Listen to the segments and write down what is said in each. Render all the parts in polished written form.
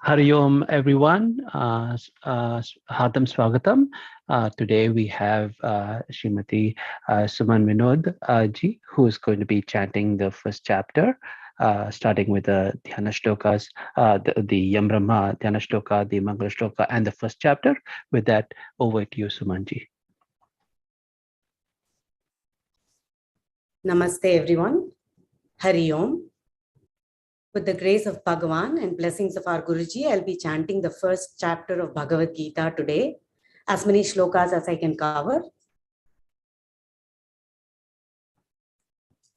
Hari Om, everyone. Hatam Swagatam. Today we have Srimati Suman Vinod ji, who is going to be chanting the first chapter, starting with the Dhyana Shlokas, the Yam Brahma Dhyana Shloka, the Mangala Shloka, and the first chapter. With that, over to you, Suman ji. Namaste, everyone. Hari Om. With the grace of Bhagavan and blessings of our Guruji, I'll be chanting the first chapter of Bhagavad Gita today, as many shlokas as I can cover.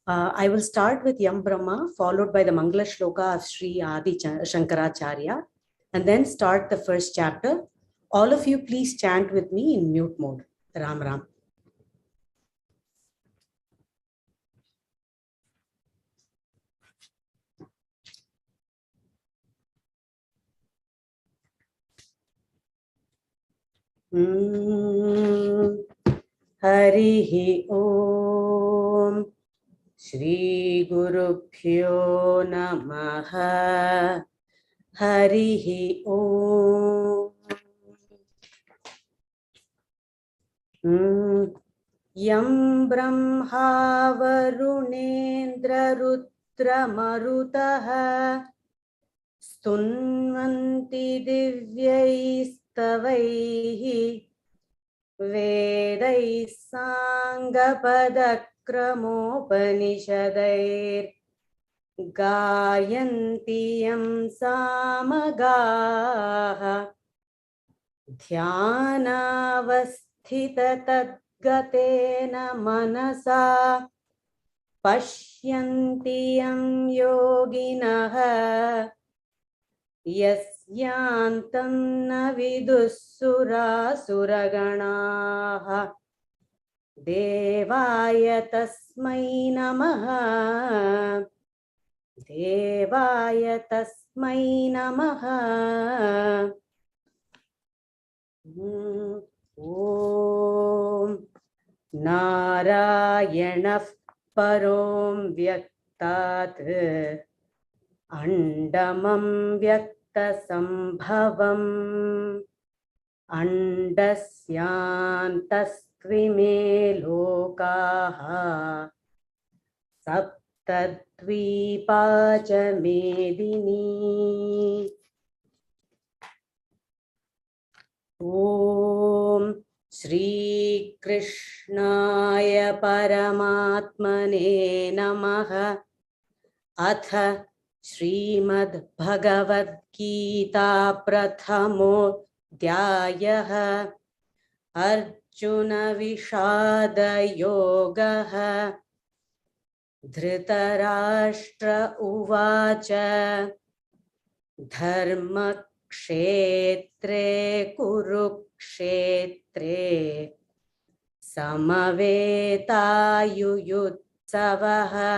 I will start with Yam Brahma, followed by the Mangala Shloka of Sri Adi Shankara, and then start the first chapter. All of you please chant with me in mute mode. Ram Ram. Harihi Om Shri Gurubhyo Namaha Harihi Om Yam Brahma Varunendra Rudra Marutaha Stunvanti Divyaistavaihi Vedai Sangapadakramopanishadair Gayantiyam Samagaha Dhyanavasthita Tadgatena Manasa Pashyantiyam Yoginaha Yasyantam na vidussura suraganaha Devaya tasmai namaha Devaya tasmai namaha Om Narayanah parom vyaktat Andamam Vyaktasambhavam Andasyantastvime lokaha Saptadvipacha medini Om Shri Krishnaya Paramatmane Namaha Atha Srimad Bhagavad Gita Prathamo Dhyayaha Arjuna Vishada Yogaha Dhritarashtra Uvacha Dharma Kshetre Kurukshetre Samaveta Yuyutsavaha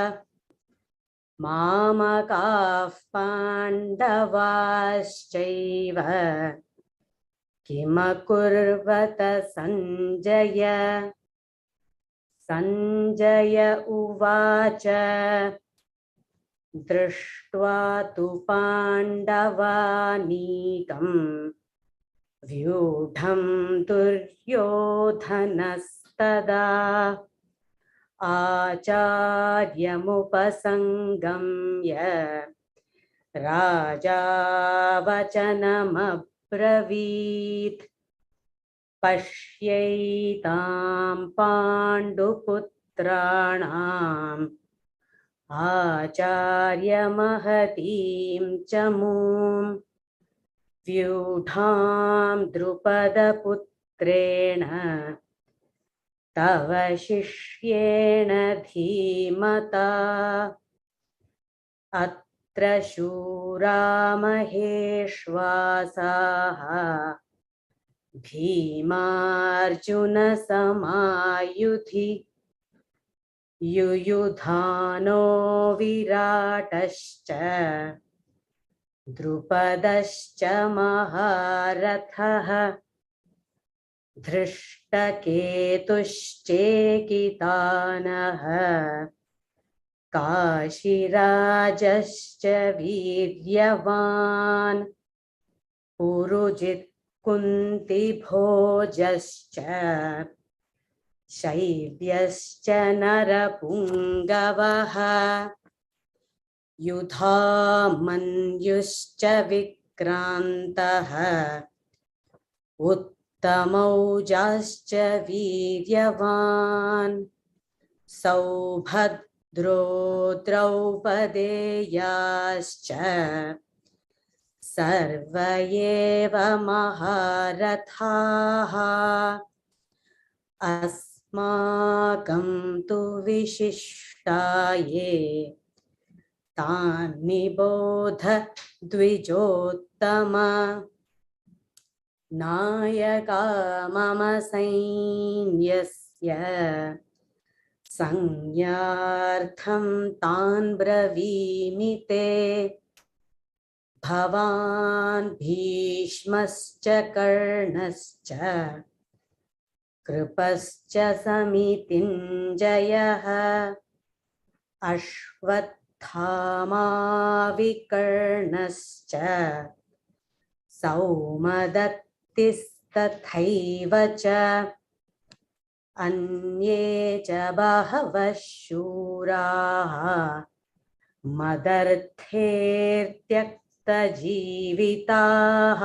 Mamakah Pandavashchaiva Kimakurvata Sanjaya Sanjaya Uvacha Drishtva tu Pandavanikam Vyudham Duryodhanastada Acharyamupasangamya Raja Vachanamabravit Pashyaitam Panduputranam Acharyamahatim Chamum Vyudham Drupadaputrena Tava Shishyena Dhimata Atra Shura Maheshwasaha Bhimarjuna Samayuthi Yuyudhano Viratascha Drupadascha Maharathaha Drishtaketushchekitanaha Kashirajascha Viryavan Purujit कुन्तिभोजश्च शैब्यश्च नरपुङ्गवः युधामन्युश्च विक्रान्तः उत्तमौजाश्च वीर्यवान् सौभद्रो द्रौपदेयाश्च सर्व एव महारथाः अस्माकं तु विशिष्टाये तान् निबोध द्विजोत्तम नायका मम सैन्यस्य संज्ञार्थं तान् ब्रवीमि ते भवान् भीष्मश्च कर्णश्च कृपश्च समितिञ्जयः अश्वत्थामा विकर्णश्च सौमदत्तिस्तथैव च अन्ये च बहवः शूराः मदर्थेऽत्यक्तजीविताः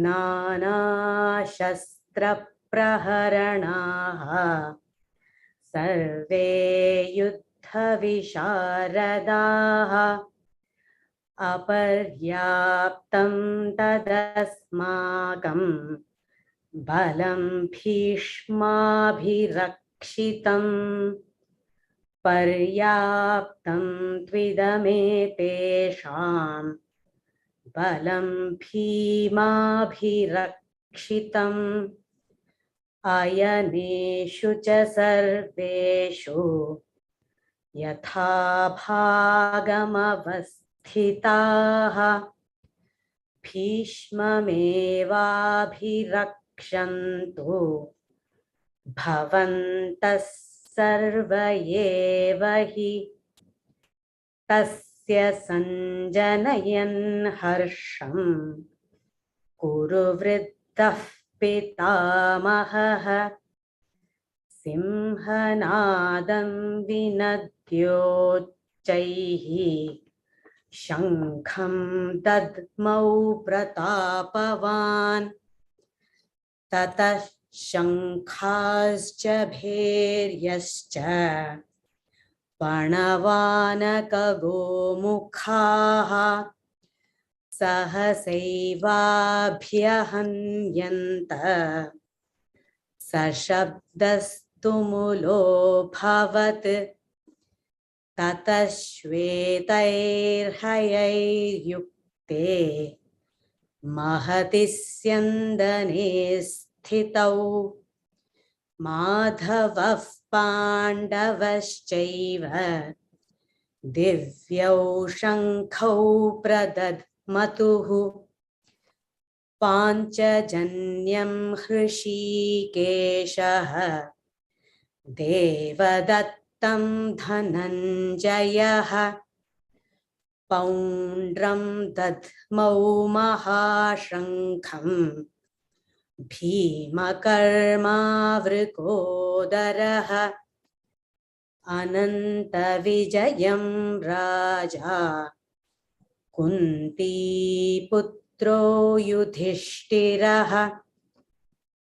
नानाशस्त्रप्रहरणाः सर्वे युद्धविशारदाः अपर्याप्तं तदस्माकं बलं भीष्माभिरक्षितं पर्याप्तं त्विदमेतेषां बलं भीमाभिरक्षितम् अयनेषु च सर्वेषु यथा भागमवस्थिताः भीष्ममेवाभिरक्षन्तु भवन्तः सर्व एव हि तस्य सञ्जनयन् हर्षं कुरु वृद्धः पितामहः सिंहनादं विनद्योच्चैः शङ्खं दद्मौ प्रतापवान् ततः शङ्खाश्च भैर्यश्च पणवानकगोमुखाः सहसैवाभ्यहन्यन्त सशब्दस्तुमुलोऽभवत् ततः श्वेतैर्हयैर्युक्ते महति स्यन्दने स्थितौ माधवः पाण्डवश्चैव दिव्यौ शङ्खौ प्रदध्मतुः पाञ्चजन्यं हृषीकेशः देवदत्तं धनञ्जयः पौण्ड्रं दध्मौ महाशङ्खं भीमकर्मावृकोदरः अनन्तविजयं राजा कुन्तीपुत्रो युधिष्ठिरः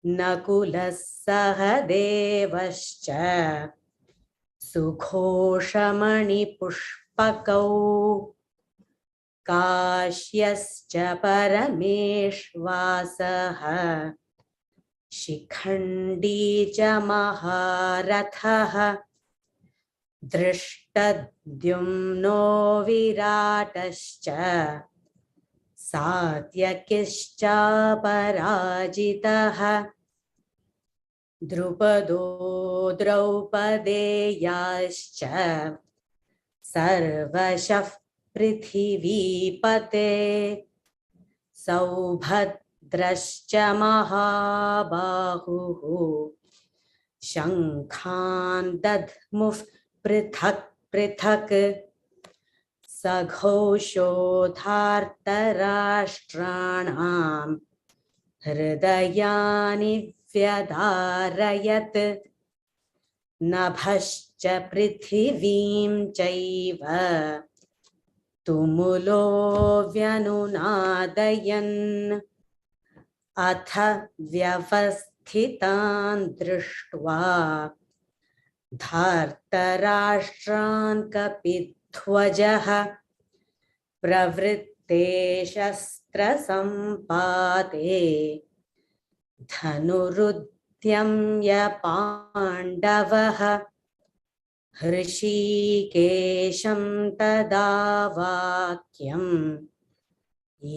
नकुलः सहदेवश्च सुघोषमणिपुष्पकौ काश्यश्च परमेश्वासः शिखण्डी च महारथः दृष्टद्युम्नो विराटश्च सात्यकिश्चापराजितः द्रुपदो द्रौपदेयाश्च सर्वशः पृथिवीपते सौभद्रश्च महाबाहुः शङ्खान् दध्मुः पृथक् पृथक् सघोषोधार्तराष्ट्राणां हृदयानि व्यधारयत् नभश्च पृथिवीं चैव तुमुलो व्यनुनादयन् अथ व्यवस्थितान् दृष्ट्वा धार्तराष्ट्रान् कपिध्वजः प्रवृत्ते शस्त्रसम्पाते धनुरुद्यम्य पाण्डवः हृषीकेशं तदा वाक्यम्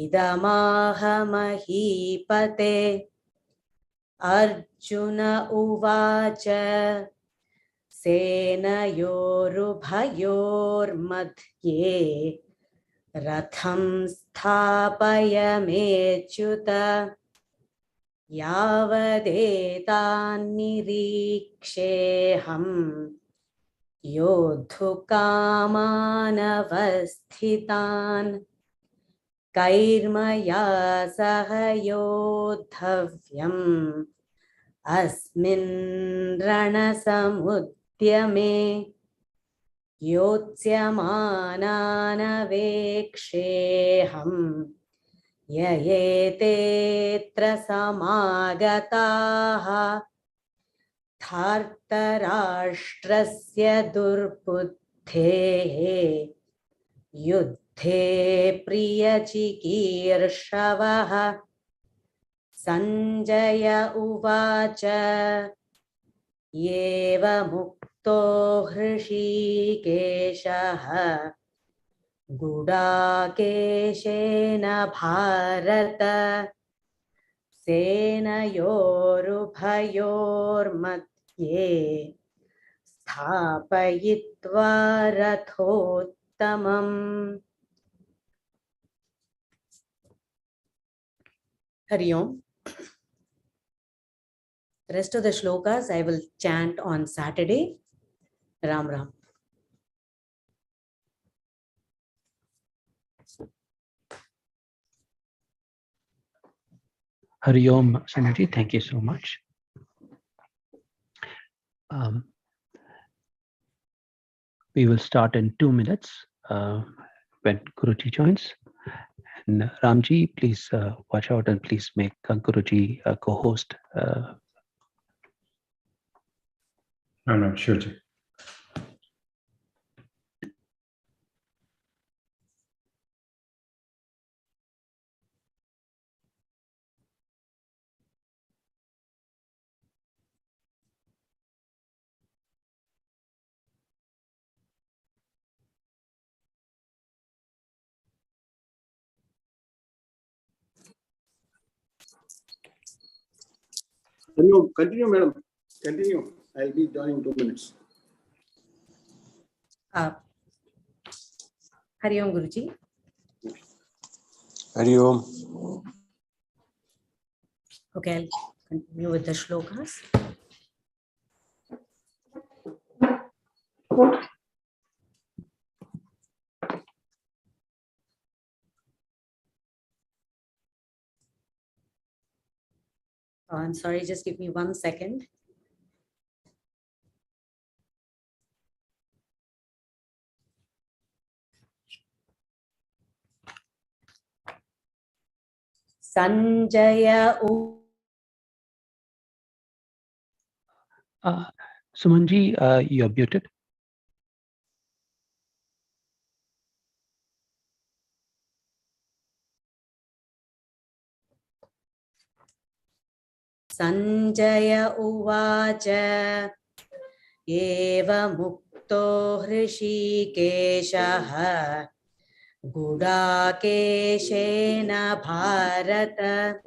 इदमाह महीपते। अर्जुन उवाच सेनयोरुभयोर्मध्ये रथं स्थापयमेच्युत यावदेतान्निरीक्षेऽहं योद्धुकामानवस्थितान् कैर्मया सह योद्धव्यम् अस्मिन् रणसमुद्यमे योत्स्यमानानवेक्षेऽहम् ययेतेऽत्र समागताः धार्तराष्ट्रस्य दुर्बुद्धेः युद्धे प्रियचिकीर्षवः। सञ्जय उवाच एवमुक्तो हृषीकेशः गुडाकेशेन भारत सेनयोरुभयोर्मध्ये स्थापयित्वा रथोत्तमम्। Hari Om. The rest of the shlokas I will chant on Saturday. Ram Ram. Hari Om, Sanaji, thank you so much. We will start in 2 minutes when Guruji joins. And Ramji, please watch out and please make Guruji a co-host. No, sure. Continue, madam. Continue. I'll be done in 2 minutes. Hari Om Guruji. Hari Om. Okay, I'll continue with the shlokas. I'm sorry, just give me 1 second. Sanjaya Sumanji, you're muted. Sanjaya Uvacha Evamukto Hrishikeshaha Gudakeshena Bharata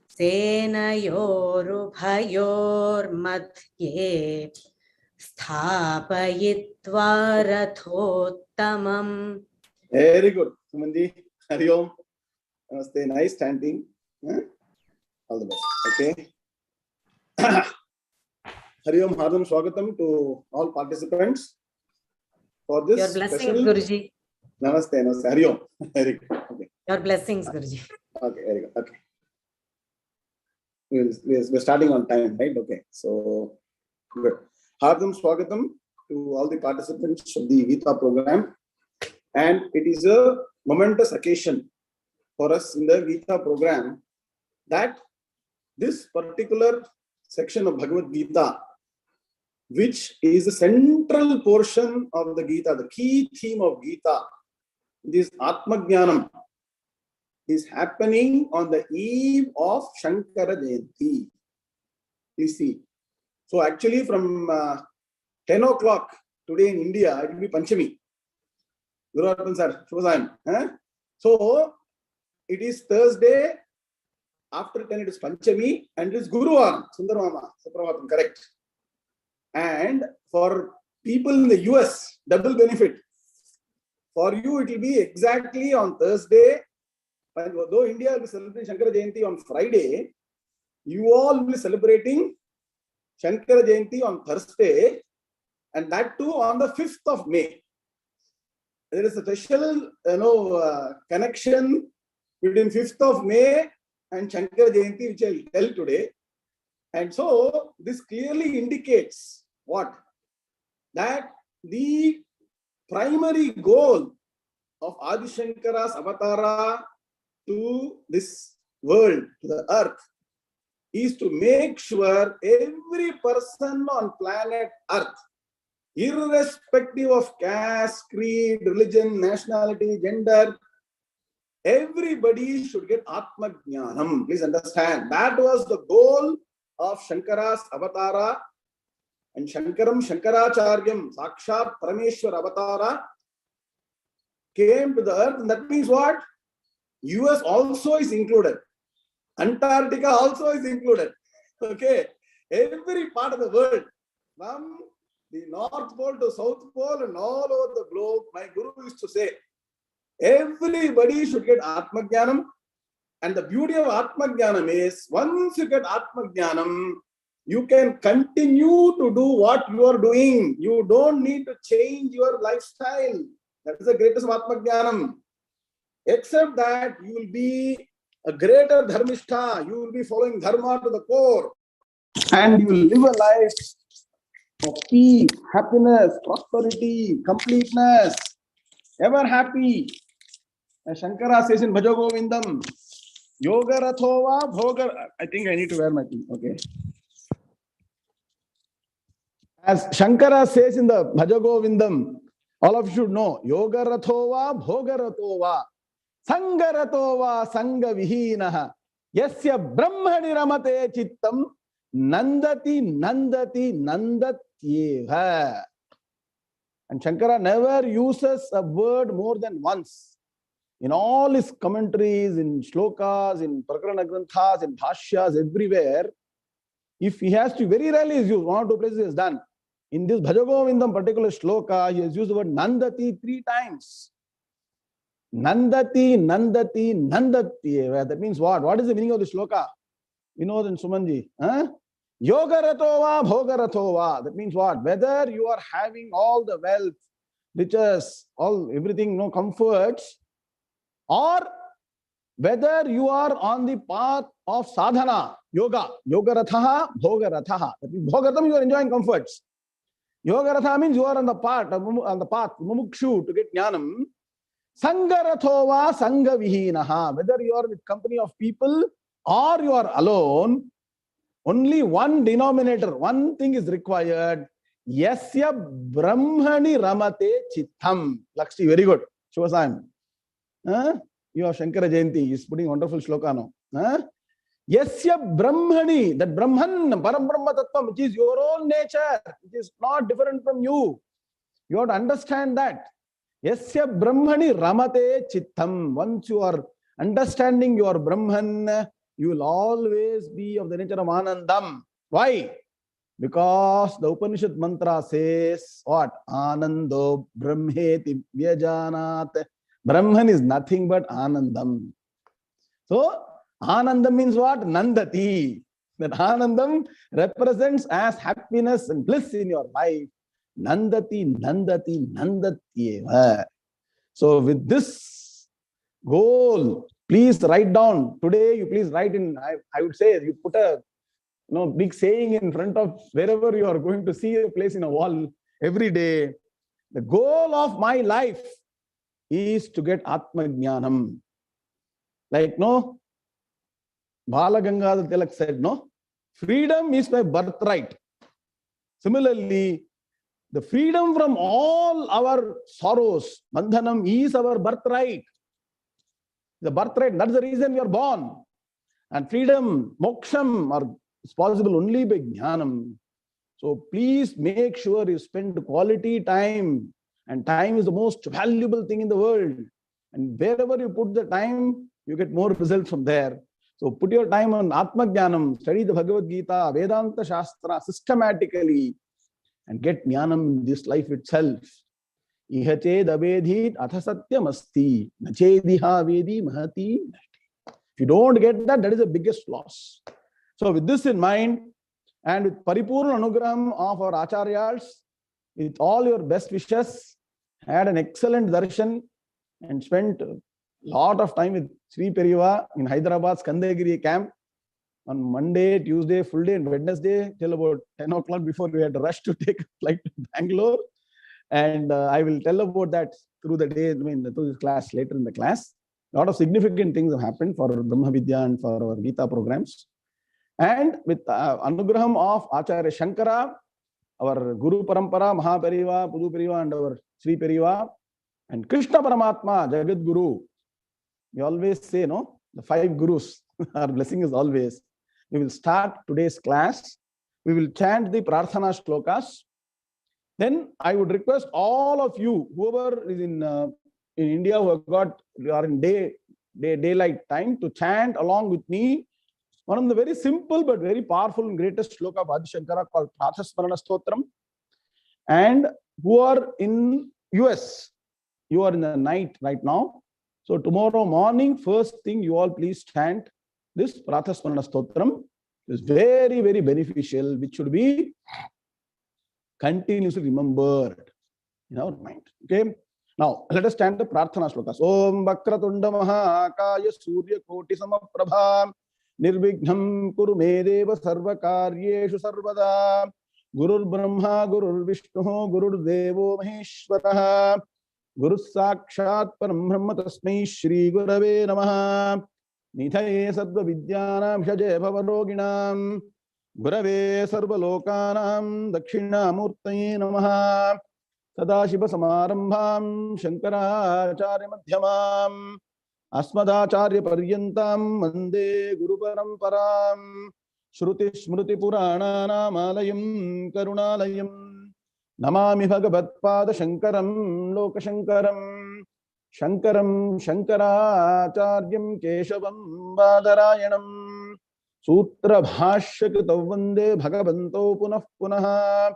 Senayorubhayormadhye Sthapayitva Rathottamam. Very good. Sumandi, Hari Om. Namaste. Nice chanting. All the best. Okay. Hari Om, Hardam Swagatam to all participants for this Your blessing, special Guruji. Namaste, namaste. Hari Om. Very good. Okay. Your blessings, Guruji. Okay, very good. Okay. We're starting on time, right? Okay. So, good. Hardam Swagatam to all the participants of the Gita program. And it is a momentous occasion for us in the Gita program that this particular section of Bhagavad Gita, which is the central portion of the Gita, the key theme of Gita, this Atma-Jnanam, is happening on the eve of Shankara Jayanti. Please see. So actually from 10 o'clock today in India, it will be Panchami. Guru Arpan sir, Shubhadayam. So it is Thursday, after 10 it is Panchami, and it is Guruvaram, Sundaramama, Suprabhatam, correct. And for people in the US, double benefit. For you, it will be exactly on Thursday. And though India will be celebrating Shankara Jayanti on Friday, you all will be celebrating Shankara Jayanti on Thursday, and that too on the 5th of May. There is a special, connection between 5th of May and Shankara Jayanti, which I will tell today. And so this clearly indicates what? That the primary goal of Adi Shankara's avatara to this world, to the earth, is to make sure every person on planet earth, irrespective of caste, creed, religion, nationality, gender, everybody should get Atma-Jnanam. Please understand, that was the goal of Shankara's avatara. And Shankaram Shankaracharyam, Sakshat Parameshwar avatara, came to the earth. And that means what? US also is included. Antarctica also is included. Okay. Every part of the world, from the North Pole to South Pole and all over the globe, my Guru used to say, everybody should get Atma-Jnanam. And the beauty of Atma-Jnanam is, once you get Atma-Jnanam, you can continue to do what you are doing. You don't need to change your lifestyle. That is the greatest of Atma-Jnanam. Except that you will be a greater dharmistha. You will be following dharma to the core. And you will live a life of peace, happiness, prosperity, completeness. Ever happy. As Shankara says in Bhajo Govindam, Yoga Rathova Bhoga. I think I need to wear my thing. Okay. As Shankara says in the Bhajo Govindam, all of you should know, Yoga Rathova Bhoga Rathova Sanga Rathova Sanga Vihinaha Yasya Brahmani Ramate Chittam Nandati Nandati Nandatyeva. And Shankara never uses a word more than once. In all his commentaries, in shlokas, in prakarana granthas, in bhashyas, everywhere, if he has to, very rarely is used, 1 or 2 places he has done. In this Bhajagovindam particular shloka, he has used the word Nandati 3 times. Nandati, Nandati, Nandati. That means what? What is the meaning of the shloka? Vinod and Sumanji. Yoga Ratova, Bhoga Ratova. That means what? Whether you are having all the wealth, riches, everything, no comforts, or whether you are on the path of sadhana, yoga, yoga rathaha, bhoga rathaha. That means bhogatam, you are enjoying comforts. Yoga ratha means you are on the path, mumukshu, to get jnanam. Sanga rathova, sanga vihinaha. Whether you are with company of people or you are alone, only one denominator, one thing is required. Yasya brahmani ramate chittam. Lakshmi, very good. Shubhasayam. You have Shankara Jayanti. He is putting wonderful shloka now. Yasya Brahmani, that Brahman, Parabrahma Tattva, which is your own nature, it is not different from you. You have to understand that. Yasya Brahmani Ramate Chittam. Once you are understanding your Brahman, you will always be of the nature of Anandam. Why? Because the Upanishad mantra says what? Anando Brahmeti Vyajanat. Brahman is nothing but Anandam. So, Anandam means what? Nandati. That Anandam represents as happiness and bliss in your life. Nandati, Nandati, Nandatyeva. So with this goal, please write down. Today, you please write in, I would say, you put a big saying in front of wherever you are going to see a place in a wall every day. The goal of my life is to get Atma-Jnanam. Like, no, Bala Gangadhar Tilak said, no, freedom is my birthright. Similarly, the freedom from all our sorrows, bandhanam, is our birthright. The birthright, that's the reason we are born. And freedom, moksham, is possible only by jnanam. So please make sure you spend quality time. And time is the most valuable thing in the world. And wherever you put the time, you get more results from there. So put your time on Atma-Jnanam, study the Bhagavad Gita, Vedanta Shastra systematically, and get jnanam in this life itself. Ihached avedhit atha satyam asti, nachediha vedi mahati. If you don't get that, that is the biggest loss. So with this in mind, and with paripurna anugraham of our acharyas, with all your best wishes, had an excellent darshan and spent a lot of time with Sri Periva in Hyderabad Skandagiri camp. On Monday, Tuesday, full day, and Wednesday till about 10 o'clock before we had to rush to take a flight to Bangalore. And I will tell about that through the day, through this class, later in the class. A lot of significant things have happened for Brahmavidya and for our Gita programs. And with anugraham of Acharya Shankara, our Guru Parampara, Mahapariva, Pudu Periva, and our Sri Periva, and Krishna Paramatma, Jagat Guru. We always say, no, the 5 Gurus, our blessing is always. We will start today's class. We will chant the Prarthana Shlokas. Then I would request all of you, whoever is in India, who are in daylight time, to chant along with me one of the very simple but very powerful and greatest shloka of Adi Shankara called Prathasmarana Stotram. And who are in US, you are in the night right now. So tomorrow morning, first thing you all please chant this Prathasmarana Stotram. It is very, very beneficial, which should be continuously remembered in our mind. Okay. Now let us chant the Prarthana Shlokas. Om Vakratunda Mahakaya Surya Koti Samaprabha Nirvignam Kuru Medeva Sarvakaryeshu Sarvada Gurur Brahma Gurur Vishnu Gurur Devo Maheshwaraha Guru Sakshat Param Brahma Tasmai Shri Gurave Namaha Nithaye Sattva Vidyanam Shaje Bhavaroginam Gurave Sarva Lokanam Dakshinamurtaye Namaha Sadashiva Samarambham Shankaracharya Madhyamam Asmadacharya Paryantam Mande Guru Paramparam Shruti Smruti Purananam Alayam Karunalayam Namami Bhagavat-pada Shankaram Lokashankaram Shankaram Shankaracharyam Keshavam Badarayanam Sutra Bhashya Kritav Vande Bhagavanto Punah Punah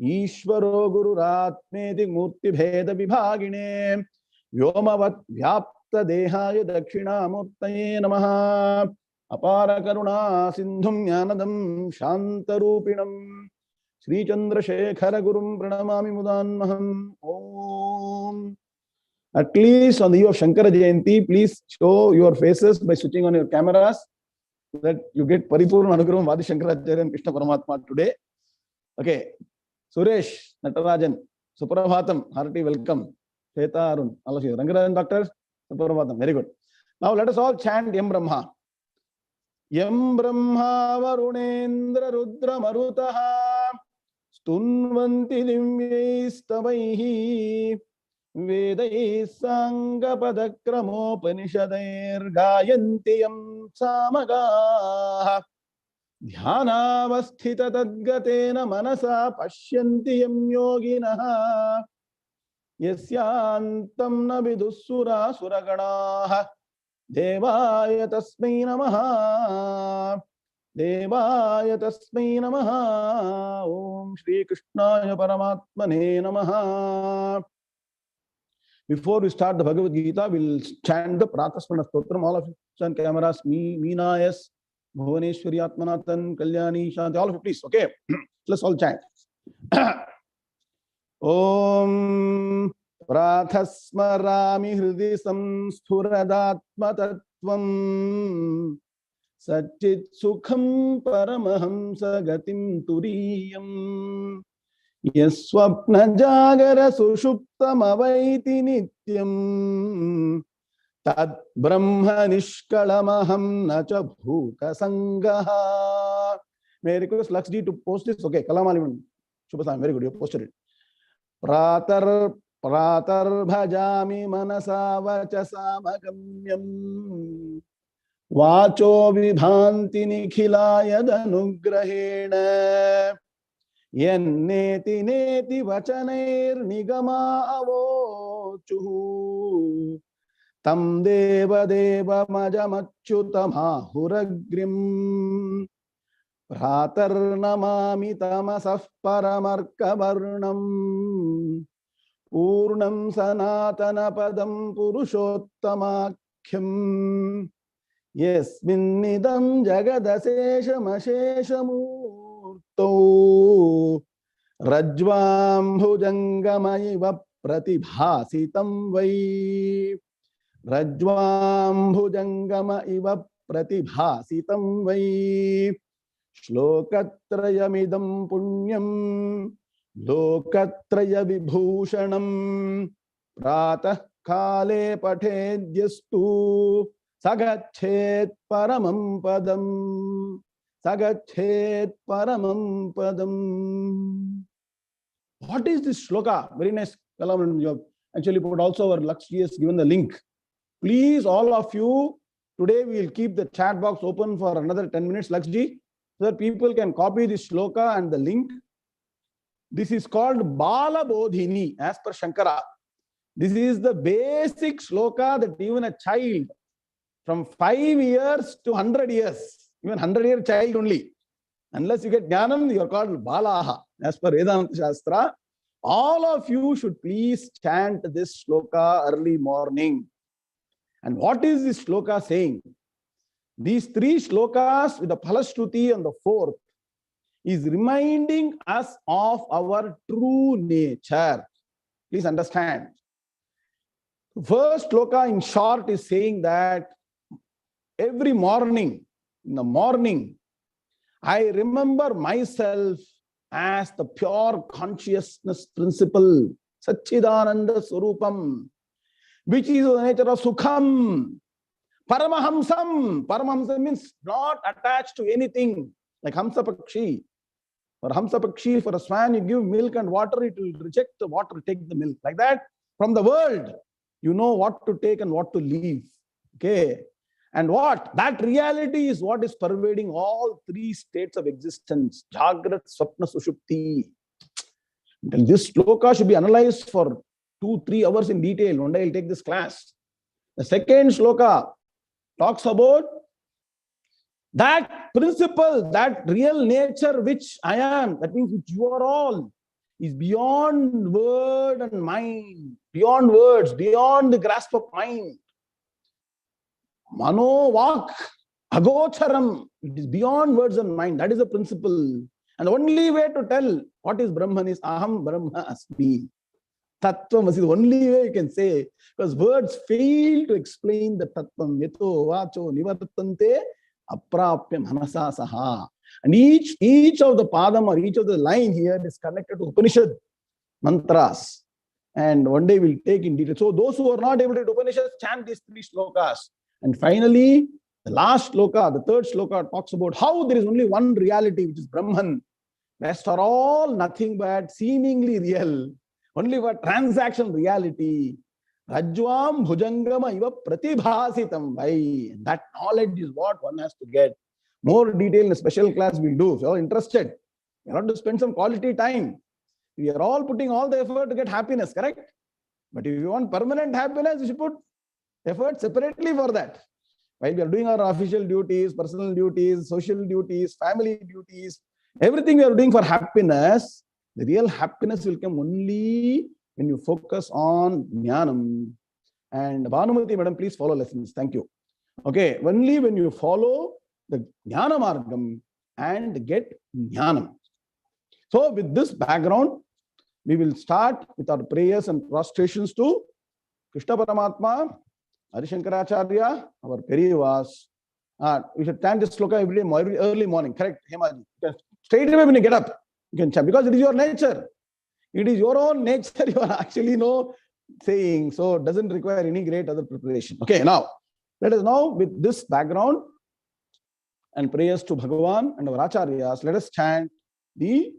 Ishvaro Gururatmeti Murti Bheda Vibhagine Vyomavat Vyapta Dehaya Dakshinamurtaye Namaha Apara Karuna Sindhum Jnanadam Shantarupinam Sri Chandra Shekhara Gurum Pranamami Mudanmaham Om. At least on the eve of Shankara Jayanti, please show your faces by switching on your cameras so that you get Paripurna Anugraham Adi Shankaracharya and Krishna Paramatma today. Okay. Suresh, Natarajan, Suprabhatam, hearty welcome. Shweta Arun, all of you. Rangarajan Doctor, Suprabhatam, very good. Now let us all chant Yam Brahma. Yam Brahma Varunendra Rudra Marutaha Stunvanti Dimvaistavaihi Vedai Sangha Padakramopanishadair Gayanti Yam Samagaha Dhyanavasthita Tadgatena Manasa Pashyanti Yam Yoginaha Yasyantam Nabidussura Suraganaha Devaya Tasmai Namaha Devaya Tasmai Namaha Om Shri Krishnaya Paramatmane Namaha. Before we start the Bhagavad Gita, we'll chant the Prathasmarana Stotram. All of you on cameras, Meena S, Bhuvaneshwari Atmanathan, Kalyani, Shanti, all of you please, okay? Let's all chant. Om Prathasmarami hridi samsphuradatmatattvam Satchit sukham paramahamsa gatim turiyam Yaswapna jagara sushuptam avaiti nityam Tad brahma nishkalamaham nacha bhuta sangaha. May I request Lakshji to post this? Okay, Kalamaliman. Shubhasam, very good, you posted it. Pratar bhajami manasa vachasa magamyam Vacho vibhanti nikhilaya danugrahena Yenneti neti vachanair nigama avochuhu Tam deva deva majamachyutamahuragrim Pratar namami tamasah paramarkavarnam Purnam sanatana padam purushottamakhyam Yasminnidam jagadaseshamasheshamurto Rajvam bhujangamaiva pratibhasitam vai Rajvam bhujangama iva pratibhasitam vai Shlokatrayamidam punyam Lokatraya vibhushanam Pratah kale patedyastu Sagachet paramam padam Sagachet paramam padam. What is this shloka? Very nice Kalam. You have actually put also our Lakshmi has given the link. Please, all of you, today we will keep the chat box open for another 10 minutes, Lakshmi, so that people can copy this shloka and the link. This is called Bala Bodhini, as per Shankara. This is the basic shloka that even a child from 5 years to 100 years, even 100-year child only, unless you get Jnanam, you are called Balaha. As per Vedanta Shastra, all of you should please chant this shloka early morning. And what is this shloka saying? These 3 shlokas with the Phalashruti and the 4th is reminding us of our true nature. Please understand. The first shloka in short is saying that every morning, in the morning, I remember myself as the pure consciousness principle, Satchidananda Swarupam, which is the nature of Sukham, Paramahamsam. Paramahamsam means not attached to anything, like Hamsa Pakshi. For Hamsa Pakshi, for a swan, you give milk and water, it will reject the water, take the milk. Like that, from the world, you know what to take and what to leave. Okay. And what? That reality is what is pervading all 3 states of existence. Jagrat, Swapna, Sushupti. This shloka should be analyzed for 2-3 hours in detail. One day I'll take this class. The second shloka talks about that principle, that real nature which I am, that means which you are all, is beyond word and mind, beyond words, beyond the grasp of mind. Mano vak agocharam. It is beyond words and mind. That is the principle. And the only way to tell what is Brahman is Aham Brahma Asmi. Tattvam is the only way you can say, because words fail to explain the Tattvam. Yato vacho nivartante aprapya manasa saha. And each of the padam or each of the line here is connected to Upanishad mantras. And one day we'll take in detail. So those who are not able to read Upanishads, chant these 3 shlokas. And finally, the last shloka, the 3rd shloka, talks about how there is only one reality, which is Brahman. Rest are all nothing but seemingly real, only for transaction reality. Rajvam bhujangama iva pratibhasitam vai. That knowledge is what one has to get. More detail in a special class we'll do. If you're interested, you have to spend some quality time. We are all putting all the effort to get happiness, correct? But if you want permanent happiness, you should put effort separately for that. While we are doing our official duties, personal duties, social duties, family duties, everything we are doing for happiness, the real happiness will come only when you focus on Jnanam. And Bhanumati madam, please follow lessons. Thank you. Okay, only when you follow the Jnana Margam and get Jnanam. So with this background, we will start with our prayers and prostrations to Krishna Paramatma, Adi Shankaracharya, our Periyavas. We should chant this sloka every day, every early morning. Correct, Hemaji? Straight away when you get up, you can chant because it is your nature. It is your own nature. You are actually saying, so it doesn't require any great other preparation. Okay, now let us now with this background and prayers to Bhagavan and our Acharyas, let us chant the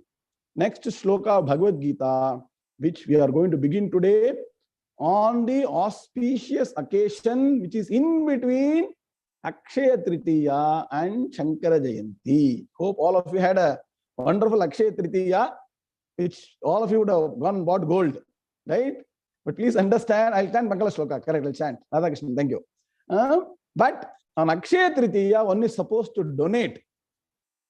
next sloka of Bhagavad Gita, which we are going to begin today on the auspicious occasion which is in between Akshaya Tritiya and Shankara Jayanti. Hope all of you had a wonderful Akshaya Tritiya, which all of you would have gone and bought gold, right? But please understand, I'll chant Mangala Shloka, correct, I'll chant. Radha Krishna, thank you. But on Akshaya Tritiya, one is supposed to donate.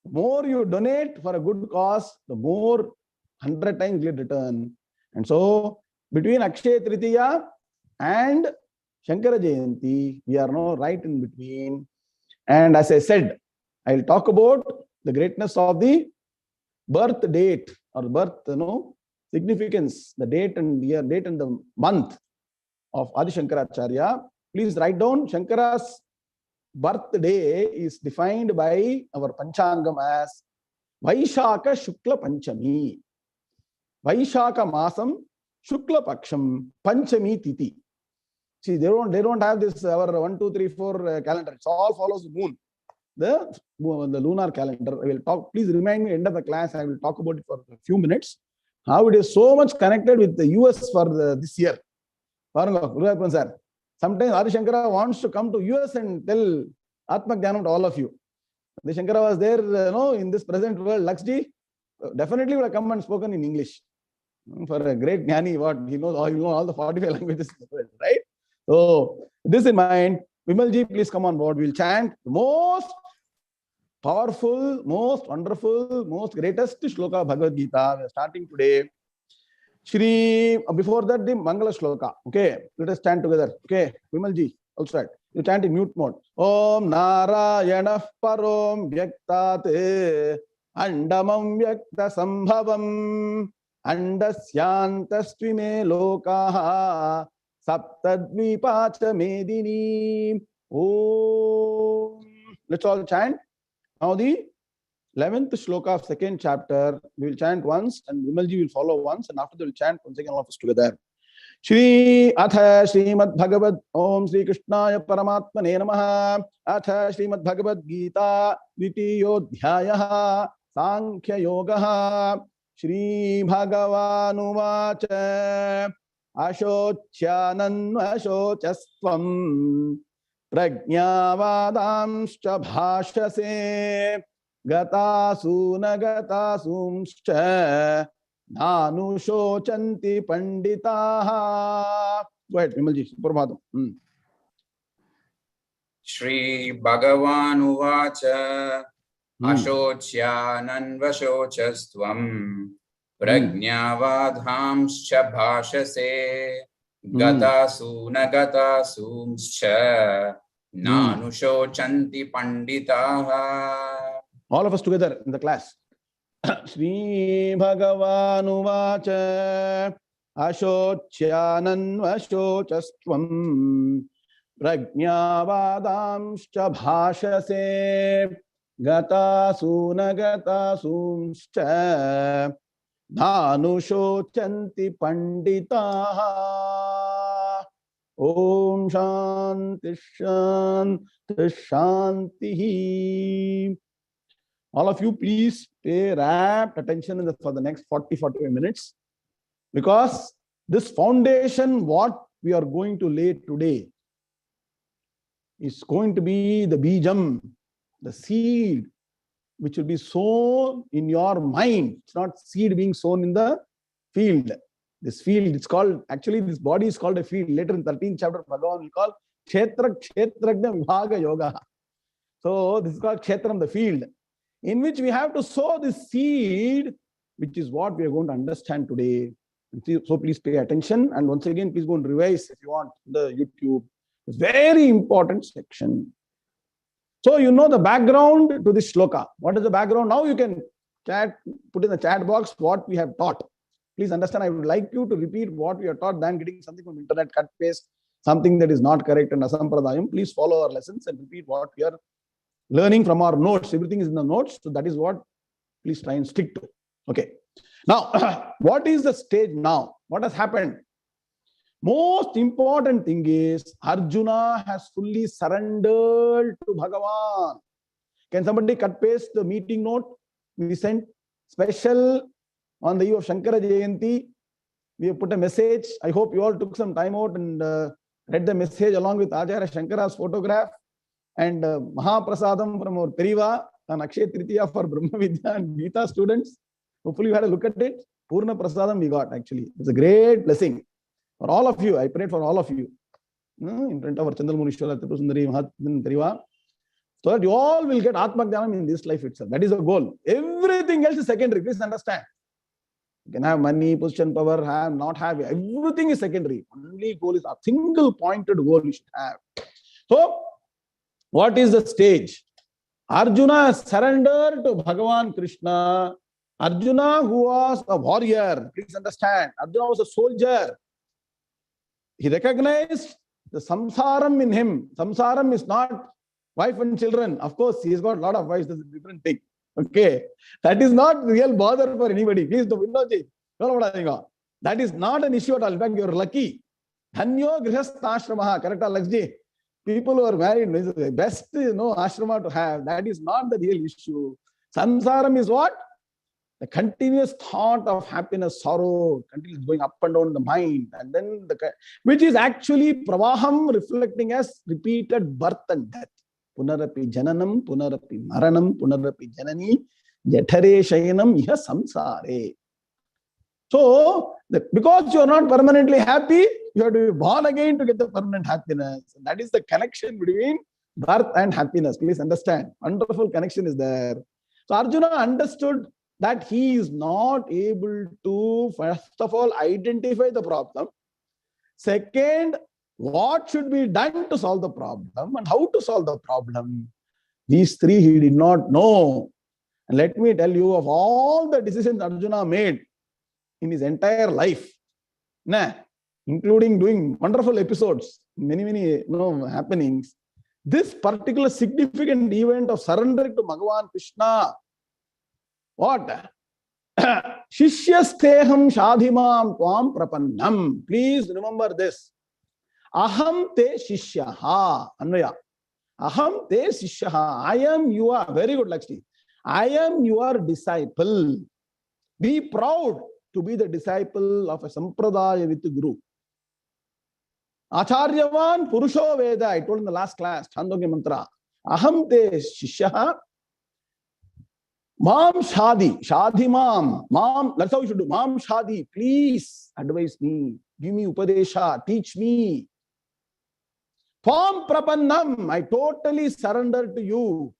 The more you donate for a good cause, the more 100 times you return. And so, between Akshaya Tritiya and Shankara Jayanti, we are now right in between. And as I said, I'll talk about the greatness of the birth date or birth, significance, the date and year, date and the month of Adi Shankaracharya. Please write down Shankara's birthday is defined by our Panchangam as Vaishaka Shukla Panchami. Vaishaka Masam Shukla Paksham Panchami Titi. See, they don't have this our 1, 2, 3, 4 calendar. It all follows the moon. The lunar calendar. I will talk. Please remind me end of the class. I will talk about it for a few minutes. How it is so much connected with the US for this year. Sometimes Adi Shankara wants to come to US and tell Atma-Jnanam to all of you. Adi Shankara was there, in this present world. Laksji definitely would have come and spoken in English. For a great Jnani, what he knows, all the 45 languages in the world, right? So, this in mind, Vimalji, please come on board. We'll chant the most powerful, most wonderful, most greatest shloka of Bhagavad Gita. We are starting today. Before that, the Mangala Shloka. Okay, let us chant together. Okay, Vimalji, also right. You chant in mute mode. Om Narayana Parom Vyaktate Andamam Vyakta Sambhavam Andasyantastvime Lokaha Saptadvipacha Medini. Oh, let's all chant. Now the 11th shloka of second chapter, we will chant once and Vimalji will follow once and after that we will chant once again all of us together. Shri Atha Srimad Bhagavad Om Sri Krishnaya Paramatmane Namaha Atha Srimad Bhagavad Gita Vitiyodhyayaha Sankhya Yogaha Shri Bhagavanu Vacha Ashochyananvashochastvam Prajnavadamscha Bhashase Gatasunagatasumscha Nanushocanti Panditaha. Go ahead, Vimalji, Suprabhatam. Shri Bhagavan Uvacha Ashochyananvashochastvam Prajnavadhamscha Bhashase Gatasunagatasumscha Nanushocanti Panditaha. All of us together in the class. Shri Bhagavan Uvacha Ashochyananvashochastvam Prajnavadamscha Bhashase Gatasunagatasumscha Nanushocanti Panditaha. Om Shanti Shanti Shanti. All of you, please pay rapt attention for the next 40-45 minutes, because this foundation, what we are going to lay today, is going to be the bijam, the seed, which will be sown in your mind. It's not seed being sown in the field. This field, it's called, actually this body is called a field. Later in 13th chapter, Bhagavan will call Kshetrajna Vibhaga Yoga. So this is called Kshetram, the field, in which we have to sow this seed, which is what we are going to understand today. So please pay attention. And once again, please go and revise if you want the YouTube. It's very important section. So you know the background to this shloka. What is the background? Now you can chat, put in the chat box what we have taught. Please understand, I would like you to repeat what we are taught than getting something from internet, cut paste, something that is not correct and asampradayam. Please follow our lessons and repeat what we are learning from our notes. Everything is in the notes. So that is what please try and stick to. Okay. Now, what is the stage now? What has happened? Most important thing is Arjuna has fully surrendered to Bhagavan. Can somebody cut paste the meeting note we sent? Special on the eve of Shankara Jayanti. We have put a message. I hope you all took some time out and read the message along with Acharya Shankara's photograph and Mahaprasadam from our Periva and Akshaya Tritiya for Brahmavidya and Gita students. Hopefully you had a look at it. Purna Prasadam we got actually. It's a great blessing for all of you. I prayed for all of you. In front of our Chandramurishwara, Tripusundari, Mahatman Periva. So that you all will get Atma-Jnanam in this life itself. That is the goal. Everything else is secondary. Please understand. You can have money, position, power, have, not have. Everything is secondary. Only goal is a single pointed goal you should have. So, what is the stage? Arjuna surrendered to Bhagavan Krishna. Arjuna, who was a warrior, please understand, Arjuna was a soldier. He recognized the samsaram in him. Samsaram is not wife and children. Of course, he's got a lot of wives. That's a different thing. Okay. That is not real bother for anybody. Please don't know. That is not an issue at all. In fact, you're lucky. Dhanyo grihastha-ashramaha. Correct, Alexji? People who are married, the best ashrama to have. That is not the real issue. Samsaram is what? The continuous thought of happiness, sorrow, continues going up and down the mind. And then, which is actually pravaham reflecting as repeated birth and death. Punarapi jananam, punarapi maranam, punarapi janani, jathare shayanam, iha samsare. So, because you are not permanently happy, you have to be born again to get the permanent happiness. And that is the connection between birth and happiness. Please understand. Wonderful connection is there. So, Arjuna understood that he is not able to, first of all, identify the problem. Second, what should be done to solve the problem and how to solve the problem. These three he did not know. And let me tell you, of all the decisions Arjuna made in his entire life, including doing wonderful episodes, many happenings, this particular significant event of surrendering to Bhagavan Krishna, what? Shishyasteham shadhimam tvam prapannam. Please remember this. Aham te shishyaha. Anvaya. Aham te shishyaha. I am your, very good Lakshmi. I am your disciple. Be proud to be the disciple of a sampradaya with the Guru. Acharyavan Purusho Veda. I told in the last class, Chandogya Mantra. Aham te shishyaha. Mam Shadi, Shadi Mam, that's how you should do. Mam Shadi, please advise me, give me Upadesha, teach me. Tvam Prapannam, I totally surrender to you.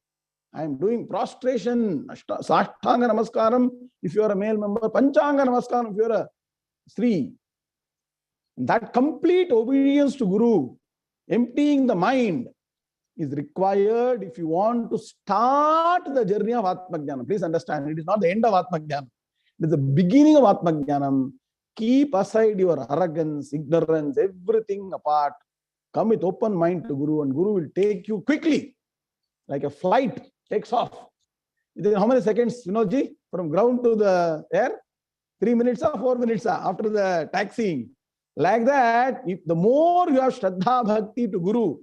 I am doing prostration, Sashtanga Namaskaram if you are a male member, Panchanga Namaskaram if you are a Sri. That complete obedience to Guru, emptying the mind, is required if you want to start the journey of Atma-Jnanam. Please understand, it is not the end of Atma-Jnanam. It is the beginning of Atma-Jnanam. Keep aside your arrogance, ignorance, everything apart. Come with open mind to Guru, and Guru will take you quickly, like a flight takes off. How many seconds, Vinodji, from ground to the air? 3 minutes or 4 minutes after the taxiing. Like that, if the more you have Shraddha Bhakti to Guru,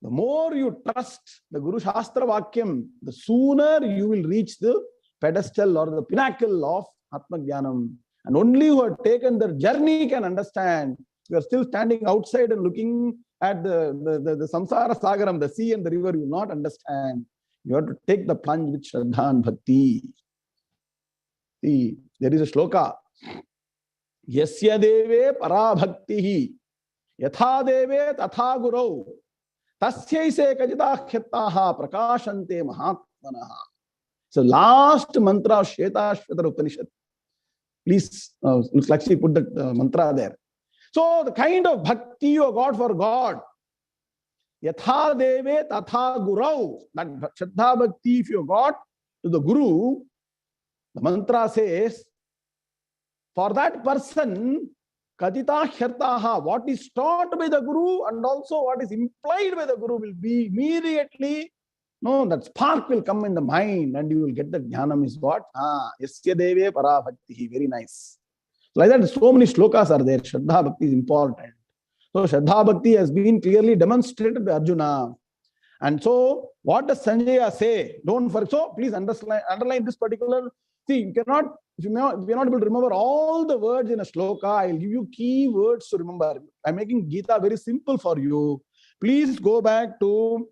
the more you trust the Guru Shastra Vakyam, the sooner you will reach the pedestal or the pinnacle of Atma-Jnanam. And only who have taken their journey can understand. You are still standing outside and looking at the Samsara Sagaram, the sea and the river, you will not understand. You have to take the plunge with Shraddha and Bhakti. See, there is a shloka. Yasya deve para bhaktihi yatha deve tatha gurau. Tasyaise kajita khyataha prakashante mahatmanaha. So last mantra of Shvetashvatara Upanishad. Please, Lakshmi put that mantra there. So the kind of bhakti you have got for God, yatha deve tatha gurau, that Shraddha Bhakti if you have got to the Guru, the mantra says, For that person, Kadita Hyartaha, what is taught by the Guru and also what is implied by the Guru will be immediately, no, that spark will come in the mind and you will get the Jnanam is what? Yasya Deve Para Bhakti. Very nice. Like that, so many shlokas are there. Shraddha Bhakti is important. So Shraddha Bhakti has been clearly demonstrated by Arjuna. And so, what does Sanjaya say? Don't forget. So, please underline this particular. See, you cannot, if you're not able to remember all the words in a shloka, I'll give you key words to remember. I'm making Gita very simple for you. Please go back to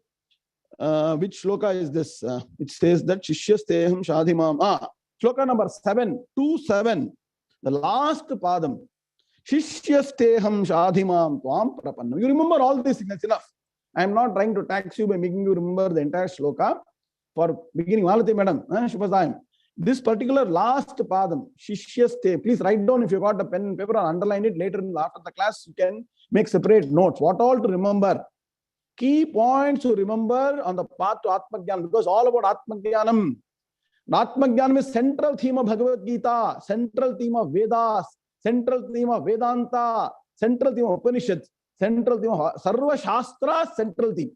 which shloka is this? It says that Shishyasteham Shadhimam. Shloka number 7, 2-7. The last padam. Shishyasteham Shadhimam Tvam Prapannam. You remember all these things, that's enough. I am not trying to tax you by making you remember the entire shloka. For beginning, Malati madam, Shubhasayam. This particular last padam, Shishyaste, please write down if you got a pen and paper or underline it later after the class. You can make separate notes. What all to remember? Key points to remember on the path to Atma-Jnanam, because all about Atma-Jnanam. Atma-Jnanam is central theme of Bhagavad Gita, central theme of Vedas, central theme of Vedanta, central theme of Upanishads, central theme of Sarva Shastras, central theme.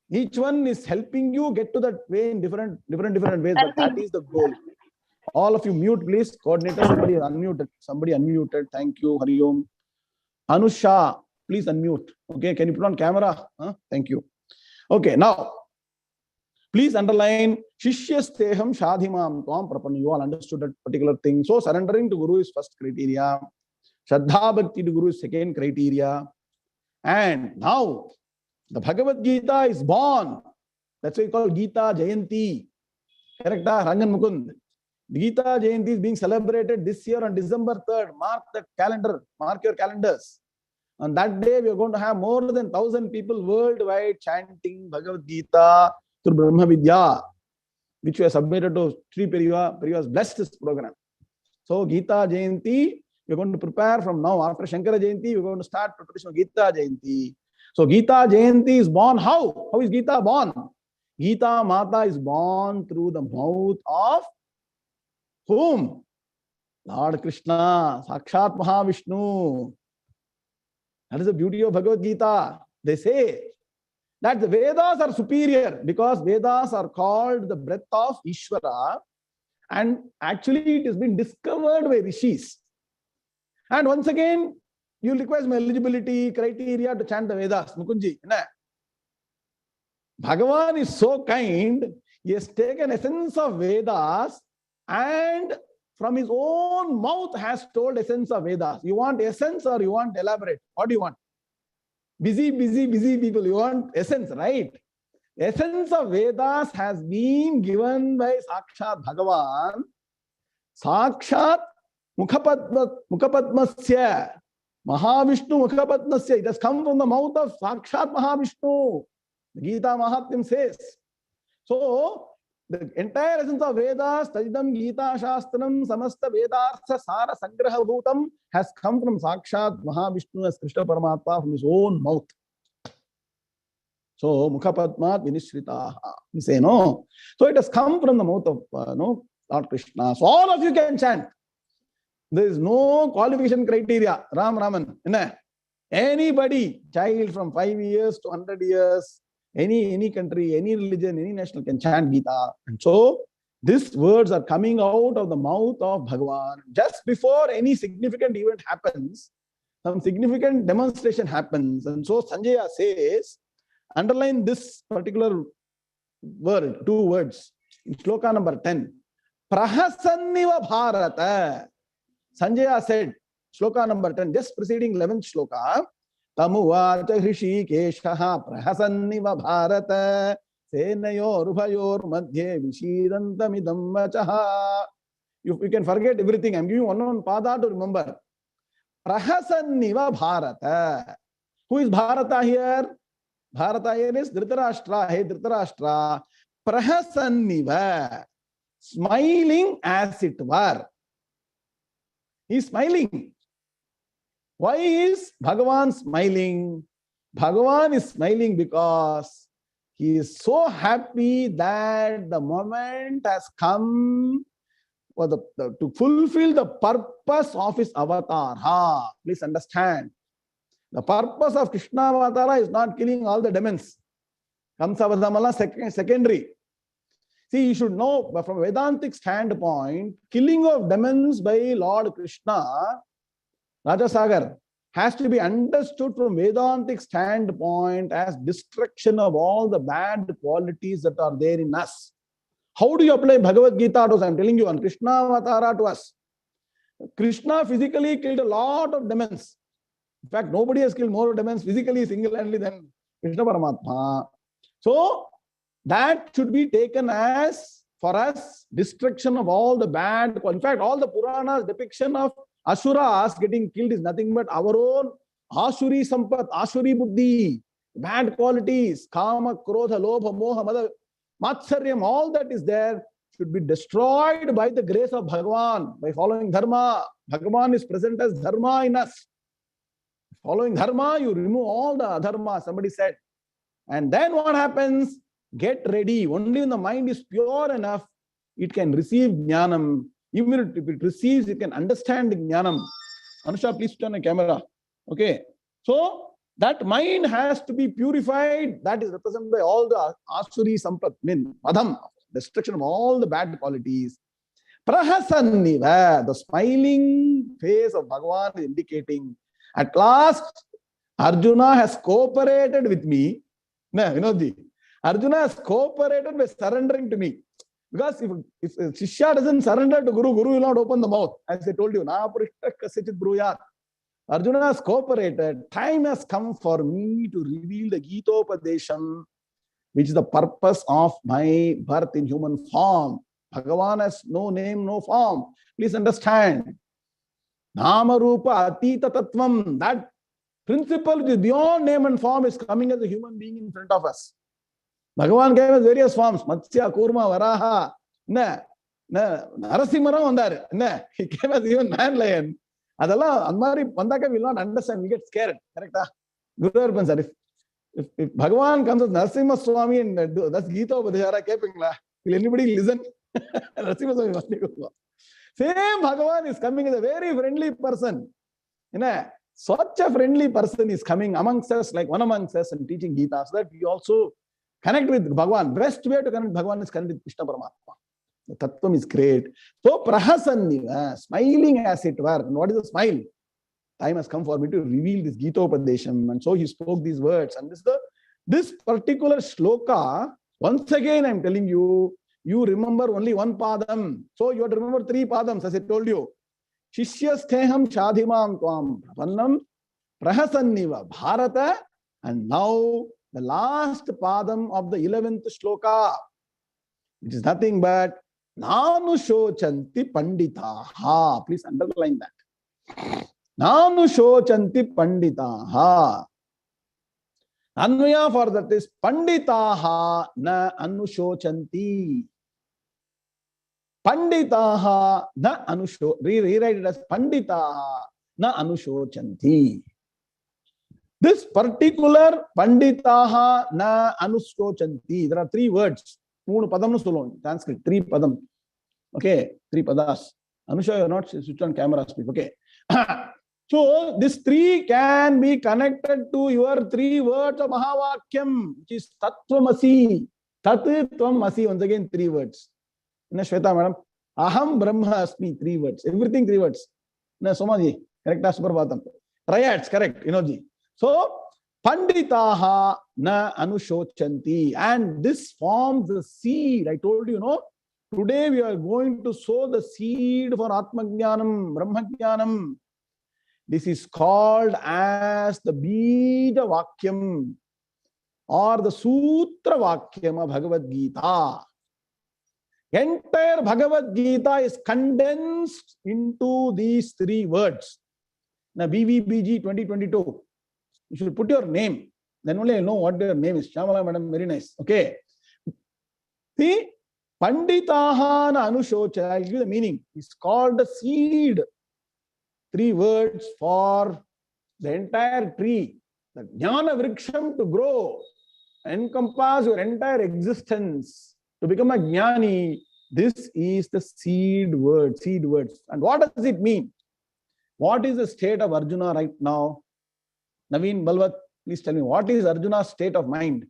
Each one is helping you get to that way in different ways, but that is the goal. All of you mute, please. Coordinator, somebody unmuted. Somebody unmuted. Thank you. Hari Om. Anusha, please unmute. Okay, can you put on camera? Thank you. Okay, now, please underline Shishyasteham Shadhimam Tvam Prapanna. You all understood that particular thing. So, surrendering to Guru is first criteria. Shraddha Bhakti to Guru is second criteria. And now, the Bhagavad Gita is born. That's why we call Gita Jayanti. Correct? Rangan Mukund. Gita Jayanti is being celebrated this year on December 3rd. Mark that calendar. Mark your calendars. On that day, we are going to have more than 1,000 people worldwide chanting Bhagavad Gita through Brahmavidya, which we have submitted to Sri Periva. Periva has blessed this program. So, Gita Jayanti, we are going to prepare from now. After Shankara Jayanti, we are going to start preparation of Gita Jayanti. So, Gita Jayanti is born how? How is Gita born? Gita Mata is born through the mouth of whom? Lord Krishna, Sakshat Mahavishnu. That is the beauty of Bhagavad Gita. They say that the Vedas are superior because Vedas are called the breath of Ishvara, and actually it has been discovered by rishis. And once again, you will require some eligibility criteria to chant the Vedas. Mukunji, Bhagavan is so kind, he has taken essence of Vedas and from his own mouth has told essence of Vedas. You want essence or you want elaborate? What do you want? Busy people. You want essence, right? Essence of Vedas has been given by Sakshat Bhagavan. Sakshat Mukhapadmasya. Mahavishnu Mukhapadmasya. It has come from the mouth of Sakshat Mahavishnu. The Gita Mahatmyam says. So, the entire essence of Vedas, Tajidam Gita Shastram, Samasta Vedartha Sara Sangraha Bhutam, has come from Sakshat Mahavishnu as Krishna Paramatma from his own mouth. So, Mukhapadmat Vinishritaha. We say no. So, it has come from the mouth of Lord Krishna. So, all of you can chant. There is no qualification criteria. Raman. Anybody, child from 5 years to 100 years, any country, any religion, any national can chant Gita. And so, these words are coming out of the mouth of Bhagavan. Just before any significant event happens, some significant demonstration happens. And so, Sanjaya says, underline this particular word, 2 words. In Slokha number 10. Prahasanniva Bharata. Sanjaya said, Slokha number 10, just preceding 11th Shloka, Tamuvacha Hrishikeshaha Prahasanniva Bharata Senayor Ubhayor Madhye Vishidantamidam Vachaha. You can forget everything. I'm giving one pada to remember. Prahasanniva Bharata. Who is Bharata here? Bharata here is Dhritarashtra. Hey Dhritarashtra. Prahasanniva. Smiling as it were. He is smiling. Why is Bhagavan smiling? Bhagavan is smiling because he is so happy that the moment has come to fulfill the purpose of his avatar. Please understand. The purpose of Krishna Avatara is not killing all the demons. Kamsavadhamala secondary. See, you should know from a Vedantic standpoint, killing of demons by Lord Krishna, Rajasagar, has to be understood from Vedantic standpoint as destruction of all the bad qualities that are there in us. How do you apply Bhagavad Gita to us? I'm telling you, on Krishna Avatara to us. Krishna physically killed a lot of demons. In fact, nobody has killed more demons physically, single-handedly than Krishna Paramatma. So, that should be taken as, for us, destruction of all the bad. In fact, all the Puranas depiction of Asuras getting killed is nothing but our own Asuri Sampat, Asuri Buddhi, bad qualities, Kama, Krodha, Lobha, Moha, Mada, Matsaryam, all that is there should be destroyed by the grace of Bhagavan, by following Dharma. Bhagavan is present as Dharma in us. Following Dharma, you remove all the adharma, somebody said. And then what happens? Get ready. Only when the mind is pure enough, it can receive Jnanam. Even if it receives, it can understand the Jnanam. Anusha, please turn the camera. Okay. So, that mind has to be purified. That is represented by all the Asuri Sampat, Madham, destruction of all the bad qualities. Prahasanniva, the smiling face of Bhagavan is indicating, at last, Arjuna has cooperated with me. No, Vinodji. Arjuna has cooperated by surrendering to me. Because if Shishya doesn't surrender to Guru, Guru will not open the mouth. As I told you, Arjuna has cooperated. Time has come for me to reveal the Gitopadesham, which is the purpose of my birth in human form. Bhagavan has no name, no form. Please understand. Nama Rupa Atita Tattvam, that principle which is beyond name and form is coming as a human being in front of us. Bhagavan gave us various forms. Matsya, Kurma, Varaha. Narasimharam, he gave us even man lion. Adala, Anmari, Pandaka will not understand. We get scared. Correct? Guru Arpan sir, if Bhagavan comes as Narasimha Swami and that's Gita Upadeshara, will anybody listen? Narasimha Swami must be good. Same Bhagavan is coming as a very friendly person. Such a friendly person is coming amongst us, like one amongst us, and teaching Gita, so that we also connect with Bhagavan. Best way to connect with Bhagavan is connect with Krishna Paramatma. The Tattvam is great. So, Prahasanniva, smiling as it were. And what is a smile? Time has come for me to reveal this Gita Upadesham. And so he spoke these words. And this particular shloka, once again I'm telling you, you remember only one padam. So you have to remember three padams, as I told you. Shishyastheham shadhimam tvam prapannam prahasanniva bharata. And now the last padam of the 11th shloka, which is nothing but Nanushocanti Panditaha. Please underline that. Nanushocanti Panditaha. Anvaya for that is Panditaha na Anushocanti. Panditaha na Anusho. Rewrite it as Panditaha na Anushocanti. This particular Panditaha na Anushocanti. There are three words. Moonu padam solon. Sanskrit. Three padam. Okay. Three padas. Anusha, you're not switched on camera speak. Okay. So, this three can be connected to your three words of Mahavakyam, which is Tattvamasi. Tattvamasi, once again, three words. Shweta, madam. Aham Brahma Asmi, three words. Everything, three words. Somaji, correct? Suprabhatam. Triads, correct. Ji. So, Panditaha na Anushocanti. And this forms the seed. I told you, today we are going to sow the seed for Atma-Jnanam, Brahma-Jnanam. This is called as the Bija Vakyam or the Sutra Vakyam of Bhagavad Gita. Entire Bhagavad Gita is condensed into these three words. Now, BVBG 2022. You should put your name. Then only I know what your name is. Shyamala madam, very nice. Okay. See, Panditaha na Anushocha, I'll give you the meaning. It's called the seed. Three words for the entire tree. The Jnana Vriksham to grow, encompass your entire existence, to become a Jnani. This is the seed words. And what does it mean? What is the state of Arjuna right now? Naveen, Balwat, please tell me, what is Arjuna's state of mind?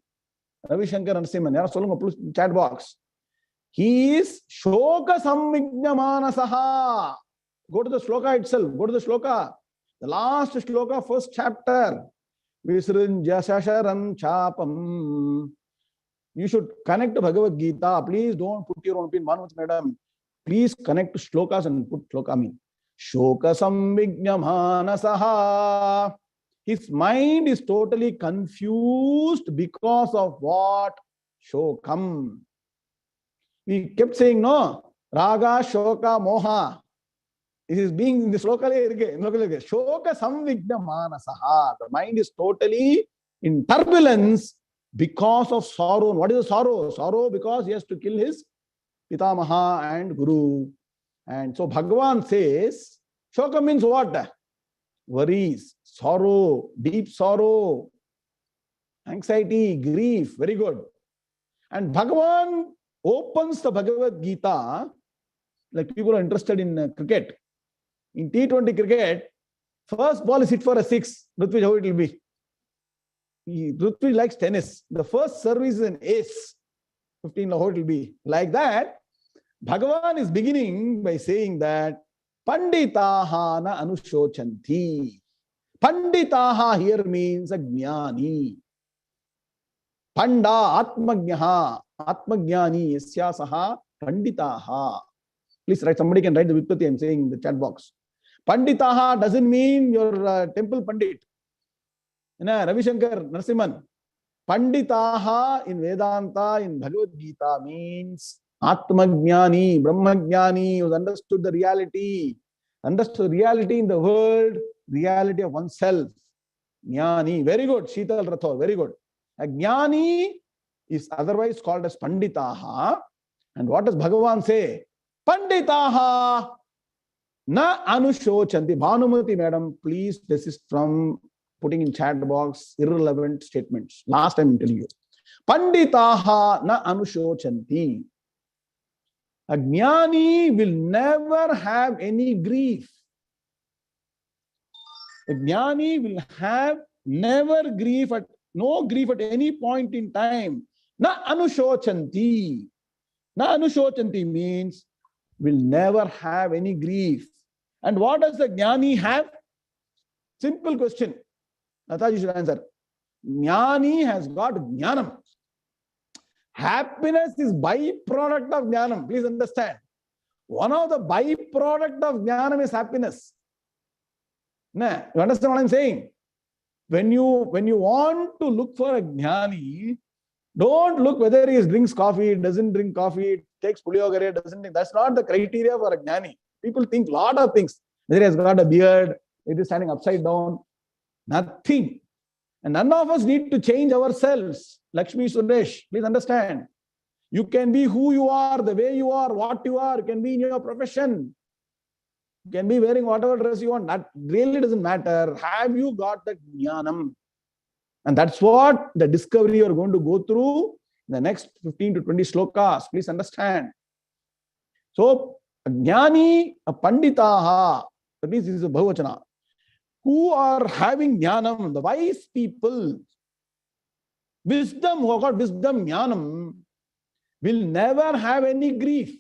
Ravi Shankar and Simon, chat box. He is Shoka Samvijnamanasaha. Go to the Slokha itself. Go to the Slokha. The last Slokha, first chapter. Visrinjasasharam chapam. You should connect to Bhagavad Gita. Please don't put your own opinion. Manoj madam, please connect to shlokas and put shloka. I mean, Shoka Samvijnamanasaha. His mind is totally confused because of what? Shokam. We kept saying, no, Raga, Shoka, Moha. This is being in the Slokha. Shoka Samvijnamanasaha. The mind is totally in turbulence because of sorrow. What is the sorrow? Sorrow because he has to kill his Pitamaha and Guru. And so Bhagavan says, Shoka means what? Worries, sorrow, deep sorrow, anxiety, grief. Very good. And Bhagavan opens the Bhagavad Gita, like people are interested in cricket. In T20 cricket, first ball is hit for a 6. Rutvij, how it will be? Rutvij likes tennis. The first service is an ace. 15, how it will be? Like that, Bhagavan is beginning by saying that Panditaha na anushochanti. Panditaha here means a jnani. Panda Atma-Jnanam. Atma-Jnani yasyasaha Panditaha. Please write, somebody can write the Vipati I'm saying in the chat box. Panditaha doesn't mean your temple Pandit. Ravi Shankar, Narasimhan. Panditaha in Vedanta, in Bhagavad Gita means Atma-Jnani, Brahma-Jnani, who understood the reality. Understood reality in the world, reality of oneself. Jnani. Very good, Sheetal Rathor, very good. A Jnani is otherwise called as Panditaha. And what does Bhagavan say? Panditaha na anushochanti. Bhanumati madam, please desist from putting in chat box irrelevant statements. Last time I'm telling you. Panditaha na anushochanti. A jnani will never have any grief. A jnani will have never grief at no grief at any point in time. Na anushochanti. Na anushochanti means will never have any grief. And what does the jnani have? Simple question. Nataji should answer. Jnani has got jnanam. Happiness is byproduct of jnanam. Please understand. One of the byproduct of jnanam is happiness. Nah, you understand what I'm saying? When you want to look for a jnani, don't look whether he drinks coffee, doesn't drink coffee, takes puliogare, doesn't drink. That's not the criteria for a jnani. People think a lot of things. Whether he has got a beard, it is standing upside down. Nothing. And none of us need to change ourselves. Lakshmi Suresh, please understand. You can be who you are, the way you are, what you are. You can be in your profession. You can be wearing whatever dress you want. That really doesn't matter. Have you got the jnanam? And that's what the discovery you're going to go through in the next 15 to 20 slokas. Please understand. So, a jnani, a panditaha, that means this is a bhavachana, who are having jnanam, the wise people, wisdom, who have got wisdom, jnanam, will never have any grief.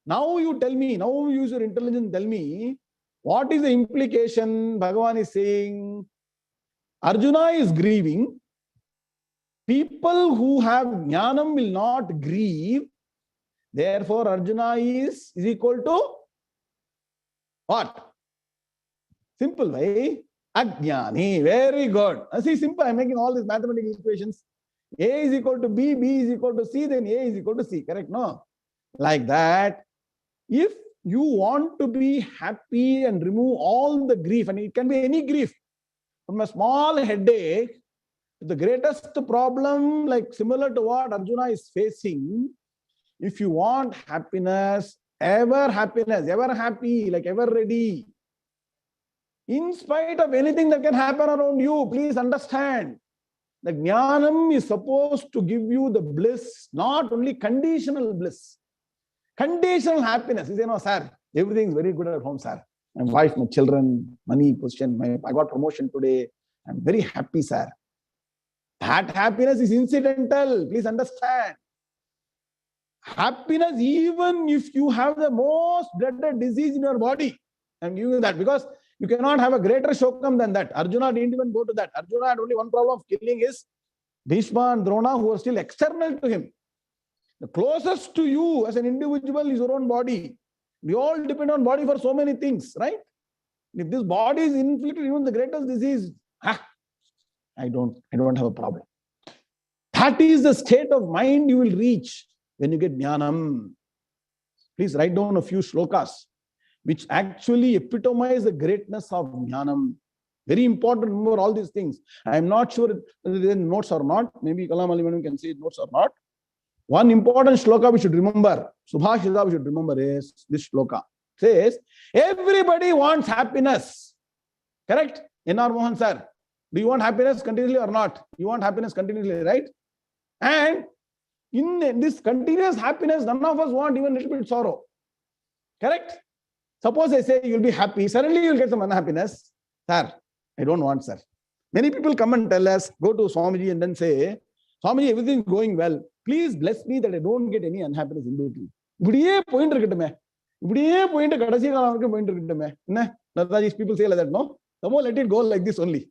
Now you tell me, now use your intelligence, tell me, what is the implication? Bhagavan is saying, Arjuna is grieving. People who have jnanam will not grieve. Therefore, Arjuna is equal to what? Simple way. Ajnani. Very good. See, simple. I'm making all these mathematical equations. A is equal to B, B is equal to C, then A is equal to C. Correct? No? Like that. If you want to be happy and remove all the grief, and it can be any grief, from a small headache, the greatest problem, like similar to what Arjuna is facing, if you want happiness, ever happy, like ever ready, in spite of anything that can happen around you, please understand, The Jnanam is supposed to give you the bliss, not only conditional bliss. Conditional happiness. You say, no, sir, everything is very good at home, sir. My wife, my children, money, position, I got promotion today. I'm very happy, sir. That happiness is incidental. Please understand. Happiness, even if you have the most dreaded disease in your body, I'm giving you that because you cannot have a greater shokam than that. Arjuna didn't even go to that. Arjuna had only one problem of killing his Bhishma and Drona, who were still external to him. The closest to you as an individual is your own body. We all depend on body for so many things, right? If this body is inflicted even the greatest disease, I don't have a problem. That is the state of mind you will reach when you get Jnanam. Please write down a few shlokas which actually epitomize the greatness of Jnanam. Very important, remember all these things. I am not sure whether there are notes or not. Maybe Kalam Ali can say notes or not. One important shloka we should remember, Subhashita we should remember is this shloka. It says, everybody wants happiness. Correct? N.R. Mohan sir, do you want happiness continuously or not? You want happiness continuously, right? And in this continuous happiness, none of us want even a little bit sorrow. Correct? Suppose I say you'll be happy, suddenly you'll get some unhappiness. Sir, I don't want, sir. Many people come and tell us, go to Swamiji and then say, Swamiji, everything is going well. Please bless me that I don't get any unhappiness in between. Ibdiye point irukkutume. Ibdiye point kadasi kaalamukku point irukkutume. Enna? Nadaji's people say like that, no? Come on, let it go like this only.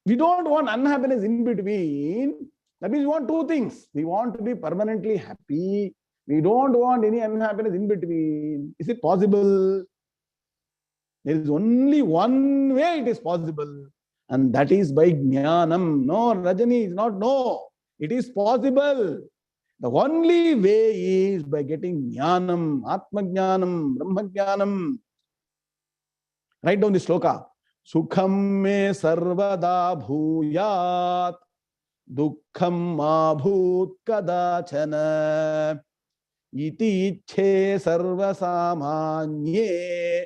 We don't want unhappiness in between. That means we want two things. We want to be permanently happy. We don't want any unhappiness in between. Is it possible? There is only one way it is possible. And that is by Jnanam. No, Rajani is not no. It is possible. The only way is by getting Jnanam, Atma-Jnanam, Brahma-Jnanam. Write down this shloka. Sukham me sarvada bhuyat, dukkham ma bhut kadachana, iti ichhe sarva samanye,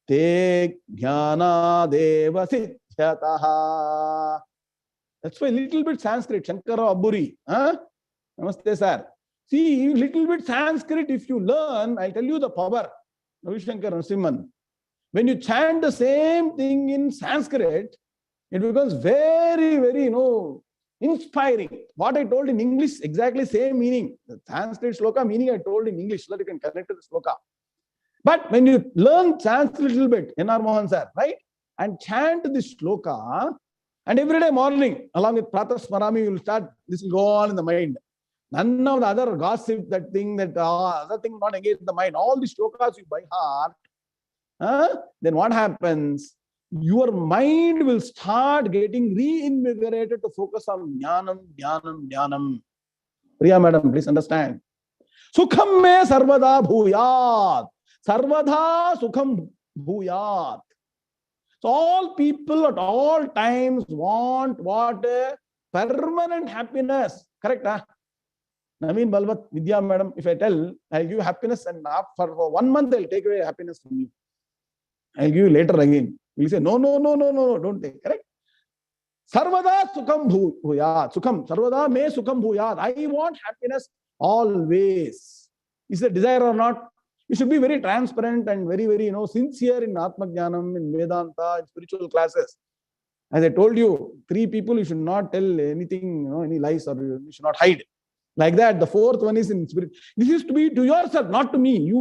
te jnana deva siddhyataha. That's why little bit Sanskrit, Shankara Abburi. Namaste, sir. See, little bit Sanskrit, if you learn, I'll tell you the power. Adi Shankara Narasimhan. When you chant the same thing in Sanskrit, it becomes very, very, inspiring. What I told in English, exactly same meaning. The Sanskrit shloka meaning I told in English, so that you can connect to the shloka. But when you learn Sanskrit a little bit, N.R. Mohan sir, right? And chant this shloka, and every day morning, along with Pratha Smarami, you will start, this will go on in the mind. None of the other gossip, that thing, that other thing not engage the mind. All the shlokas you by heart. Then what happens? Your mind will start getting reinvigorated to focus on Jnanam, Jnanam, Jnanam. Priya madam, please understand. Sukham me sarvada bhuyat. Sarvada sukham bhuyat. So all people at all times want what? Permanent happiness. Correct? Naveen Balvat, Vidya madam, if I tell, I'll give you happiness and for 1 month I'll take away happiness from you. I'll give you later again. We'll say, no, don't take. Correct? Sarvada sukham bhuyat. Sukham. Sarvada me sukham bhuyat. I want happiness always. Is it desire or not? You should be very transparent and very, very, sincere in Atma-Jnanam, in Vedanta, in spiritual classes. As I told you, 3 people, you should not tell anything, any lies, or you should not hide. Like that. The 4th one is in spirit. This is to be to yourself, not to me.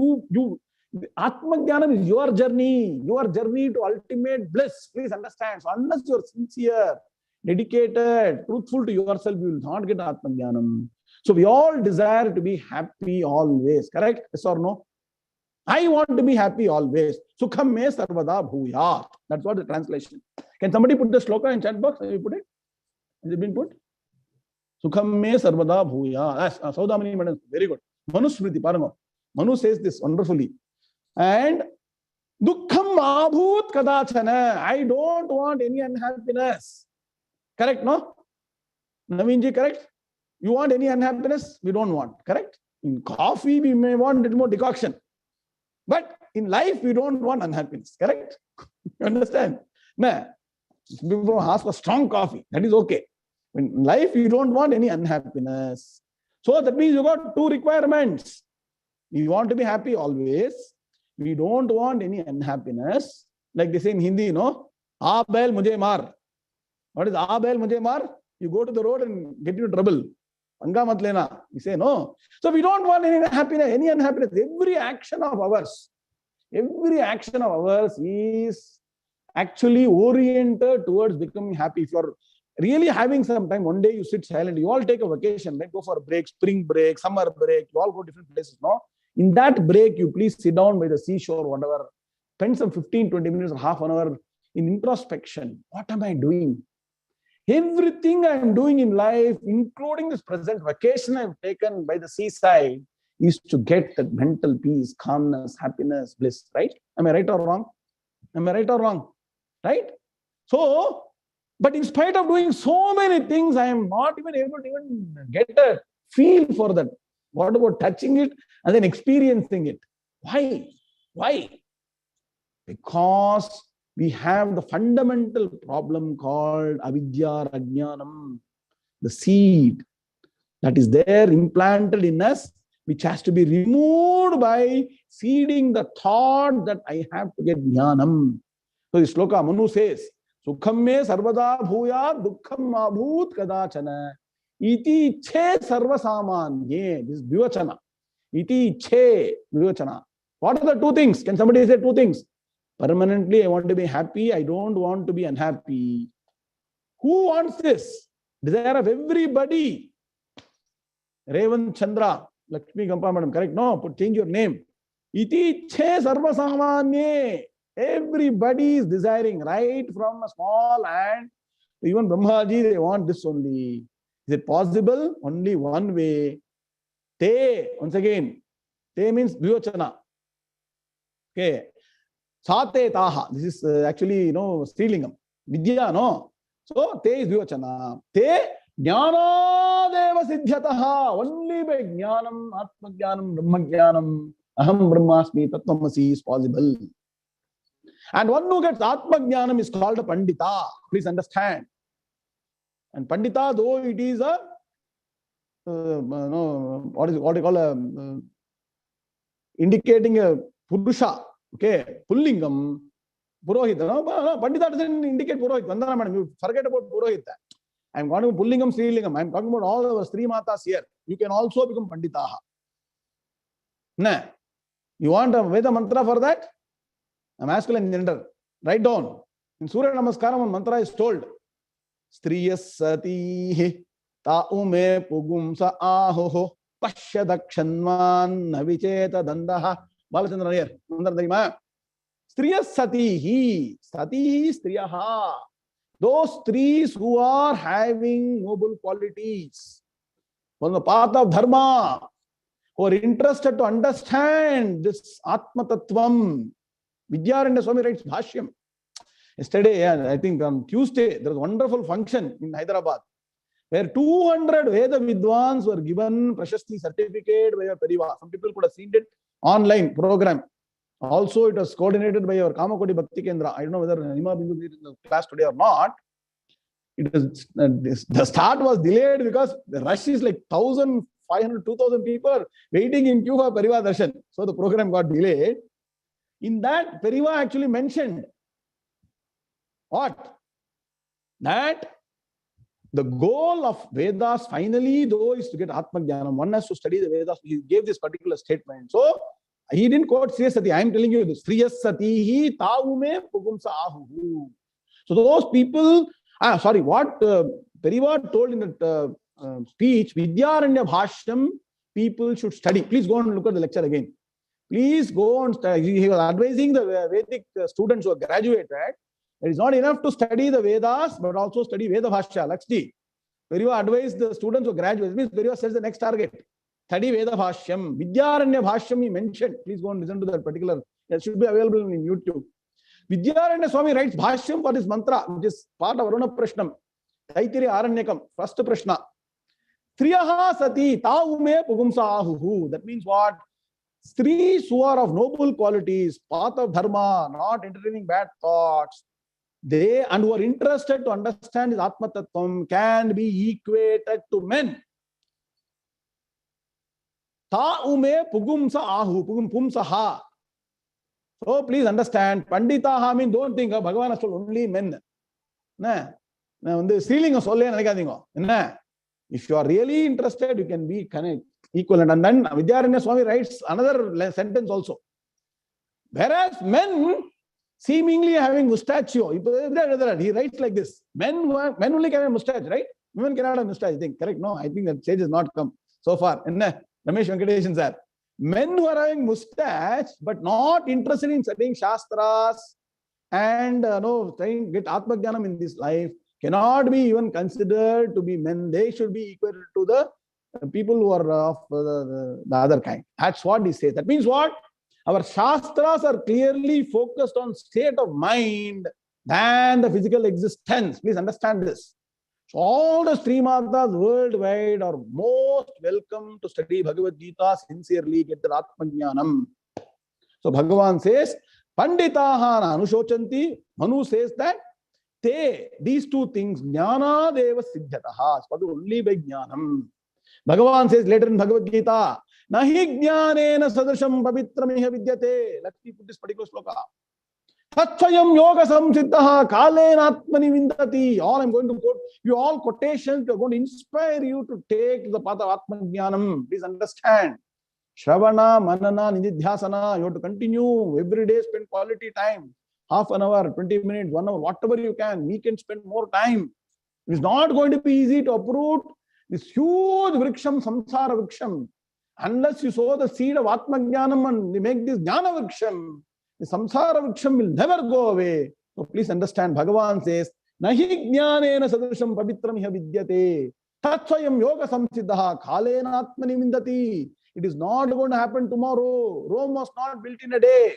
Atma-Jnanam is your journey to ultimate bliss. Please understand. So unless you are sincere, dedicated, truthful to yourself, you will not get Atma-Jnanam. So we all desire to be happy always. Correct? Yes or no? I want to be happy always. Sukham me sarvada bhuyat. That's what the translation. Can somebody put the shloka in chat box? Have you put it? Has it been put? Sukham me sarvada bhuyat. Saudamani madam, very good. Manusmriti, Parama. Manu says this wonderfully. And dukkham abhut kadachana. I don't want any unhappiness. Correct, no? Naveenji, correct? You want any unhappiness? We don't want. Correct? In coffee, we may want a little more decoction. But in life, we don't want unhappiness. Correct? You understand? Some people ask for strong coffee. That is okay. In life, you don't want any unhappiness. So that means you got two requirements. You want to be happy always. We don't want any unhappiness. Like they say in Hindi, "Aa bail mujhe maar." What is "Aa bail mujhe maar"? You go to the road and get into trouble. Anga mat lena. You say no. So we don't want any unhappiness. Every action of ours is actually oriented towards becoming happy. If you're really having some time, one day you sit silent, you all take a vacation, right? Go for a break, spring break, summer break, you all go different places, no? In that break, you please sit down by the seashore, whatever, spend some 15, 20 minutes or half an hour in introspection. What am I doing? Everything I am doing in life, including this present vacation I've taken by the seaside, is to get that mental peace, calmness, happiness, bliss, right? Am I right or wrong? Right? So, but in spite of doing so many things, I am not even able to even get a feel for that. What about touching it and then experiencing it? Why? Because we have the fundamental problem called 𝐈𝐦𝐻𝐿𝐴, the seed that is there implanted in us, which has to be removed by seeding the thought that I have to get jnanam. So the Slokha, Manu says, "Sukham me sarvada bhuyat dukkham ma bhut kadachana iti che sarvasamanye." This is vivachana. Iti che vivachana. What are the two things? Can somebody say two things? Permanently, I want to be happy. I don't want to be unhappy. Who wants this? Desire of everybody. Revan Chandra, Lakshmi Gampa Madam, correct? No, change your name. Iti che sarvasamanye. Everybody is desiring, right from a small ant to even Brahmaji, they want this only. Is it possible? Only one way. Te, once again, te means vivachana. Okay. Sate taha. This is actually, Strilingam. Vidya, no? So, te is vivachana. Te jnana deva siddhyataha. Only by jnanam, Atma-Jnanam, Brahma-Jnanam, aham brahmasmi, tattvamasi is possible. And one who gets Atma-Jnanam is called a Pandita. Please understand. And Pandita, though it is a, what do you call a, indicating a Purusha, okay, Pullingam, Purohita. No, Pandita doesn't indicate Purohita. Vandana madam, you forget about Purohita. I'm talking about Pullingam, Srilingam. I'm talking about all our Sri Matas here. You can also become Panditaha. Nah. You want a Veda mantra for that? A masculine gender. Write down. In Surya Namaskaram, one mantra is told. Striyasati ta'ume pugumsa aho pashyadakshanman navicheta dandaha. Balachandra here. Striyasati. Sati striyaha. Those trees who are having noble qualities on the path of Dharma, who are interested to understand this Atma Tattvam. Vidyaranya Swami writes Bhashyam. Yesterday, I think on Tuesday, there was a wonderful function in Hyderabad where 200 Veda Vidwans were given Prashasti certificate by your Periva. Some people could have seen it online program. Also, it was coordinated by our Kamakoti Bhakti Kendra. I don't know whether Nima Bindu is in the class today or not. It was, the start was delayed because the rush is like 1,500, 2,000 people waiting in queue for Periva Darshan. So the program got delayed. In that, Periva actually mentioned what? That the goal of Vedas finally, though, is to get Atma-Jnanam. One has to study the Vedas. He gave this particular statement. So, he didn't quote Striyasati. I am telling you this. Striyasati ta'ume pugumsa ahu. So, those people, what Periva told in that speech, Vidyaranya Bhashyam, people should study. Please go and look at the lecture again. Please go and study. He was advising the Vedic students who are graduated. It is not enough to study the Vedas, but also study Veda Bhashya, Lakshmi. Periva advised the students who graduate. Means Periva says the next target. Study Veda Bhashyam. Vidyaranya Bhashyam he mentioned. Please go and listen to that particular. It should be available in YouTube. Vidyaranya Swami writes Bhashyam for this mantra, which is part of Aruna Prashnam. Taitiri Aranyakam. First Prashna. Striyaha sati ta'ume pugumsa ahuhu. That means what? Strees who are of noble qualities, path of Dharma, not entertaining bad thoughts, they and who are interested to understand his Atma Tattvam can be equated to men. Ta ume pugumsa ahu, pugum pumsaha. So please understand, Pandita means don't think of Bhagavan has told only men. If you are really interested, you can be equivalent. And then Vidyaranya Swami writes another sentence also. Whereas men seemingly having mustachio, he writes like this: men only can have mustache, right? Women cannot have mustache. I think correct? No, I think that stage has not come so far. Ramesh Venkatesan sir. Men who are having mustache but not interested in studying shastras and trying to get Atma-Jnanam in this life cannot be even considered to be men. They should be equal to the people who are of the other kind. That's what he says. That means what? Our shastras are clearly focused on state of mind than the physical existence. Please understand this. So all the Srimatas worldwide are most welcome to study Bhagavad Gita sincerely, get the Atma-Jnanam. So Bhagavan says, Panditaha anusochanti. Manu says that these two things, jnana deva siddhataha, only by jnanam. Bhagavan says later in Bhagavad Gita, nahi jnanena sadrisham pavitram iha vidyate. Let me put this particular sloka. Tatsayam yoga samsiddhaha kalena atmani vindati. All I'm going to quote you, all quotations are going to inspire you to take the path of Atma-Jnanam. Please understand. Shravana, Manana, Nididhyasana. You have to continue every day, spend quality time. Half an hour, 20 minutes, 1 hour, whatever you can. We can spend more time. It's not going to be easy to uproot this huge vriksham, samsara vriksham. Unless you sow the seed of Atma-Jnanam and make this jnana vriksham, the samsara vriksham will never go away. So please understand, Bhagavan says, nahi jnanena sadrisham pavitram iha vidyate. Tatsayam yoga samsiddhaha kalena atmani vindati. It is not going to happen tomorrow. Rome was not built in a day.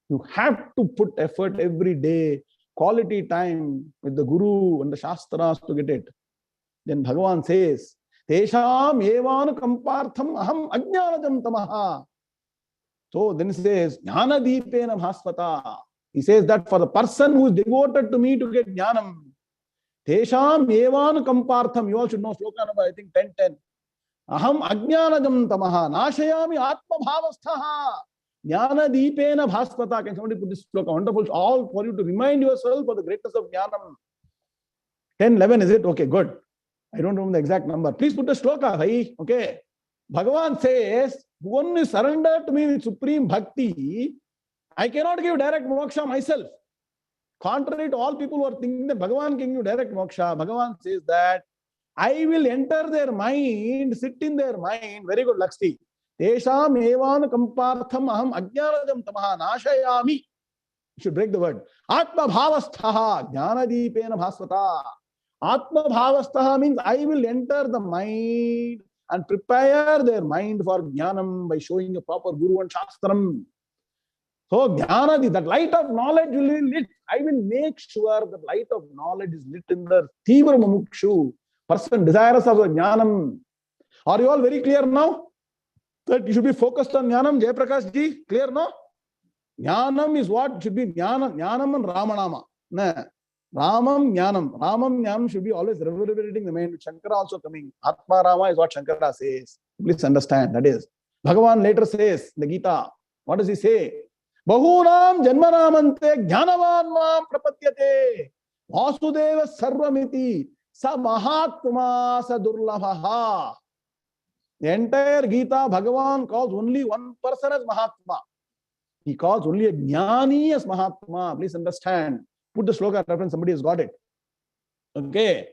You have to put effort every day, quality time with the Guru and the Shastras to get it. Then Bhagavan says, Tesham evanu kampartham aham ajnanajam tamaha. So then he says, Jnana deepena bhasvata. He says that for the person who is devoted to me to get jnanam, Tesham evanu kampartham. You all should know Slokha number, I think 10:10. Aham ajnanajam tamaha nashayami atma bhavasthaha. Jnana deepena bhasvata. Can somebody put this sloka? Wonderful. All for you to remind yourself of the greatness of jnanam. 10:11 is it? Okay, good. I don't remember the exact number. Please put the sloka, bhai. Okay. Bhagavan says, one is surrendered to me with supreme bhakti. I cannot give direct moksha myself. Contrary to all people who are thinking that Bhagavan can give direct moksha, Bhagavan says that I will enter their mind, sit in their mind. Very good, Lakshmi. Tesham evan kampartham aham ajnanajam tamaha nashayami. You should break the word. Atma bhavasthaha jnana deepena bhasvata. Atma bhavasthaha means I will enter the mind and prepare their mind for jnanam by showing a proper guru and shastram. So jnana, that light of knowledge will be lit. I will make sure the light of knowledge is lit in the Tivra Mumukshu, person desirous of the jnanam. Are you all very clear now? That you should be focused on jnanam, Jayaprakash ji? Clear now? Jnanam is what should be jnanam and Ramanama. Nah. Ramam Jnanam should be always reverberating the mind. Shankara also coming. Atma Rama is what Shankara says. Please understand. That is. Bhagavan later says in the Gita. What does he say? Bahunam janmanamante jnanavan mam prapatyate. Vasudeva sarvamiti sa mahatma sa durlabhaha. The entire Gita, Bhagavan calls only one person as Mahatma. He calls only a Jnani as Mahatma. Please understand. Put the sloka reference, somebody has got it. Okay.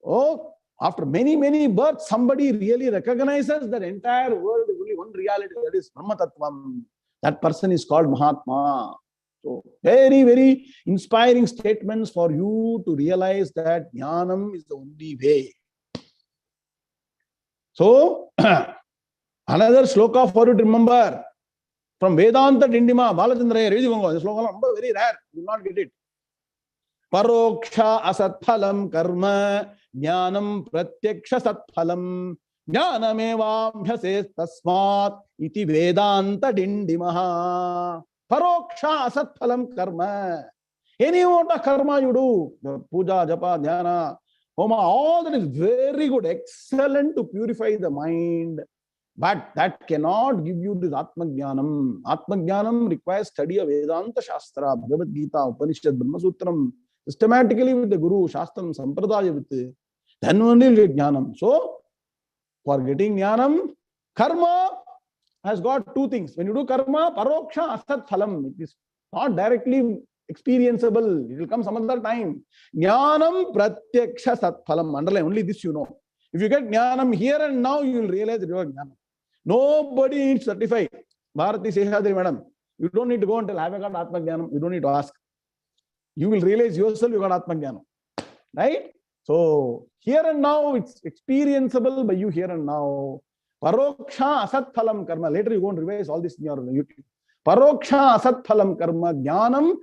Oh, after many, many births, somebody really recognizes that entire world is only one reality, that is Brahma Tattvam. That person is called Mahatma. So, very, very inspiring statements for you to realize that Jnanam is the only way. So, another sloka for you to remember from Vedanta Dindima, Balachandra, this sloka is very rare. You will not get it. Paroksha asatphalam karma jnanam pratyaksha satphalam jnanamevabhyase tasmat iti Vedanta Dindimaha. Paroksha asatphalam karma. Any amount of karma you do, puja, japa, dhyana, homa, all that is very good, excellent to purify the mind. But that cannot give you this Atma-Jnanam. Atma-Jnanam requires study of Vedanta Shastra, Bhagavad Gita, Upanishad, Brahma Sutram, systematically with the Guru, Shastram, Sampradaya with it. Then only you get Jnanam. So, for getting Jnanam, karma has got two things. When you do karma, paroksha asat phalam. It is not directly experienceable. It will come some other time. Jnanam pratyaksha sat phalam. Underline only this you know. If you get Jnanam here and now, you will realize that you are Jnanam. Nobody needs to certify. Bharati Seshadri madam, you don't need to go and tell, have I got Atma-Jnanam? You don't need to ask. You will realize yourself you got Atma-Jnanam. Right? So, here and now, it's experienceable by you here and now. Paroksha asat phalam karma. Later you go and revise all this in your YouTube. Paroksha asat phalam karma. Jnanam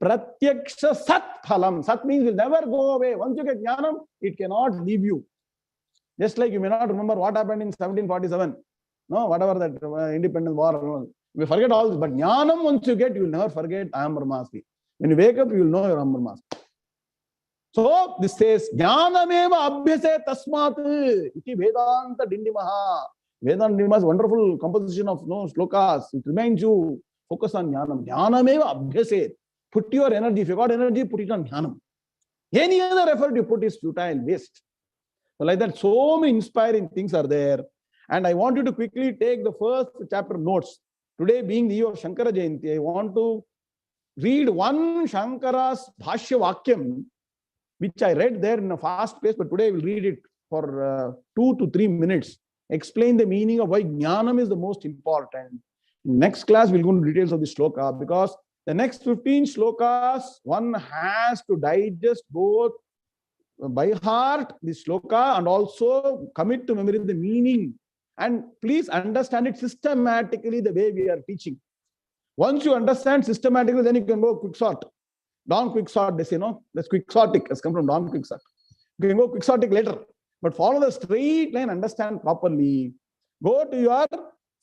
pratyaksha sat phalam. Sat means will never go away. Once you get Jnanam, it cannot leave you. Just like you may not remember what happened in 1747. No, whatever that independence war. You forget all this. But Jnanam, once you get, you will never forget I am Brahmasmi. When you wake up, you will know you are Brahmasmi. So, this says, Jnanameva abhyase tasmat iti Vedanta dindimaha. Vedanta dindimaha is wonderful composition of slokas. It reminds you, focus on Jnanam. Jnanameva abhyase. Put your energy. If you got energy, put it on Jnanam. Any other effort you put is futile, waste. So like that, so many inspiring things are there. And I want you to quickly take the first chapter notes. Today being the year of Shankara Jayanti, I want to read one Shankara's Bhashya Vakyam, which I read there in a fast pace, but today I will read it for 2 to 3 minutes. Explain the meaning of why Jnanam is the most important. Next class, we'll go into details of the Sloka, because the next 15 Slokas, one has to digest both by heart the Sloka and also commit to memory the meaning. And please understand it systematically the way we are teaching. Once you understand systematically, then you can go quicksort. Don quicksort, they say, no? That's quixotic, has come from Don Quixote. You can go quixotic later. But follow the straight line, understand properly. Go to your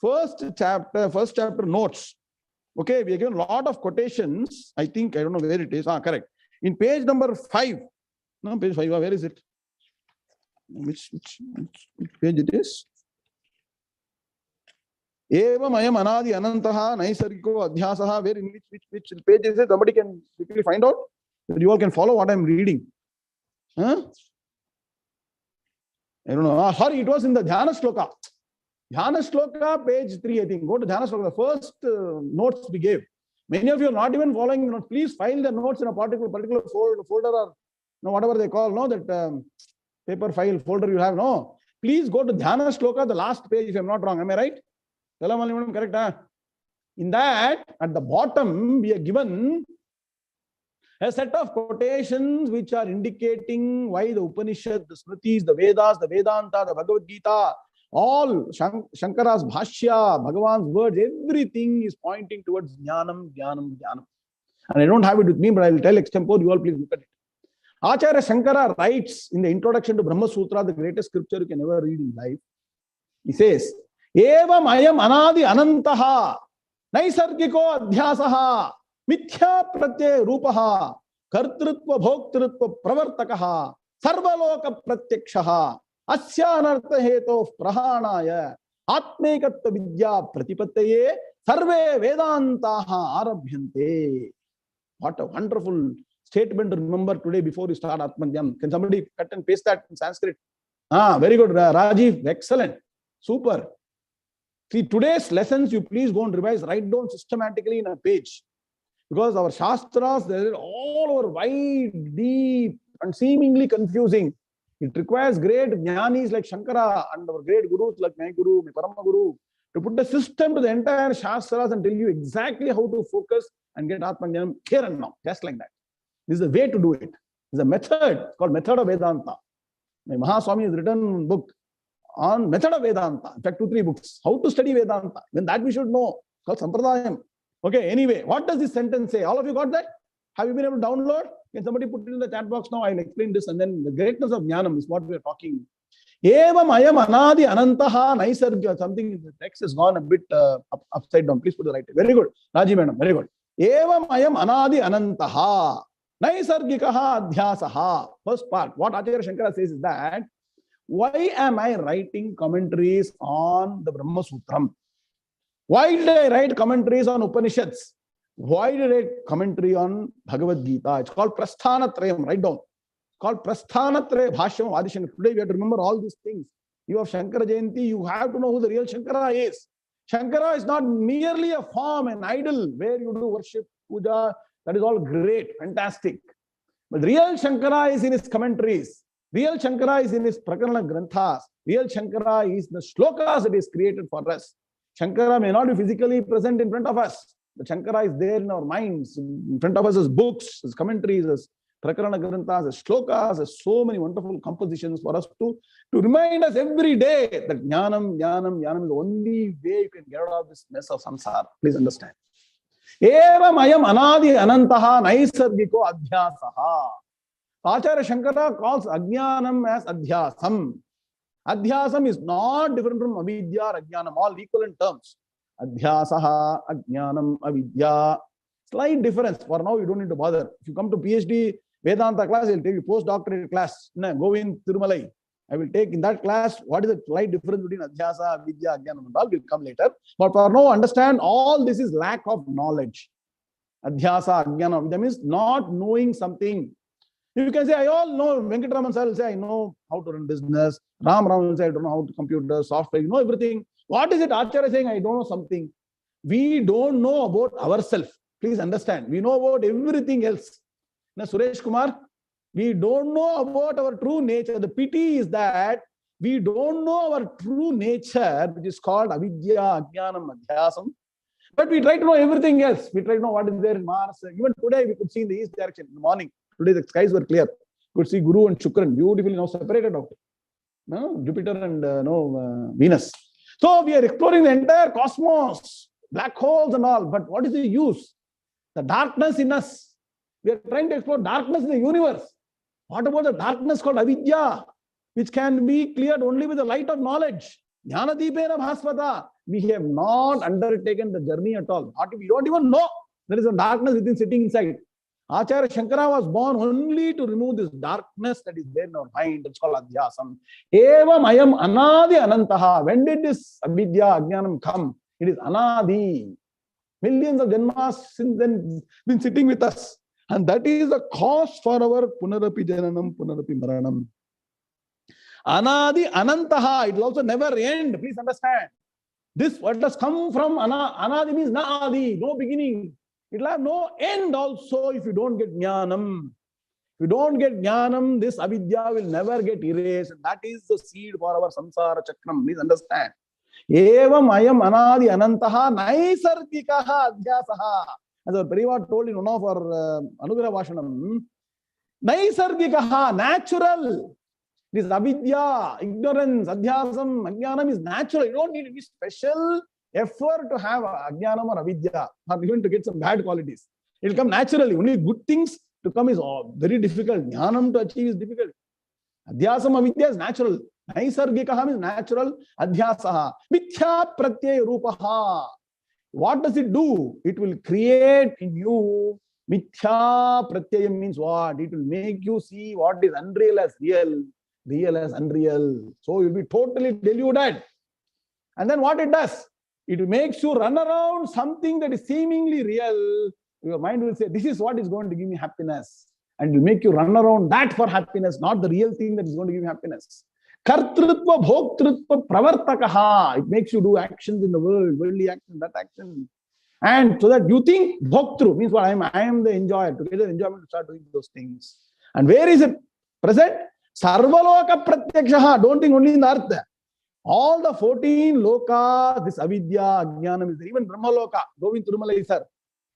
first chapter notes. Okay, we are given a lot of quotations. I think, I don't know where it is. Correct. In page number 5. No, page 5, where is it? Which page it is? Eva mayam anadi anantaha naisargiko adhyasaha. Where in which page is it? Somebody can quickly find out. You all can follow what I am reading. Huh? I don't know. Sorry, it was in the Dhyana Sloka. Dhyana Sloka, page 3, I think. Go to Dhyana Sloka, the first notes we gave. Many of you are not even following the notes. Please file the notes in a particular folder or whatever they call, that paper file folder you have. No. Please go to Dhyana Sloka, the last page, if I'm not wrong. Am I right? Correct? In that, at the bottom, we are given a set of quotations which are indicating why the Upanishad, the Smritis, the Vedas, the Vedanta, the Bhagavad Gita, all Shankara's Bhashya, Bhagavan's words, everything is pointing towards Jnanam, Jnanam, Jnanam. And I don't have it with me, but I will tell extempore, you all please look at it. Acharya Shankara writes in the introduction to Brahma Sutra, the greatest scripture you can ever read in life. He says, Eva mayam anadi anantaha naisargiko adhyasaha mithya pratya rupaha kartrutva bhoktrutva pravartakaha sarvaloka pratyakshaha asya anartha heto prahanaya atmekatva vidya pratipattaye sarve vedantaha arabhyante. What a wonderful statement to remember today before you start Atma-Jnanam. Can somebody cut and paste that in Sanskrit? Very good, Rajiv. Excellent. Super. See, today's lessons, you please go and revise, write down systematically in a page. Because our Shastras, they're all over wide, deep, and seemingly confusing. It requires great jnanis like Shankara and our great gurus like my Guru, my Parama Guru, to put a system to the entire Shastras and tell you exactly how to focus and get Atma-Jnanam here and now, just like that. This is the way to do it. It's a method called Method of Vedanta. My Mahaswami has written a book on Method of Vedanta. In fact, 2-3 books. How to study Vedanta. Then that we should know. It's called Sampradayam. Okay, anyway, what does this sentence say? All of you got that? Have you been able to download? Can somebody put it in the chat box now? I'll explain this, and then the greatness of Jnanam is what we are talking. Evam ayam anadi anantaha naisargya. Something in the text has gone a bit upside down. Please put the right. Very good. Raji madam, very good. Evam ayam anadi anantaha. Naisargikaha adhyasaha. First part, what Acharya Shankara says is that, why am I writing commentaries on the Brahma Sutram? Why did I write commentaries on Upanishads? Why did I write commentary on Bhagavad Gita? It's called Prasthanatrayam. Write down. It's called Prasthanatraya Bhashyam of Adi Shankara. Today we have to remember all these things. You have Shankara Jayanti, you have to know who the real Shankara is. Shankara is not merely a form, an idol where you do worship, puja. That is all great, fantastic. But real Shankara is in his commentaries. Real Shankara is in his Prakarana Granthas. Real Shankara is the shlokas that is created for us. Shankara may not be physically present in front of us, but Shankara is there in our minds, in front of us as books, as commentaries, as Prakarana Granthas, as shlokas, as so many wonderful compositions for us to remind us every day that Jnanam is the only way you can get out of this mess of samsara. Please understand. Eva mayam anadi anantaha naisargiko adhyasaha. Acharya Shankara calls Ajnanam as adhyasam. Adhyasam is not different from avidya or ajnanam, all equal in terms. Adhyasaha, ajnanam, avidya. Slight difference. For now, you don't need to bother. If you come to PhD Vedanta class, I'll take you postdoctorate class. Go in Tirumala. I will take in that class what is the slight difference between adhyasa, avidya, ajnanam, and all will come later. But for now, understand all this is lack of knowledge. Adhyasa, ajnanam, avidya means not knowing something. You can say, I all know. Venkataraman sir will say, I know how to run business. Ram will say, I don't know how to compute software. You know everything. What is it Acharya saying? I don't know something. We don't know about ourselves. Please understand. We know about everything else. Now, Suresh Kumar, we don't know about our true nature. The pity is that we don't know our true nature, which is called avidya, ajnanam, adhyasam. But we try to know everything else. We try to know what is there in Mars. Even today, we could see in the east direction in the morning. Today, the skies were clear. You could see Guru and Shukran beautifully now separated out. No? Jupiter and Venus. So, we are exploring the entire cosmos, black holes and all. But what is the use? The darkness in us. We are trying to explore darkness in the universe. What about the darkness called avidya, which can be cleared only with the light of knowledge? Jnanadipena bhaspata. We have not undertaken the journey at all. We don't even know there is a darkness within sitting inside. Acharya Shankara was born only to remove this darkness that is there in our mind. It's called adhyasam. Eva mayam anadi anantaha. When did this avidya, ajnanam come? It is anadi. Millions of janmas since then been sitting with us. And that is the cause for our punarapi jananam, punarapi maranam. Anadi anantaha. It will also never end. Please understand. This what does come from anadi means naadi, no beginning. It will have no end also if you don't get jnanam. If you don't get jnanam, this avidya will never get erased. That is the seed for our samsara chakram. Please understand. Evam ayam anadi anantaha naisargikaha adhyasaha. As our Periva told in one of our Anugrah Vashanam, naisargikaha, natural. This avidya, ignorance, adhyasam, ajnanam is natural. You don't need any special effort to have ajnanam or avidya, or even to get some bad qualities. It will come naturally. Only good things to come is very difficult. Jnanam to achieve is difficult. Adhyasam, avidya is natural. Naisargikaha is natural. Adhyasaha. Mithya pratyaya rupaha. What does it do? It will create in you. Mithya pratyaya means what? It will make you see what is unreal as real, real as unreal. So you'll be totally deluded. And then what it does? It makes you run around something that is seemingly real. Your mind will say, this is what is going to give me happiness. And it will make you run around that for happiness, not the real thing that is going to give you happiness. Kartrutva bhoktrutva pravartakaha. It makes you do actions in the world, worldly action, that action. And so that you think bhoktru means what? I am the enjoyer. To get the enjoyment to start doing those things. And where is it present? Sarvaloka pratyakshaha. Don't think only in the earth. All the 14 lokas, this avidya, ajnanam is there. Even Brahmaloka, Govind Tirumala sir.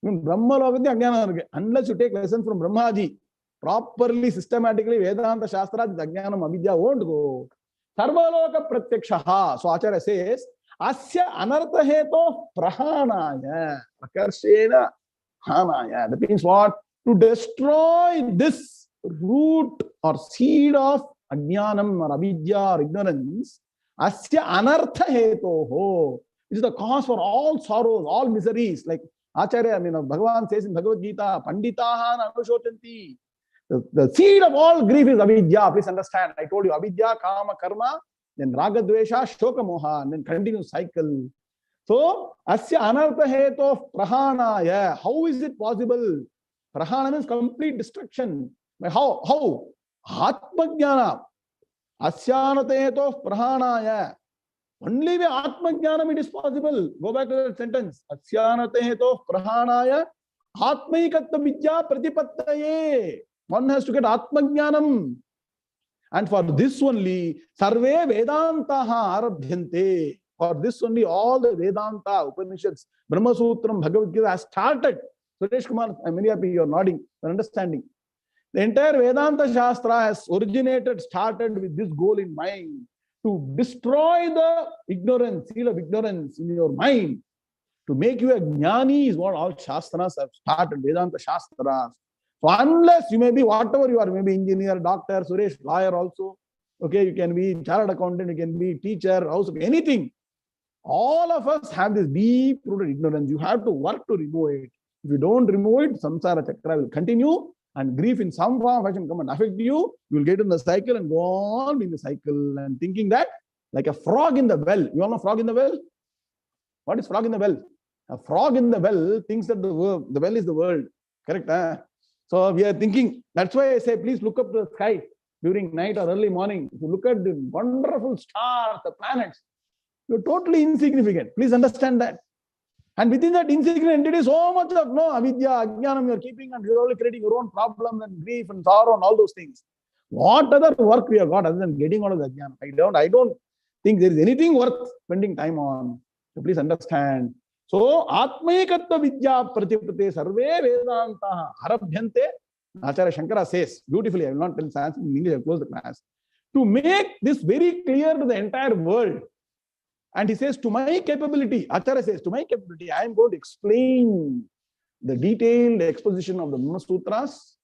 Even Brahmaloka, ajnanam. Unless you take lessons from Brahmaji, properly, systematically, Vedanta Shastra, this ajnanam, avidya won't go. Sarvaloka pratyakshaha. So Acharya says, asya anartha heto prahanaya, akarshena hanaya. That means what? To destroy this root or seed of ajnanam or avidya or ignorance, asya anartha hetoho. It is the cause for all sorrows, all miseries, like Acharya, Bhagavan says in Bhagavad Gita, Panditaha nanushotanti. The seed of all grief is avidya. Please understand. I told you, avidya, kama, karma, then raga, dvesha, shoka, moha, and then continuous cycle. So, asya anartha hetu of prahanaya. How is it possible? Prahana means complete destruction. How? Atma-Jnanam. Asya anartha hetu of prahanaya. Only with Atma-Jnanam it is possible. Go back to that sentence. Asya anartha hetu of prahanaya. Atmaikatta-vidya pratipattaye. One has to get Atma-Jnanam. And for this only, Sarve Vedantaha arabhyante. For this only, all the Vedanta, Upanishads, Brahma Sutram, Bhagavad Gita has started. Suresh Kumar, I'm very happy you're nodding, you're understanding. The entire Vedanta Shastra has started with this goal in mind, to destroy the ignorance, seal of ignorance in your mind. To make you a jnani is what all Shastras have started, Vedanta Shastras. So unless you may be whatever you are, maybe engineer, doctor, Suresh, lawyer also, okay, you can be chartered accountant, you can be teacher, house, anything. All of us have this deep-rooted ignorance. You have to work to remove it. If you don't remove it, samsara chakra will continue, and grief in some form fashion come and affect you. You will get in the cycle and go on in the cycle and thinking that like a frog in the well. You all know frog in the well? What is frog in the well? A frog in the well thinks that the well is the world. Correct? Huh? So we are thinking. That's why I say, please look up the sky during night or early morning. If you look at the wonderful stars, the planets, you're totally insignificant. Please understand that. And within that insignificant entity, so much of avidya, ajnanam you're keeping, and you're only creating your own problems and grief and sorrow and all those things. What other work we have got other than getting out of the ajnanam? I don't think there is anything worth spending time on. So please understand. So, Atmaikatta vidya pratipate sarve vedanta harabhyante. Acharya Shankara says beautifully, I will not tell science in English, I will close the class. To make this very clear to the entire world. And he says, to my capability, Acharya says, to my capability, I am going to explain the detailed exposition of the Brahma Sutras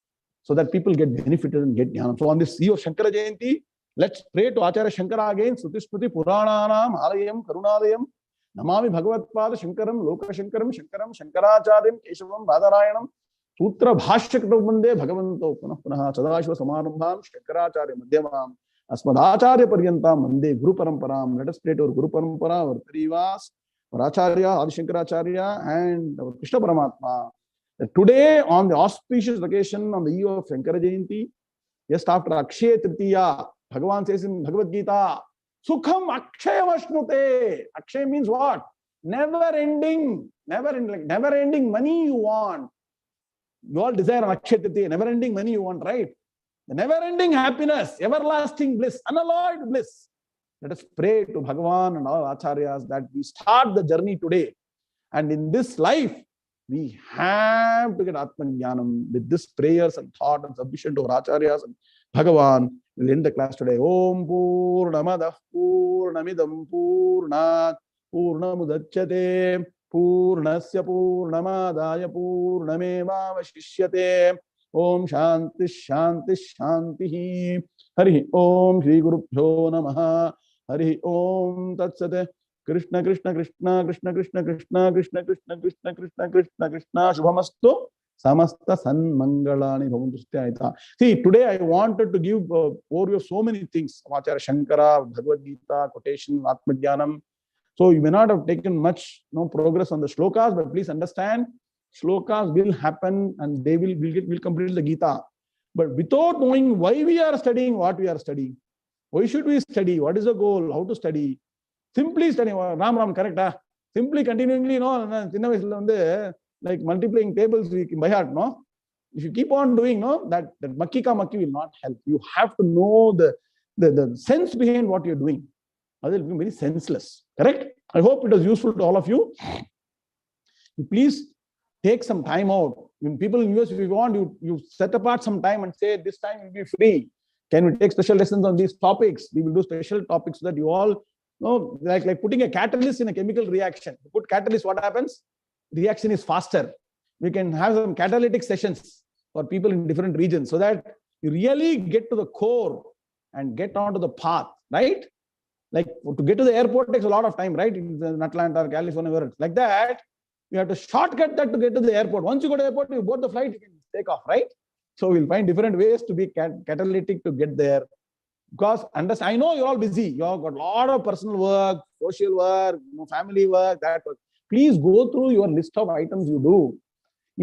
so that people get benefited and get jnana. So on this eve of Shankara Jayanti, let's pray to Acharya Shankara again. Sruti Smriti Purananam Alayam Karunalayam Namami Bhagavatpada Shankaram Loka Shankaram Shankaram Shankaracharyam Keshavam Badarayanam Sutra Bhashyakrabande Bhagavanto Punah Punah Sadashiva Samarambham Shankaracharya Madhyamam Asmadacharya Paryantam Mande Guru Paramparam. Let us pray to our Guru Parampara, our Parivas, our Acharya, Adi Shankaracharya, and our Krishna Paramatma. Today, on the auspicious occasion on the eve of Shankara Jayanti, just after Akshaya Tritiya, Bhagavan says in Bhagavad Gita, Sukham Akshayam Ashnute. Akshaya means what? Never ending money you want. You all desire Akshaya Tritiya, never ending money you want, right? The never-ending happiness, everlasting bliss, unalloyed bliss. Let us pray to Bhagavan and all Acharyas that we start the journey today. And in this life, we have to get Atma-Jnanam. With this prayers and thought and submission to our Acharyas and Bhagavan, we'll end the class today. Om Purnamadah Purnamidam Purnat Purnamudachyate Purnasya Purnamadaya Purnameva Vashishyate. Om Shanti Shanti Shanti. Hari Om Shri Gurubhyo Namaha. Hari Om Tatsate. Krishna Krishna Krishna Krishna Krishna Krishna Krishna Krishna Krishna Krishna Krishna Krishna Shubhamastu Samasta San Mangalani Bhavantu Sthyaita. See, today I wanted to give overview of so many things. Acharya Shankara, Bhagavad Gita, quotation, Atma-Jnanam. So you may not have taken much progress on the shlokas, but please understand, shlokas will happen and they will complete the Gita. But without knowing why we are studying what we are studying, why should we study, what is the goal, how to study, simply studying, Ram, correct? Simply continually, like multiplying tables by heart, no? If you keep on doing, that makki ka makki will not help. You have to know the sense behind what you're doing. Otherwise, it will be very senseless. Correct? I hope it was useful to all of you. Please take some time out. When people in US, if you want, you set apart some time and say, this time will be free. Can we take special lessons on these topics? We will do special topics so that you all know, like putting a catalyst in a chemical reaction. You put catalyst, what happens? Reaction is faster. We can have some catalytic sessions for people in different regions so that you really get to the core and get onto the path, right? Like to get to the airport takes a lot of time, right? In Atlanta or California, where it's like that. You have to shortcut that to get to the airport. Once you go to the airport, you board the flight, you can take off, right? So we'll find different ways to be catalytic to get there. Because understand, I know you're all busy. You have got a lot of personal work, social work, family work, that work. Please go through your list of items you do.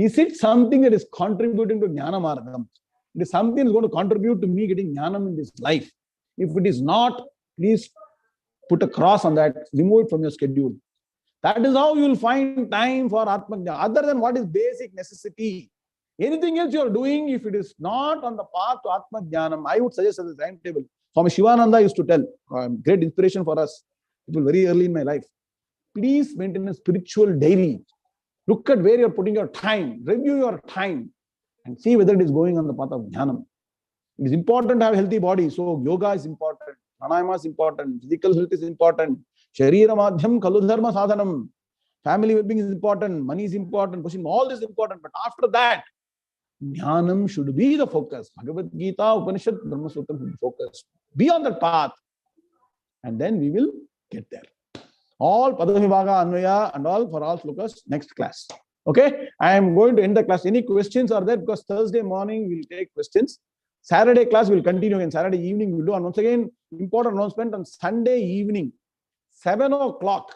Is it something that is contributing to Jnana Margam? It is something that is going to contribute to me getting Jnanam in this life. If it is not, please put a cross on that, remove it from your schedule. That is how you will find time for Atma-Jnanam, other than what is basic necessity. Anything else you are doing, if it is not on the path to Atma-Jnanam, I would suggest as a timetable. Swami Shivananda used to tell, great inspiration for us, people very early in my life. Please maintain a spiritual diary. Look at where you are putting your time, review your time, and see whether it is going on the path of Jnanam. It is important to have a healthy body, so yoga is important, pranayama is important, physical health is important, sharira madhyam khalu dharma sadhanam, family well-being is important, money is important, pushing all this is important, but after that, Jnanam should be the focus. Bhagavad Gita, Upanishad, Brahma Sutram should be focused. Be on that path, and then we will get there. All Padavibhaga, Anvaya, and all for all slokas next class. Okay, I am going to end the class. Any questions are there? Because Thursday morning we will take questions. Saturday class will continue again. Saturday evening we will do. And once again, important announcement on Sunday evening, 7 o'clock,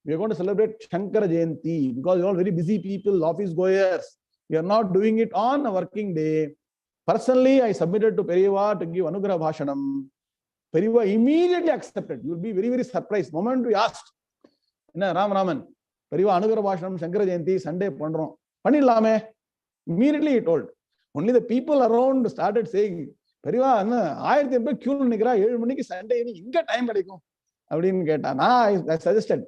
we are going to celebrate Shankara Jayanti. Because you are all very busy people, office goers. We are not doing it on a working day. Personally, I submitted to Periva to give Anugrah Bhashanam. Periva immediately accepted. You will be very, very surprised. The moment we asked, Raman, Periva Anugrah Bhashanam, Shankara Jayanti, Sunday Pandron. Panilame. Immediately he told. Only the people around started saying, Periva, I Sunday time. I suggested,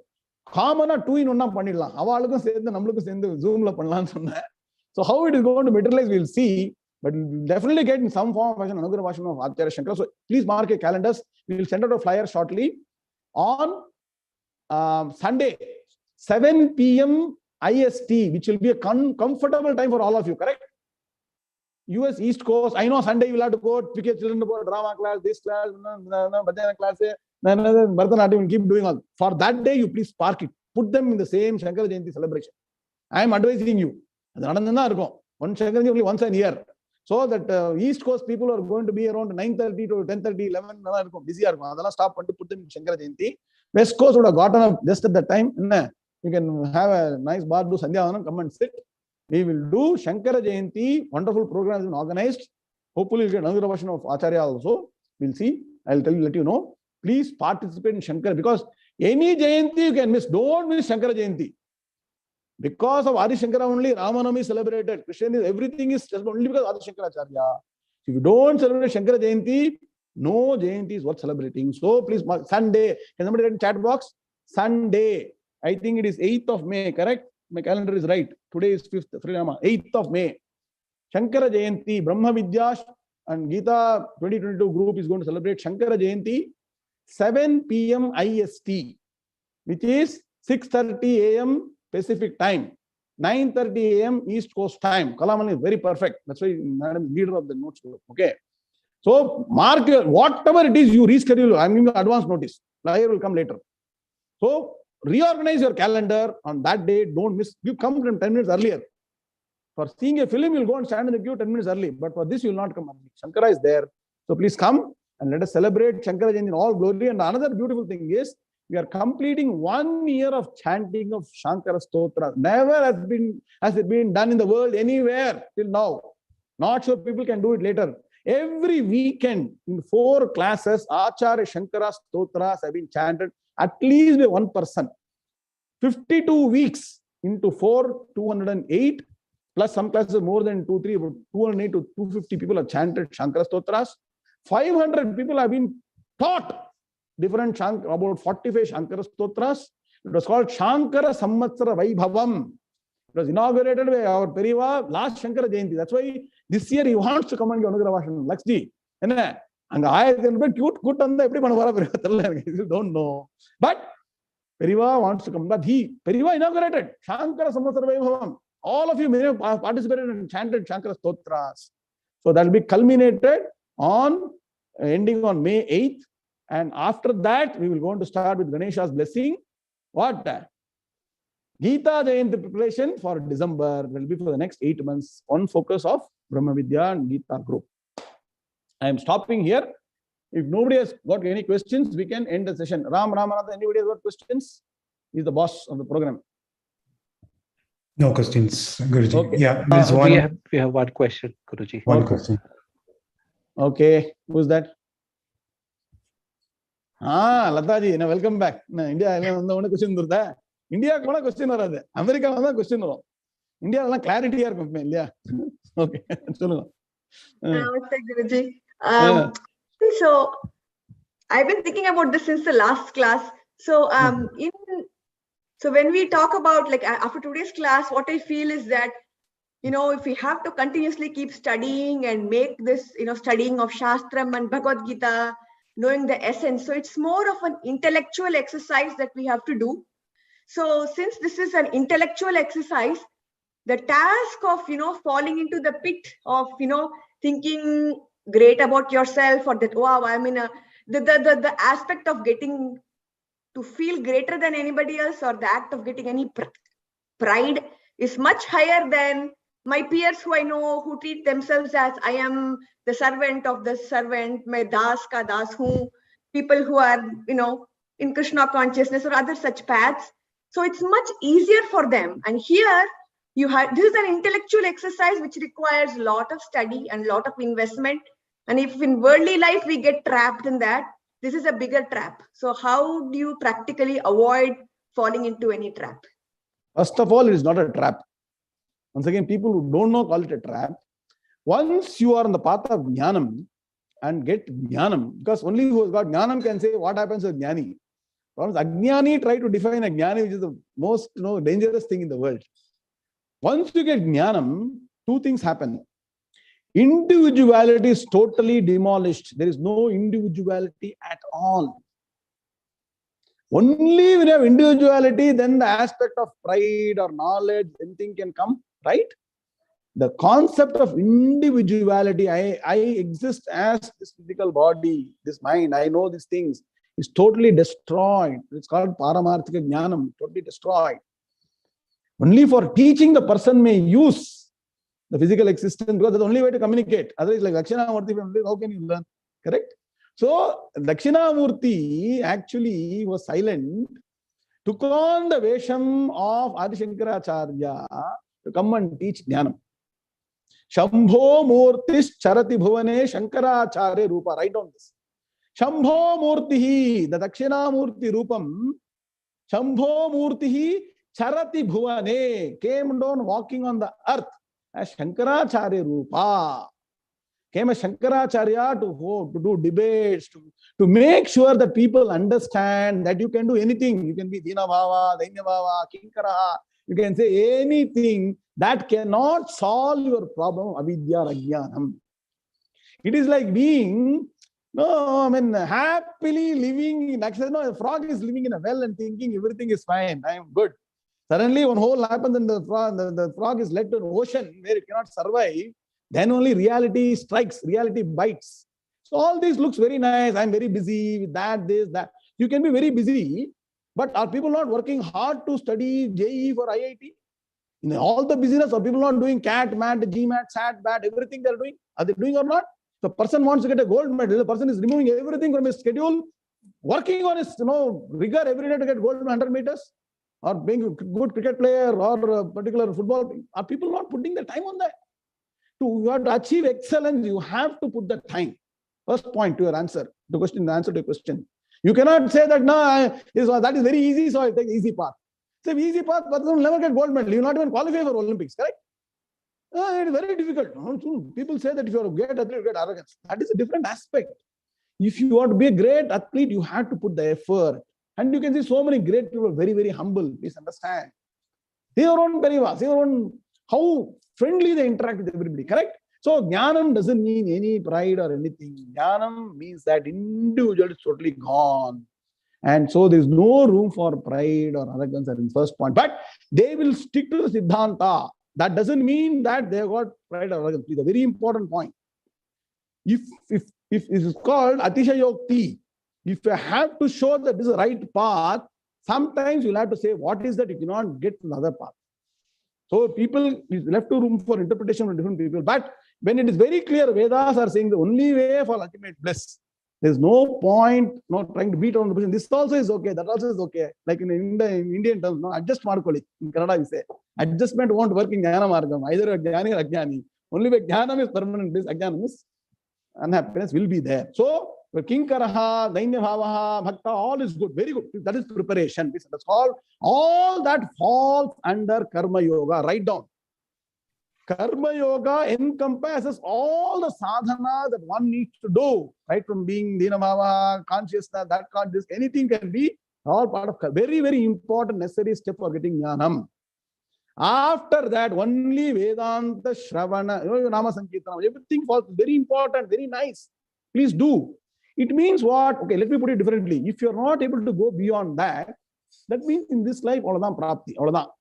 common 2-in-1 Panilla. Avalukku சேர்ந்து நம்மளுக்கும் சேர்ந்து Zoom-la பண்ணலாம்னு சொன்னேன். So how it is going to materialize, we will see. But we will definitely get in some form of Anugrah Bhashanam of Acharya Shankara. So please mark your calendars. We will send out a flyer shortly on Sunday, 7 p.m. IST, which will be a comfortable time for all of you, correct? US East Coast. I know Sunday you will have to go, pick your children to go drama class, this class, Bhajana class, Bharatanatyam will keep doing all. For that day, you please park it. Put them in the same Shankara Jayanti celebration. I am advising you. One Shankara Jayanti only once a year. So that East Coast people are going to be around 9:30 to 10:30, 11, busy. Stop and put them in Shankara Jayanti. West Coast would have gotten up just at that time. You can have a nice bar, do Sandhya, come and sit. We will do Shankara Jayanti. Wonderful program has been organized. Hopefully, we'll get another version of Acharya also. We'll see. I'll let you know. Please participate in Shankara, because any Jayanti you can miss. Don't miss Shankara Jayanti. Because of Adi Shankara only, Ramanam is celebrated. Christian is, everything is just only because of Adi Shankara Acharya. If you don't celebrate Shankara Jayanti, no Jayanti is worth celebrating. So please, Sunday. Can somebody write in chat box? Sunday. I think it is 8th of May, correct? My calendar is right. Today is 5th, 8th of May. Shankara Jayanti, Brahmavidya and Gita 2022 group is going to celebrate Shankara Jayanti, 7 p.m. IST, which is 6:30 a.m. Pacific time, 9:30 a.m. East Coast time. Kalaman is very perfect. That's why Madam is leader of the notes group. Okay. So mark your, whatever it is you reschedule. I'm giving you advance notice. Flyer will come later. So reorganize your calendar on that day. Don't miss. You come 10 minutes earlier. For seeing a film, you'll go and stand in the queue 10 minutes early. But for this, you will not come early. Shankara is there. So please come and let us celebrate Shankara Jayanti in all glory. And another beautiful thing is, we are completing 1 year of chanting of Shankara Stotra. Never has it been done in the world anywhere till now. Not sure people can do it later. Every weekend in 4 classes, Acharya Shankara Stotras have been chanted at least by one person. 52 weeks into 4, 208, plus some classes more than 2, 3, about 208 to 250 people have chanted Shankara Stotras. 500 people have been taught different about 45 Shankara Stotras. It was called Shankara Samvatsara Vaibhavam. It was inaugurated by our Periva last Shankara Jayanti. That's why this year he wants to come and give Anugrah Bhashanam. Lakshji. And I cute don't know. But Periva wants to come. But Periva inaugurated Shankara Samvatsara Vaibhavam. All of you may have participated and chanted Shankara Stotras. So that will be culminated on ending on May 8th. And after that, we will go on to start with Ganesha's blessing. What? Gita Jayanti preparation for December will be for the next 8 months on focus of Brahmavidya and Gita group. I am stopping here. If nobody has got any questions, we can end the session. Ram Ramanatha, anybody has got questions? He's the boss of the program. No questions, Guruji. Okay. Yeah, there's one. We have one question, Guruji. One question. Okay, who's that? Lataji, welcome back. India, one question. India, one question. America, one question. India, clarity. Okay. Namaste, Guruji. So I've been thinking about this since the last class. So so when we talk about, like, after today's class, what I feel is that, if we have to continuously keep studying and make this, studying of Shastram and Bhagavad Gita, knowing the essence. So it's more of an intellectual exercise that we have to do. So since this is an intellectual exercise, the task of, falling into the pit of, thinking great about yourself, or that, wow, I'm in the aspect of getting to feel greater than anybody else, or the act of getting any pride is much higher than my peers who I know, who treat themselves as, I am the servant of the servant, my das ka das hu, people who are, in Krishna consciousness or other such paths. So it's much easier for them. And here this is an intellectual exercise which requires a lot of study and a lot of investment. And if in worldly life we get trapped in that, this is a bigger trap. So how do you practically avoid falling into any trap? First of all, it is not a trap. Once again, people who don't know call it a trap. Once you are on the path of Jnanam and get Jnanam, because only who has got Jnanam can say what happens with Jnani. Ajnani try to define a Jnani, which is the most dangerous thing in the world. Once you get Jnanam, two things happen. Individuality is totally demolished. There is no individuality at all. Only when you have individuality, then the aspect of pride or knowledge, anything can come, right? The concept of individuality, I exist as this physical body, this mind, I know these things, is totally destroyed. It's called Paramarthika Jnanam, totally destroyed. Only for teaching the person may use the physical existence, because that's the only way to communicate. Otherwise, like Dakshinamurti, how can you learn? Correct? So, Dakshinamurti actually was silent, took on the Vesham of Adi Shankara to come and teach Jnanam. Shambho Murtis Charati Bhuvane Shankaracharya Rupa. Write down this. Shambho Murtihi, the Dakshinamurti Rupam, Shambho Murtihi Charati Bhuvane, came down walking on the earth as Shankaracharya Rupa. Came as Shankaracharya to do debates, to make sure that people understand that you can do anything. You can be Dina Bhava, Dainya Bhava, Kinkaraha. You can say anything that cannot solve your problem, avidya or ajnanam. It is like being, happily living. A frog is living in a well and thinking everything is fine, I am good. Suddenly one hole happens and the frog is led to an ocean where it cannot survive. Then only reality strikes, reality bites. So all this looks very nice. I'm very busy with that, this, that. You can be very busy, but are people not working hard to study JEE for IIT? In all the business, are people not doing CAT, MAT, GMAT, SAT, BAT, everything they're doing? Are they doing or not? The person wants to get a gold medal. The person is removing everything from his schedule, working on his rigor every day to get gold 100 meters, or being a good cricket player or a particular football. Are people not putting the time on that? You have to achieve excellence, you have to put the time. First point to your answer, the answer to your question. You cannot say that, no, that is very easy, so I take easy path. It's an easy path, but you will never get gold medal. You will not even qualify for Olympics, correct? It is very difficult. People say that if you are a great athlete, you get arrogance. That is a different aspect. If you want to be a great athlete, you have to put the effort. And you can see so many great people, very, very humble. Please understand. Their own perivas, their own, how friendly they interact with everybody, correct? So, Jnanam doesn't mean any pride or anything. Jnanam means that individual is totally gone. And so, there is no room for pride or arrogance at the first point. But they will stick to the Siddhanta. That doesn't mean that they have got pride or arrogance. It's a very important point. If it is called Atishayokti, if you have to show that this is the right path, Sometimes you'll have to say, what is that you cannot get to the other path? So people is left to room for interpretation from different people. But when it is very clear, Vedas are saying the only way for ultimate bliss. There's no point not trying to beat on the person. This also is okay. That also is okay. Like in Indian terms, no, adjust markoli. In Kannada, we say adjustment won't work in Jnana Margam. Either a Jnani or Ajnani. Only way Jnanam is permanent bliss, Ajnanam is unhappiness will be there. So Kinkaraha, Dainya Bhavaha, Bhakta, all is good. Very good. That is preparation. That's all that falls under Karma Yoga. Write down. Karma Yoga encompasses all the sadhana that one needs to do, right? From being Dhinabhava, consciousness, that consciousness, anything can be all part of very, very important necessary step for getting Jnanam. After that, only Vedanta, Shravana, Nama Sankirtanam, everything falls very important, very nice. Please do. It means what? Okay, let me put it differently. If you're not able to go beyond that, that means in this life, prapti.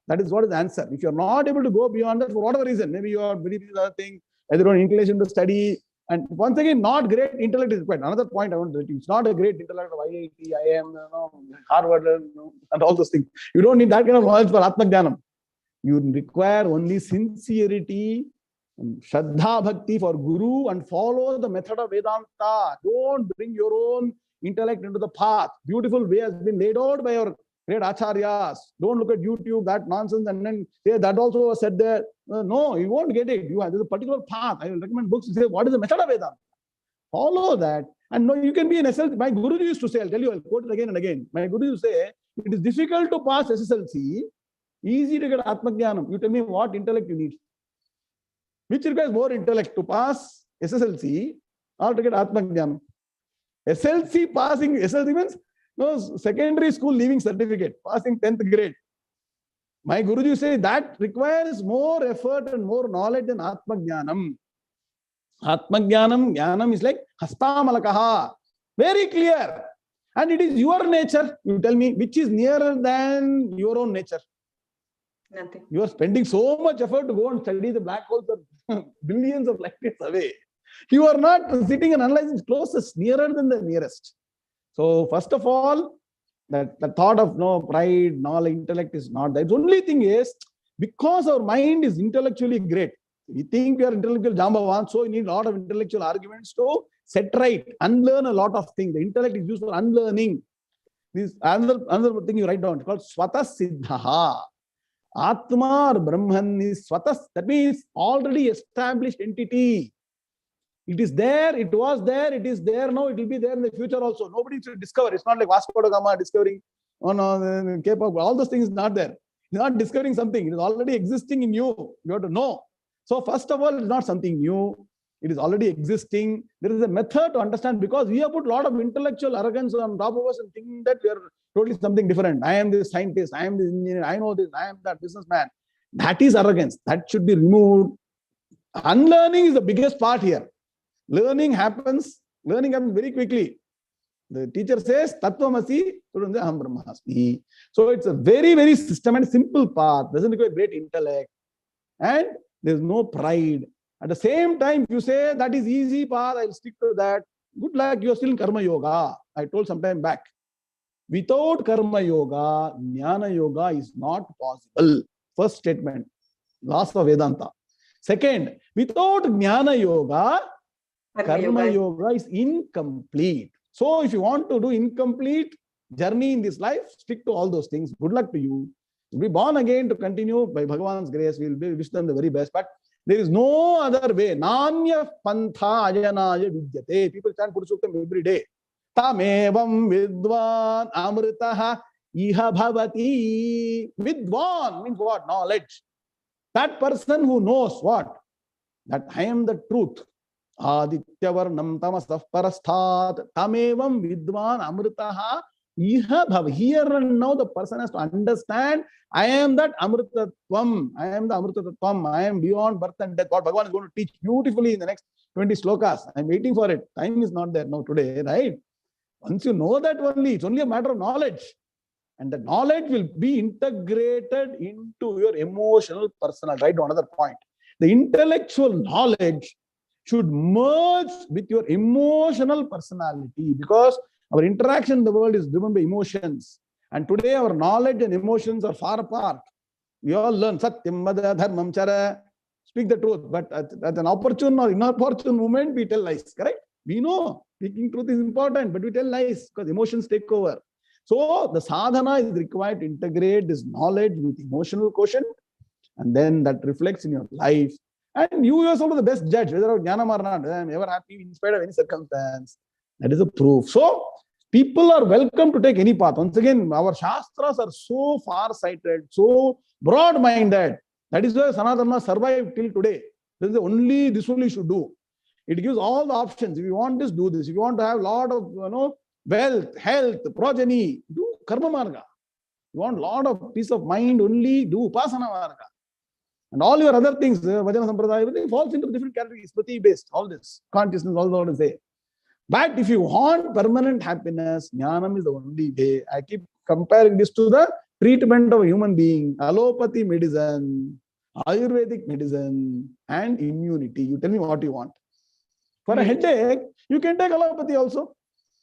That is what is the answer. If you're not able to go beyond that for whatever reason, maybe you are very other thing, either on inclination to study, and once again, not great intellect is required. Another point I want to tell you, it's not a great intellect of IIT, IM, Harvard, and all those things. You don't need that kind of knowledge for Atma-Jnanam. You require only sincerity, Shraddha Bhakti for Guru, and follow the method of Vedanta. Don't bring your own intellect into the path. Beautiful way has been laid out by your great acharyas. Don't look at YouTube, that nonsense, and then say that also was said there. No, you won't get it. There's a particular path. I will recommend books to say, what is the method of Vedanta? Follow that. And no, you can be an SLC. My Guru used to say, I'll tell you, I'll quote it again and again. My Guru used to say, it is difficult to pass SSLC, easy to get Atma-Jnanam. You tell me what intellect you need. Which requires more intellect, to pass SSLC or to get Atma-Jnanam? SLC passing, SLC means no secondary school leaving certificate, passing 10th grade. My Guruji say that requires more effort and more knowledge than Atma-Jnanam. Atma-Jnanam, Jnanam is like Hastamalakaha. Very clear. And it is your nature. You tell me, which is nearer than your own nature? Nothing. You are spending so much effort to go and study the black holes that billions of light years away. You are not sitting and analyzing closest, nearer than the nearest. So first of all, that the thought of no pride, knowledge, intellect is not that. The only thing is, because our mind is intellectually great, we think we are intellectual Jambavan, so we need a lot of intellectual arguments to set right, unlearn a lot of things. The intellect is used for unlearning. This another thing you write down, it's called Swata Siddhaha. Atma or Brahman is Swatas. That means already established entity. It is there, it was there, it is there now, it will be there in the future also. Nobody should discover. It's not like Vasco da Gama discovering Cape of all those things is not there. It's not discovering something. It is already existing in you. You have to know. So first of all, it's not something new. It is already existing. There is a method to understand, because we have put a lot of intellectual arrogance on top of us and thinking that we are totally something different. I am this scientist, I am this engineer, I know this, I am that businessman. That is arrogance. That should be removed. Unlearning is the biggest part here. Learning happens very quickly. The teacher says, Tattvamasi, Aham Brahmasmi. So it's a very, very systematic, simple path. Doesn't require great intellect. And there's no pride. At the same time, if you say that is easy path, I'll stick to that. Good luck, you're still in Karma Yoga. I told some time back. Without Karma Yoga, Jnana Yoga is not possible. First statement, laws of Vedanta. Second, without Jnana Yoga, Karma Yoga is incomplete. So if you want to do incomplete journey in this life, stick to all those things. Good luck to you. You'll be born again to continue by Bhagavan's grace. We'll wish them the very best. But there is no other way. Nanya pantha ajanaya vidyate. People chant Purushottam every day. Tamevam vidvan amritaha iha bhavati. Vidvan means what? Knowledge. That person who knows what? That I am the truth. Adityavarnam tamasah parasthat tamevam vidvan amritaha iha bhav. Here and now the person has to understand, I am that amritatvam. I am the amritatvam. I am beyond birth and death. What Bhagavan is going to teach beautifully in the next 20 slokas. I'm waiting for it. Time is not there now today, right? Once you know that only, it's only a matter of knowledge. And the knowledge will be integrated into your emotional personal. Right to another point. The intellectual knowledge should merge with your emotional personality, because our interaction in the world is driven by emotions. And today our knowledge and emotions are far apart. We all learn Satyam, Vada, Dharmam, Chara, speak the truth. But at an opportune or inopportune moment, we tell lies, correct? We know speaking truth is important, but we tell lies because emotions take over. So the sadhana is required to integrate this knowledge with emotional quotient, and then that reflects in your life. And you yourself are the best judge, whether you're jnanam or not. I'm ever happy in spite of any circumstance. That is a proof. So people are welcome to take any path. Once again, our shastras are so far-sighted, so broad-minded. That is why Sanatana survived till today. This is this only should do. It gives all the options. If you want this, do this. If you want to have a lot of wealth, health, progeny, do karma marga. You want a lot of peace of mind, only do upasana marga. And all your other things, Vajana Sampradaya, everything falls into different categories, Prati-based, all this, consciousness, all that to say. But if you want permanent happiness, Jnanam is the only way. I keep comparing this to the treatment of a human being, allopathy medicine, Ayurvedic medicine, and immunity. You tell me what you want. For a headache, you can take allopathy also.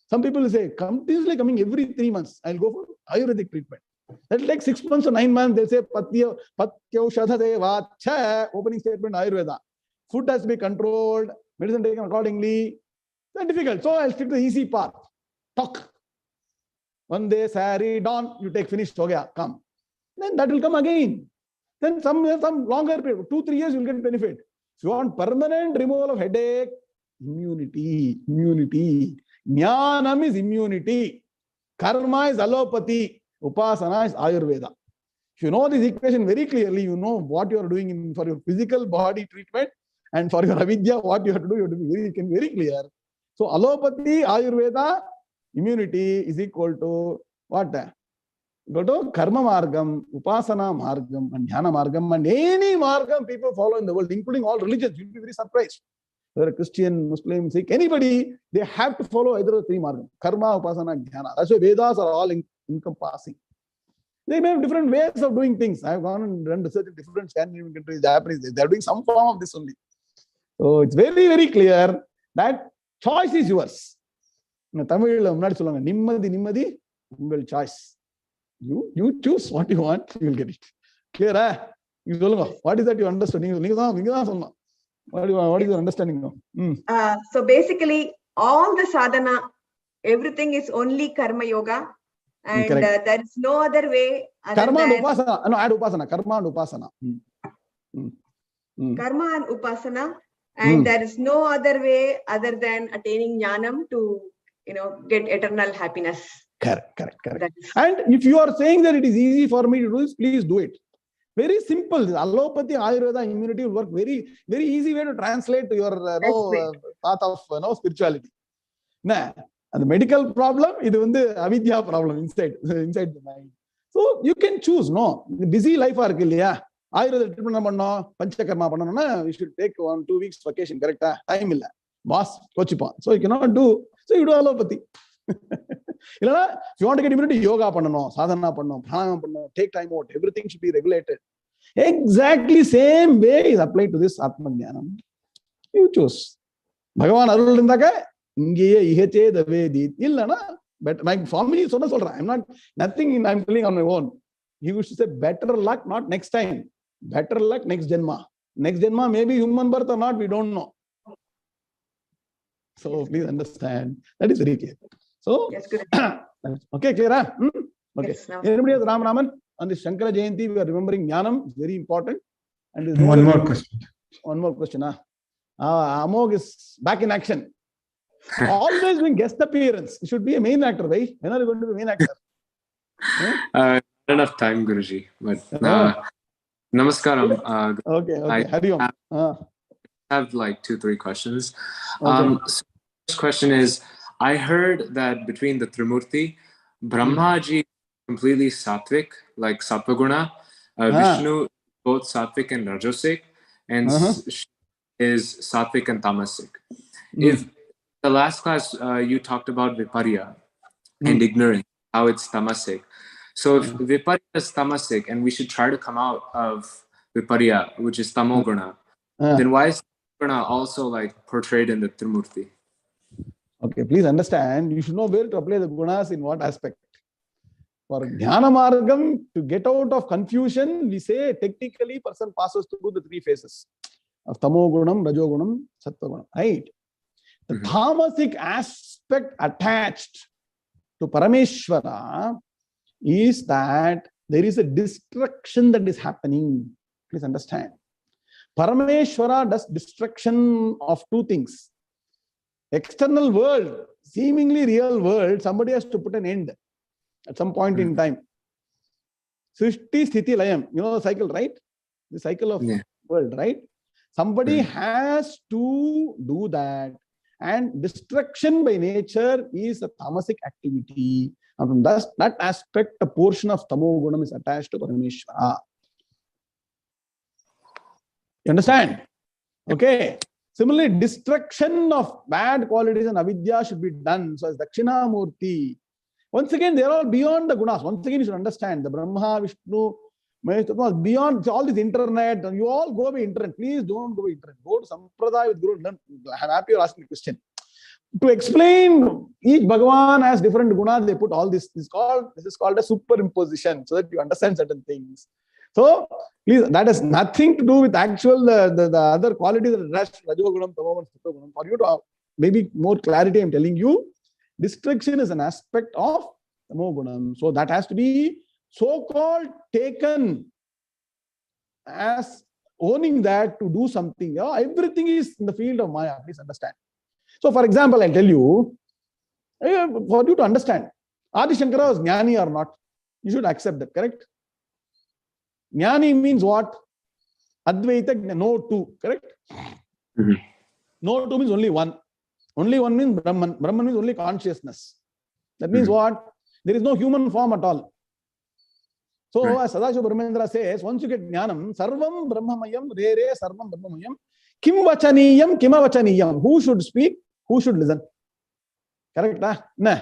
Some people will say, continuously coming every 3 months, I'll go for Ayurvedic treatment. That will take 6 months or 9 months. They'll say, Patyaushadhadevacha, opening statement, Ayurveda. Food has to be controlled, medicine taken accordingly. That's difficult. So I'll stick to the easy path. Talk. One day, sari, dawn, you take finished, come. Then that will come again. Then some longer period, 2-3 years, you'll get benefit. If you want permanent removal of headache, immunity. Jnanam is immunity. Karma is allopathy. Upasana is Ayurveda. If you know this equation very clearly, you know what you are doing for your physical body treatment, and for your avidya, what you have to do, you have to be very clear. So allopathy, Ayurveda, immunity is equal to what? Go to karma margam, upasana margam, and jnana margam, and any margam people follow in the world, including all religions. You'll be very surprised. Whether a Christian, Muslim, Sikh, anybody, they have to follow either of the 3 margam. Karma, upasana, jnana. That's why Vedas are all encompassing. They may have different ways of doing things. I've gone and done research in different Scandinavian countries, Japanese, they're doing some form of this only. So it's very, very clear that choice is yours. Tamil, nimmadi, ungal choice. You choose what you want, you will get it. Clear? What is that you understand? What is your understanding now? So basically, all the sadhana, everything is only karma yoga. And there is no other way. Karma and upasana. No, add upasana. Karma and upasana. Karma and upasana. And there is no other way other than attaining jnanam to, get eternal happiness. Correct. And if you are saying that it is easy for me to do this, please do it. Very simple. Allopathy, Ayurveda, immunity will work very, very easy way to translate to your path of spirituality. Nah, and the medical problem is the avidya problem inside the mind. So you can choose. No, the busy life are Ayurveda treatment panchakarma panna. You should take 1-2 weeks vacation. Correct? Time illa. Boss, kochipa. So you cannot do. So you do allopathy. If you want to get immunity, yoga panno, sadhana panno, pranayama panno, take time out. Everything should be regulated. Exactly same way is applied to this Atma-Jnanam. You choose. Bhagavan arul indaka ingeya 𝐈𝐦𝐩𝐨𝐫𝐭𝐚𝐳𝐸 illa na. But my family is I'm not nothing. I'm telling on my own. He used to say better luck, not next time. Better luck next janma. Next janma maybe human birth or not, we don't know. So please understand. That is very clear. So, yes, good. Okay, clear? Huh? Okay. Yes, Anybody has Ram Raman? On this Shankara Jayanti, we are remembering Jnanam. It's very important. And one more question. One more question. Amog is back in action. Always doing guest appearance. You should be a main actor, right? When are you going to be a main actor? Not enough time, Guruji. But namaskaram. Okay. Hari Om. I have like 2-3 questions. So first question is, I heard that between the Trimurti, Brahmaji is completely sattvic, like Sattva-guna. Vishnu both sattvic and rajosic, and is sattvic and tamasic. If the last class you talked about Viparya and ignorance, how it's tamasic. So if Viparya is tamasic and we should try to come out of Viparya, which is tamoguna, then why is Tamoguna also like portrayed in the Trimurti? Okay, please understand, you should know where to apply the gunas in what aspect. For Jnana Margam, to get out of confusion, we say technically person passes through the 3 phases of Tamogunam, Rajogunam, Sattvagunam. Right? The tamasic aspect attached to Parameshwara is that there is a destruction that is happening. Please understand. Parameshwara does destruction of 2 things. External world, seemingly real world, somebody has to put an end at some point in time. Srishti, Sthiti, Layam. You know the cycle, right? The cycle of world, right? Somebody has to do that. And destruction by nature is a tamasic activity. And from that aspect, a portion of Tamogunam is attached to Parameshwara. You understand? Okay. Similarly, destruction of bad qualities and avidya should be done. So as Dakshinamurti, once again, they are all beyond the gunas. Once again, you should understand the Brahma, Vishnu, Maheshwara, beyond all this internet. And you all go by internet. Please don't go by internet. Go to Sampradaya with Guru. I'm happy you're asking the question. To explain each Bhagavan has different gunas, they put all this. This is called a superimposition, so that you understand certain things. So, please, that has nothing to do with actual the other qualities that rest, Rajogunam, Tamogunam, Sattvagunam. For you to have maybe more clarity, I'm telling you, destruction is an aspect of Tamogunam. So that has to be so-called taken as owning that to do something. Everything is in the field of Maya, please understand. So, for example, I'll tell you, for you to understand, Adi Shankara was Jnani or not, you should accept that, correct? Jnani means what? Advaitha, no two, correct? No two means only one. Only one means Brahman. Brahman means only consciousness. That means what? There is no human form at all. So, as Sadashiva Brahmendra says, once you get Jnanam, Sarvam Brahmamayam, Re Sarvam Brahmamayam, Kim Vachaniyam, Kima Vachaniyam. Who should speak? Who should listen? Correct? Nah.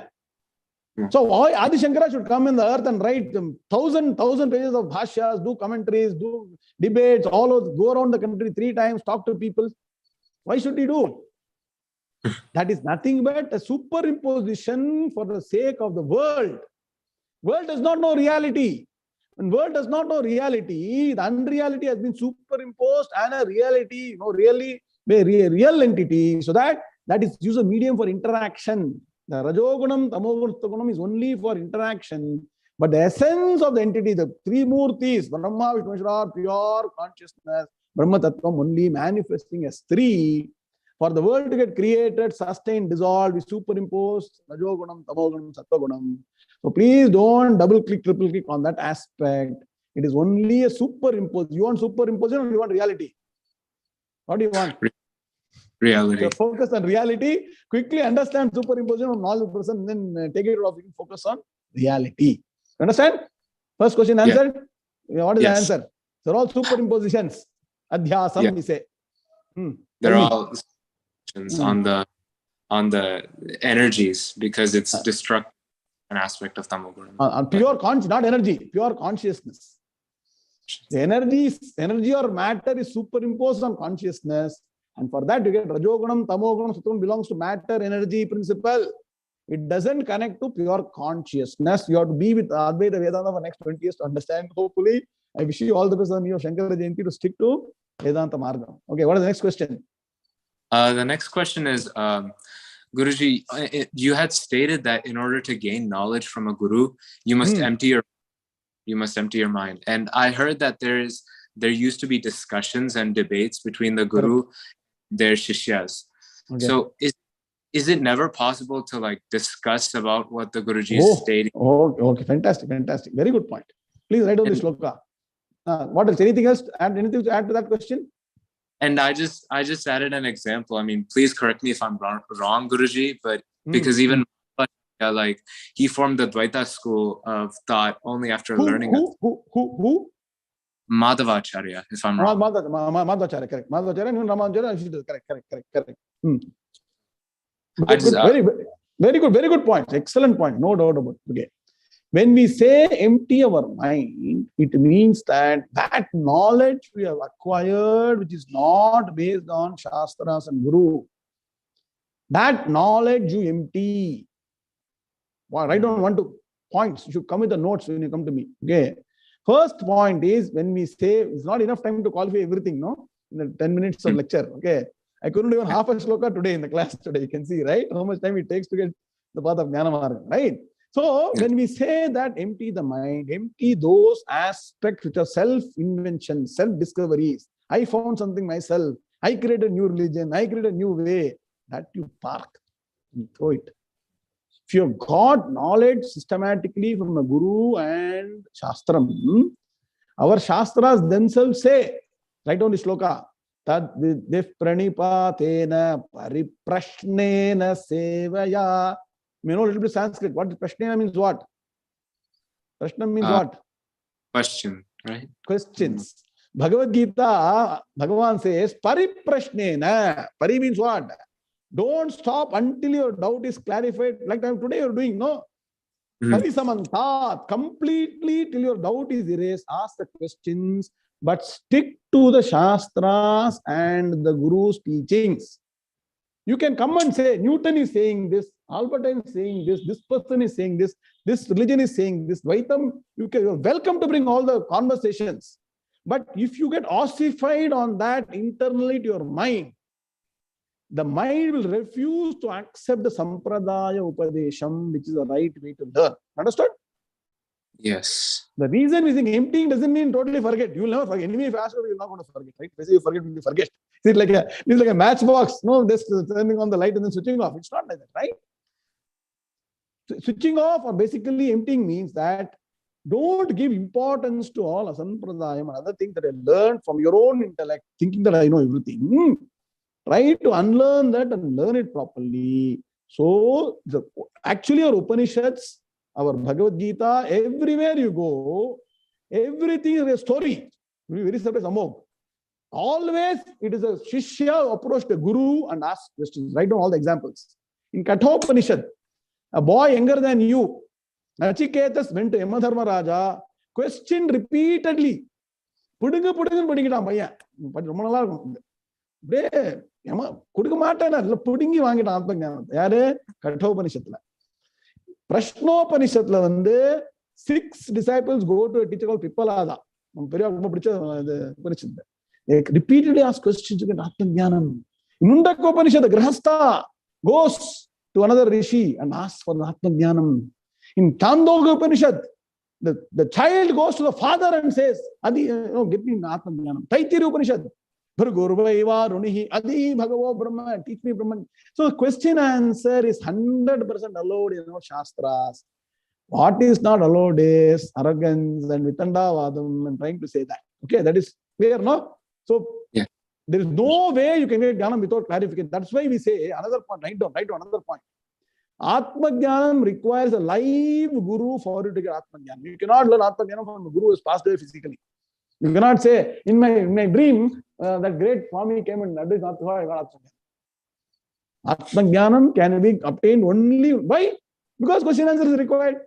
So Adi Shankara should come in the earth and write 1,000 pages of bhashyas, do commentaries, do debates, go around the country 3 times, talk to people. Why should he do? That is nothing but a superimposition for the sake of the world. World does not know reality. When world does not know reality, the unreality has been superimposed and a reality, really a real entity, so that is used as a medium for interaction. The Rajogunam, Tamogunam, Sattvagunam is only for interaction. But the essence of the entity, the Trimurtis, Brahma, Vishnu, Maheshwara, pure consciousness, Brahma Tattvam only manifesting as 3. For the world to get created, sustained, dissolved, we superimpose Rajogunam, Tamogunam, Sattvagunam. So please don't double click, triple click on that aspect. It is only a superimpose. You want superimposition or you want reality? What do you want? Reality. So focus on reality. Quickly understand superimposition on knowledge person, then take it off. You can focus on reality. Understand? First question answered. Yeah. What is the answer? They're all superimpositions. Adhyasam, we say. They're all on the energies, because it's destructive, an aspect of Tamogunam. Pure consciousness, not energy, pure consciousness. The energy or matter is superimposed on consciousness. And for that, you get Rajogunam, Tamogunam, Sattvagunam belongs to matter, energy principle. It doesn't connect to pure consciousness. You have to be with Advaita Vedanta for next 20 years to understand. Hopefully, I wish you all the best on your Shankara Jayanti to stick to Vedanta Marga. Okay, what is the next question? The next question is, Guruji, you had stated that in order to gain knowledge from a guru, you must empty your mind. And I heard that there used to be discussions and debates between the guru and their shishyas. Okay. So is it never possible to discuss about what the Guruji is stating? Okay, fantastic. Very good point. Please write down the shloka. What else? Anything else? Anything to add to that question? And I just added an example. I mean, please correct me if I'm wrong, Guruji, but because even he formed the Advaitha school of thought only after learning. Who? Madhavacharya, if I'm wrong. Madhavacharya, correct. Madhavacharya and Ramanujara, correct. Very good point. Excellent point. No doubt about it. Okay. When we say empty our mind, it means that knowledge we have acquired, which is not based on Shastras and Guru, that knowledge you empty. Write down 1, 2. points. You should come with the notes when you come to me. Okay. First point is, when we say, it's not enough time to qualify everything, no? In the 10 minutes of lecture. Okay. I couldn't even half a shloka today in the class today. You can see, right? How much time it takes to get the path of Jnana Marga, right? So when we say that empty the mind, empty those aspects which are self-invention, self-discoveries. I found something myself. I created a new religion. I created a new way. That you park. You throw it. If you have got knowledge systematically from the Guru and Shastram, our Shastras themselves say, write down the shloka, tad vidif pranipatena pariprashnena sevaya. You know a little bit Sanskrit. What prashnena means what? Prashna means what? Question, right? Questions. Bhagavad Gita, Bhagavan says, pariprashnena. Pari means what? Don't stop until your doubt is clarified. Like today you're doing, no? Parisamantat. Completely till your doubt is erased. Ask the questions, but stick to the Shastras and the Guru's teachings. You can come and say, Newton is saying this, Albert Einstein is saying this person is saying this religion is saying this, Dvaitam, you're welcome to bring all the conversations. But if you get ossified on that internally to your mind, the mind will refuse to accept the Sampradaya Upadesham, which is the right way to learn. Understood? Yes. The reason we think emptying doesn't mean totally forget. You will never forget. Anyway, if you ask, you're not going to forget, right? They say you forget when you forget. It's like a matchbox. No, just turning on the light and then switching off. It's not like that, right? So switching off or basically emptying means that don't give importance to all Asampradayam and other things that I learned from your own intellect, thinking that I know everything. Try to unlearn that and learn it properly. So, actually, our Upanishads, our Bhagavad Gita, everywhere you go, everything is a story. Very surprised, Amog. Always, it is a Shishya who approached the Guru and asked questions. Write down all the examples. In Kathopanishad, a boy younger than you, Nachiketas went to Yamadharma Raja, questioned repeatedly. Prashnopanishadla vande 6 disciples go to a teacher called Pippalada. They repeatedly ask questions to get Atma-Jnanam. In Mundakopanishad, the Grahastha goes to another rishi and asks for the Atma-Jnanam. In Chandogya Upanishad, the child goes to the father and says, Adi, get me Atma-Jnanam. Taittiriya Upanishad, Bhargurvaiva Runihi, Adi Bhagavo Brahma, teach me Brahman. So question answer is 100% allowed in our Shastras. What is not allowed is arrogance and Vitandavadam and trying to say that. Okay, that is clear, no? So yeah, there is no way you can get Jnanam without clarification. That's why we say another point, write down another point. Atma-Jnanam requires a live Guru for you to get Atma-Jnanam. You cannot learn Atma-Jnanam from a Guru who has passed away physically. You cannot say, in my dream, that great Swami came and that's how I got Atma-Jnanam. Atma-Jnanam can be obtained only, why? Because question answer is required.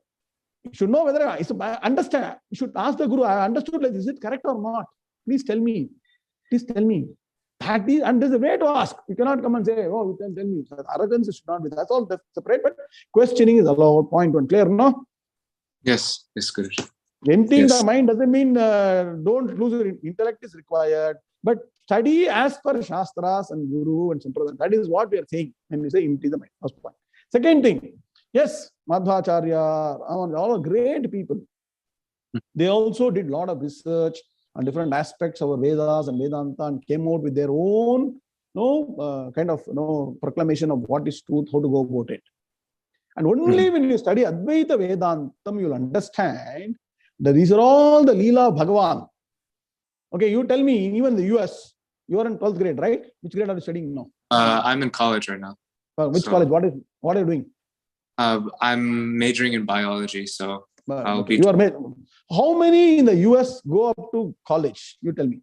You should know whether I understand. You should ask the Guru, I understood, like, is it correct or not? Please tell me. Please tell me. That is, and there's a way to ask. You cannot come and say, oh, you can tell me. Arrogance should not be. That's all separate, but questioning is allowed. Point one. Clear, no? Yes, yes, good. Emptying the mind doesn't mean don't lose your intellect is required, but study as per Shastras and Guru and Sampradaya. That is what we are saying when we say empty the mind. First point. Second thing, yes, Madhvacharya, all great people. They also did a lot of research on different aspects of our Vedas and Vedanta and came out with their own proclamation of what is truth, how to go about it. And only when you study Advaita Vedantam, you'll understand that these are all the Leela of Bhagavan. Okay, you tell me, even in the US, you are in 12th grade, right? Which grade are you studying now? I'm in college right now. Which college? What are you doing? I'm majoring in biology, so I'll be... How many in the US go up to college? You tell me.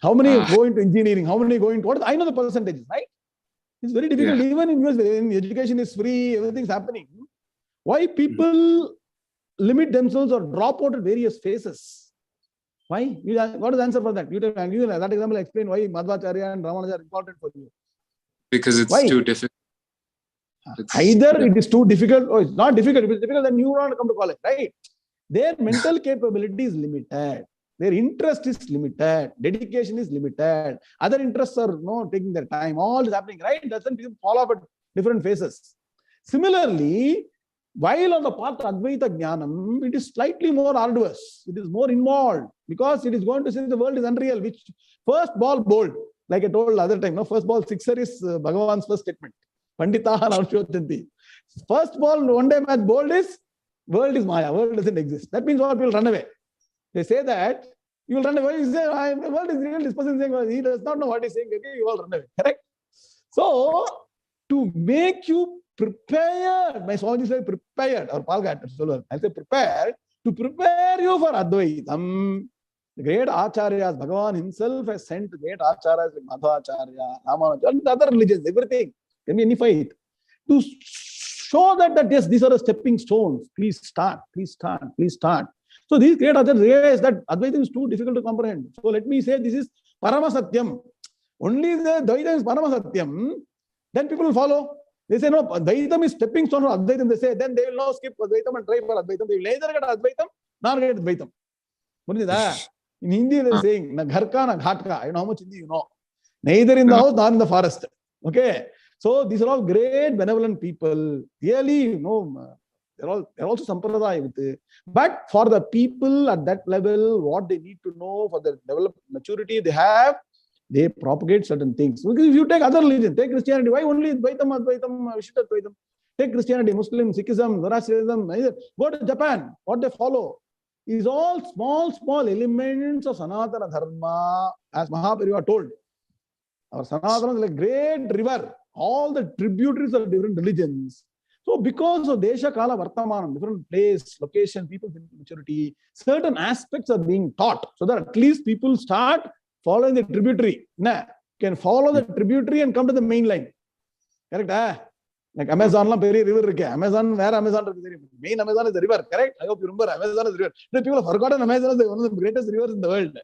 How many go into engineering? How many go into... I know the percentages, right? It's very difficult. Yeah. Even in US, when education is free, everything's happening. Why people limit themselves or drop out at various phases? Why? What is the answer for that? You tell me. You that example explain why Madhvacharya and Ramanuja are important for you. Because it's too difficult. Either it is too difficult or it's not difficult. If it's difficult, then you want to come to college, right? Their mental capability is limited. Their interest is limited. Dedication is limited. Other interests are taking their time. All is happening, right? Doesn't people fall off at different phases? Similarly, while on the path of Advaita Jnanam, it is slightly more arduous. It is more involved because it is going to say the world is unreal. Which first ball bold, like I told the other time, first ball sixer is Bhagavan's first statement. Pandita Narshotyanti. First ball, one day match bold is world is Maya, world doesn't exist. That means what will run away. They say that you will run away. You say, the world is real. This person is saying, he does not know what he's saying. Okay, you all run away. Correct? So, to make you prepared, my Swami said prepared, or Palgat, I say prepared, to prepare you for Advaitam. The great Acharyas, Bhagavan himself has sent great Acharyas like Madhvacharya, Ramanuja, and other religions, everything. Can be any faith. To show that yes, these are the stepping stones. Please start, please start, please start. So these great Acharyas realize that Advaitam is too difficult to comprehend. So let me say this is Parama Satyam. Only the Dvaitam is Parama Satyam. Then people will follow. They say no, Advaitam is stepping stone for Advaitam. They say then they will now skip Advaitam and try for Advaitam. They will neither get Advaitam nor get Advaitam. In Hindi they are saying na ghar ka na ghat ka. You know how much Hindi you know. Neither in the house nor in the forest. Okay. So these are all great benevolent people. Really, they're also sampradaya. But for the people at that level, what they need to know for their developed maturity, they propagate certain things. Because if you take other religions, take Christianity, why only Advaitam, Advaitam, Vishishtha Advaitam? Take Christianity, Muslim, Sikhism, Zoroastrianism, go to Japan, what they follow is all small elements of Sanatana Dharma, as Mahaperiyava told. Our Sanatana is like a great river. All the tributaries of different religions. So because of Desha Kala Vartamanam, different place, location, people's maturity, certain aspects are being taught so that at least people start following the tributary. Can follow the tributary and come to the main line. Correct? Like Amazon, river. Amazon, where Amazon is? Main Amazon is the river. Correct? I hope you remember Amazon is the river. People have forgotten Amazon is one of the greatest rivers in the world.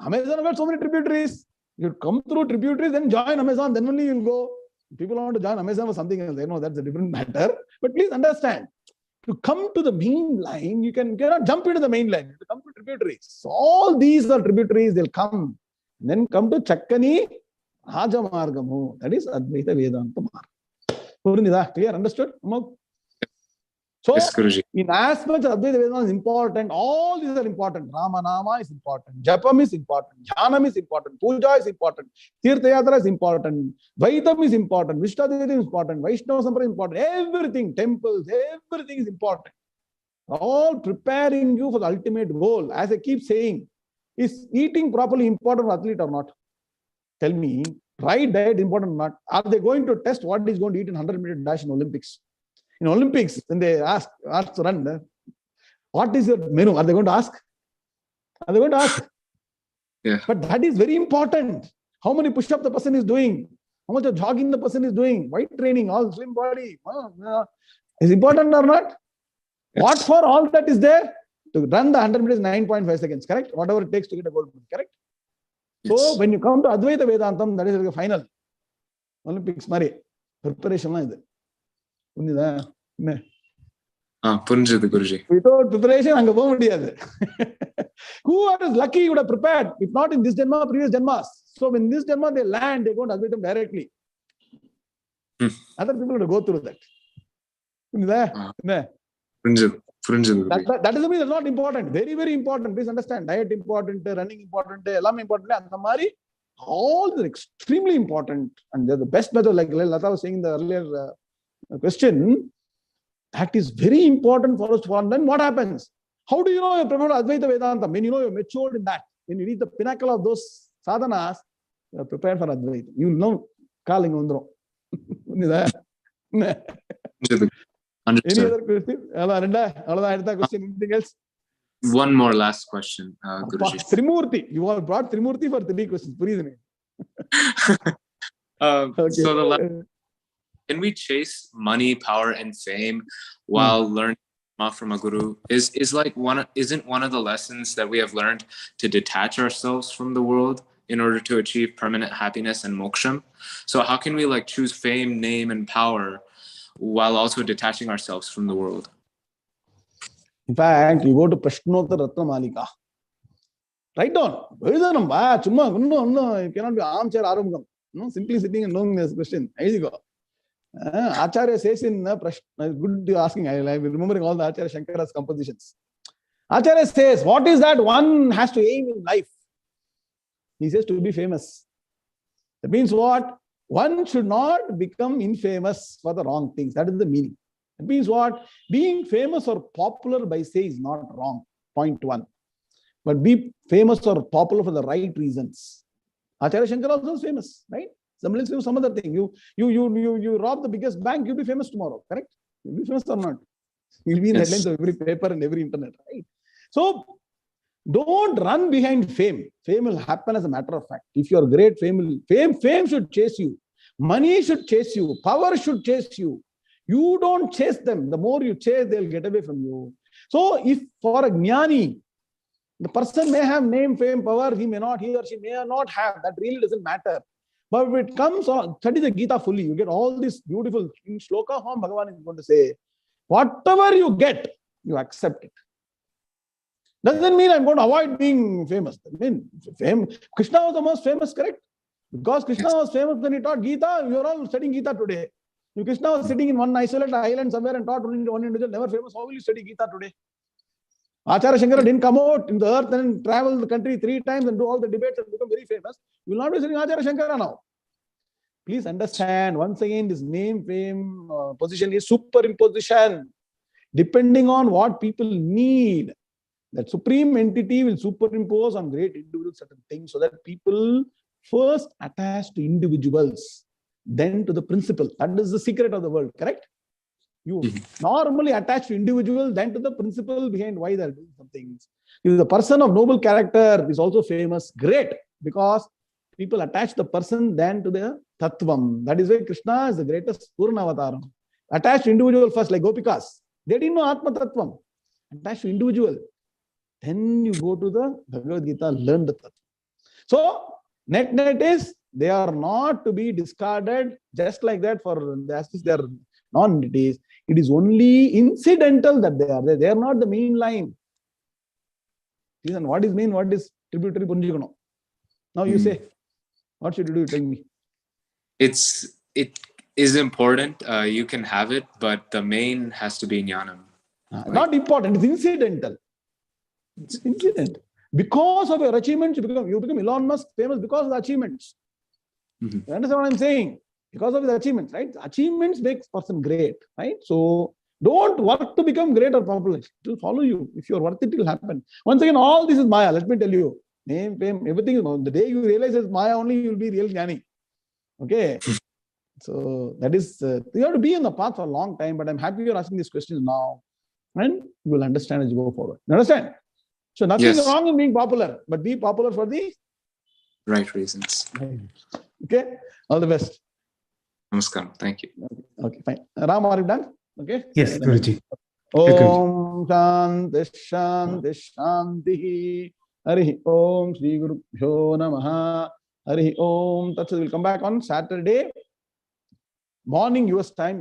Amazon has so many tributaries. You come through tributaries, then join Amazon, then only you will go. People want to join Amazon or something else. They know that's a different matter. But please understand, to come to the main line, you cannot jump into the main line. You have to come to tributaries. So all these are tributaries, they'll come. And then come to Chakkani Haja Margamu. That is Advaita Vedanta Marga. Clear? Understood? So, in aspects of Advaita Vedanta is important. All these are important. Rama Nama is important. Japam is important. Jnanam is important. Puja is important. Tirthayatra is important. Dvaitam is important. Vishtadvaitam is important. Vaishnava Sampradaya is important. Everything, temples, everything is important. All preparing you for the ultimate goal. As I keep saying, is eating properly important for athlete or not? Tell me, right diet important or not? Are they going to test what is going to eat in 100-meter dash in Olympics? In Olympics, when they ask to run, what is your menu? Are they going to ask? Are they going to ask? Yeah. But that is very important. How many push-ups the person is doing? How much of jogging the person is doing? Weight training, all slim body. Is important or not? Yes. What for all that is there? To run the 100 meters 9.5 seconds, correct? Whatever it takes to get a gold medal, correct? Yes. So when you come to Advaita Vedantam, that is like a final. Olympics, Mari. Preparation is there. Without preparation, who are lucky would have prepared, if not in this Janma, previous Janmas. So when this Janma they land, they go to Advaitam directly. Other people would go through that. That doesn't mean it's not important. Very, very important. Please understand. Diet important, running important, alarm important. All are extremely important. And they're the best method, like Lata was saying in the earlier question, that is very important for us to learn. Then what happens? How do you know you're prepared for Advaita Vedanta? When you know you're matured in that, when you reach the pinnacle of those sadhanas, you're prepared for Advaita. You know, calling undro. Any other question? Anything else? One more last question, Guruji. Trimurti. You have brought Trimurti for 3 questions. So can we chase money, power, and fame while learning from a guru? Isn't one of the lessons that we have learned to detach ourselves from the world in order to achieve permanent happiness and moksha? So how can we choose fame, name, and power while also detaching ourselves from the world? In fact, you go to Prashnottara Ratnamalika. Write down. You cannot be armchair arumgam. No, simply sitting and knowing this question. Here you go. Acharya says in good you're asking. I'm remembering all the Acharya Shankara's compositions. Acharya says, what is that one has to aim in life? He says to be famous. That means what? One should not become infamous for the wrong things. That is the meaning. That means what? Being famous or popular by say is not wrong. Point one. But be famous or popular for the right reasons. Acharya Shankara also is famous, right? Somebody else do some other thing. You rob the biggest bank, you'll be famous tomorrow, correct? You'll be famous or not? You'll be in the headlines of every paper and every internet, right? So don't run behind fame. Fame will happen as a matter of fact. If you're great, fame should chase you. Money should chase you. Power should chase you. You don't chase them. The more you chase, they'll get away from you. So if for a jnani, the person may have name, fame, power, he or she may not have. That really doesn't matter. But if it comes on, study the Gita fully, you get all this beautiful in Slokha, how Bhagavan is going to say, whatever you get, you accept it. Doesn't mean I'm going to avoid being famous. I mean, Krishna was the most famous, correct? Because Krishna was famous when he taught Gita, we are all studying Gita today. If Krishna was sitting in one isolated island somewhere and taught one individual, never famous, how will you study Gita today? Acharya Shankara didn't come out in the earth and travel the country 3 times and do all the debates and become very famous. You will not be studying Acharya Shankara now. Please understand, once again, this name, fame, position is superimposition. Depending on what people need, that supreme entity will superimpose on great individuals certain things so that people first attach to individuals, then to the principle. That is the secret of the world, correct? You normally attach to individual, then to the principle behind why they are doing some things. If the person of noble character is also famous, great, because people attach the person then to the tattvam. That is why Krishna is the greatest Purna avataram. Attached to individual first, like Gopikas. They didn't know Atma Tattvam. Attached to individual. Then you go to the Bhagavad Gita, learn the tattva. So, net is, they are not to be discarded just like that for the they are non-entities. It is only incidental that they are there. They are not the main line. Listen, what is main? What is tributary? Now you say, what should you do? Tell me. It is important. You can have it, but the main has to be jnanam. Not important. It's incidental. It's incident. Because of your achievements, you become Elon Musk famous because of the achievements. You understand what I'm saying? Because of his achievements, right? Achievements makes person great, right? So don't work to become great or popular. It will follow you. If you're worth it, it will happen. Once again, all this is Maya. Let me tell you. Name, fame, everything is the day you realize it's Maya only, you'll be real jnani. Okay? So that is, you have to be in the path for a long time, but I'm happy you're asking these questions now. And you will understand as you go forward. You understand? So nothing wrong in being popular, but be popular for the right reasons. Okay? All the best. Namaskaram. Thank you. Okay, fine. Ram, are you done? Okay? Yes, Guruji. Om Shanti Shanti Shanti. Hari Om Shri Gurubhyo Namaha. Hari Om. We'll come back on Saturday morning US time.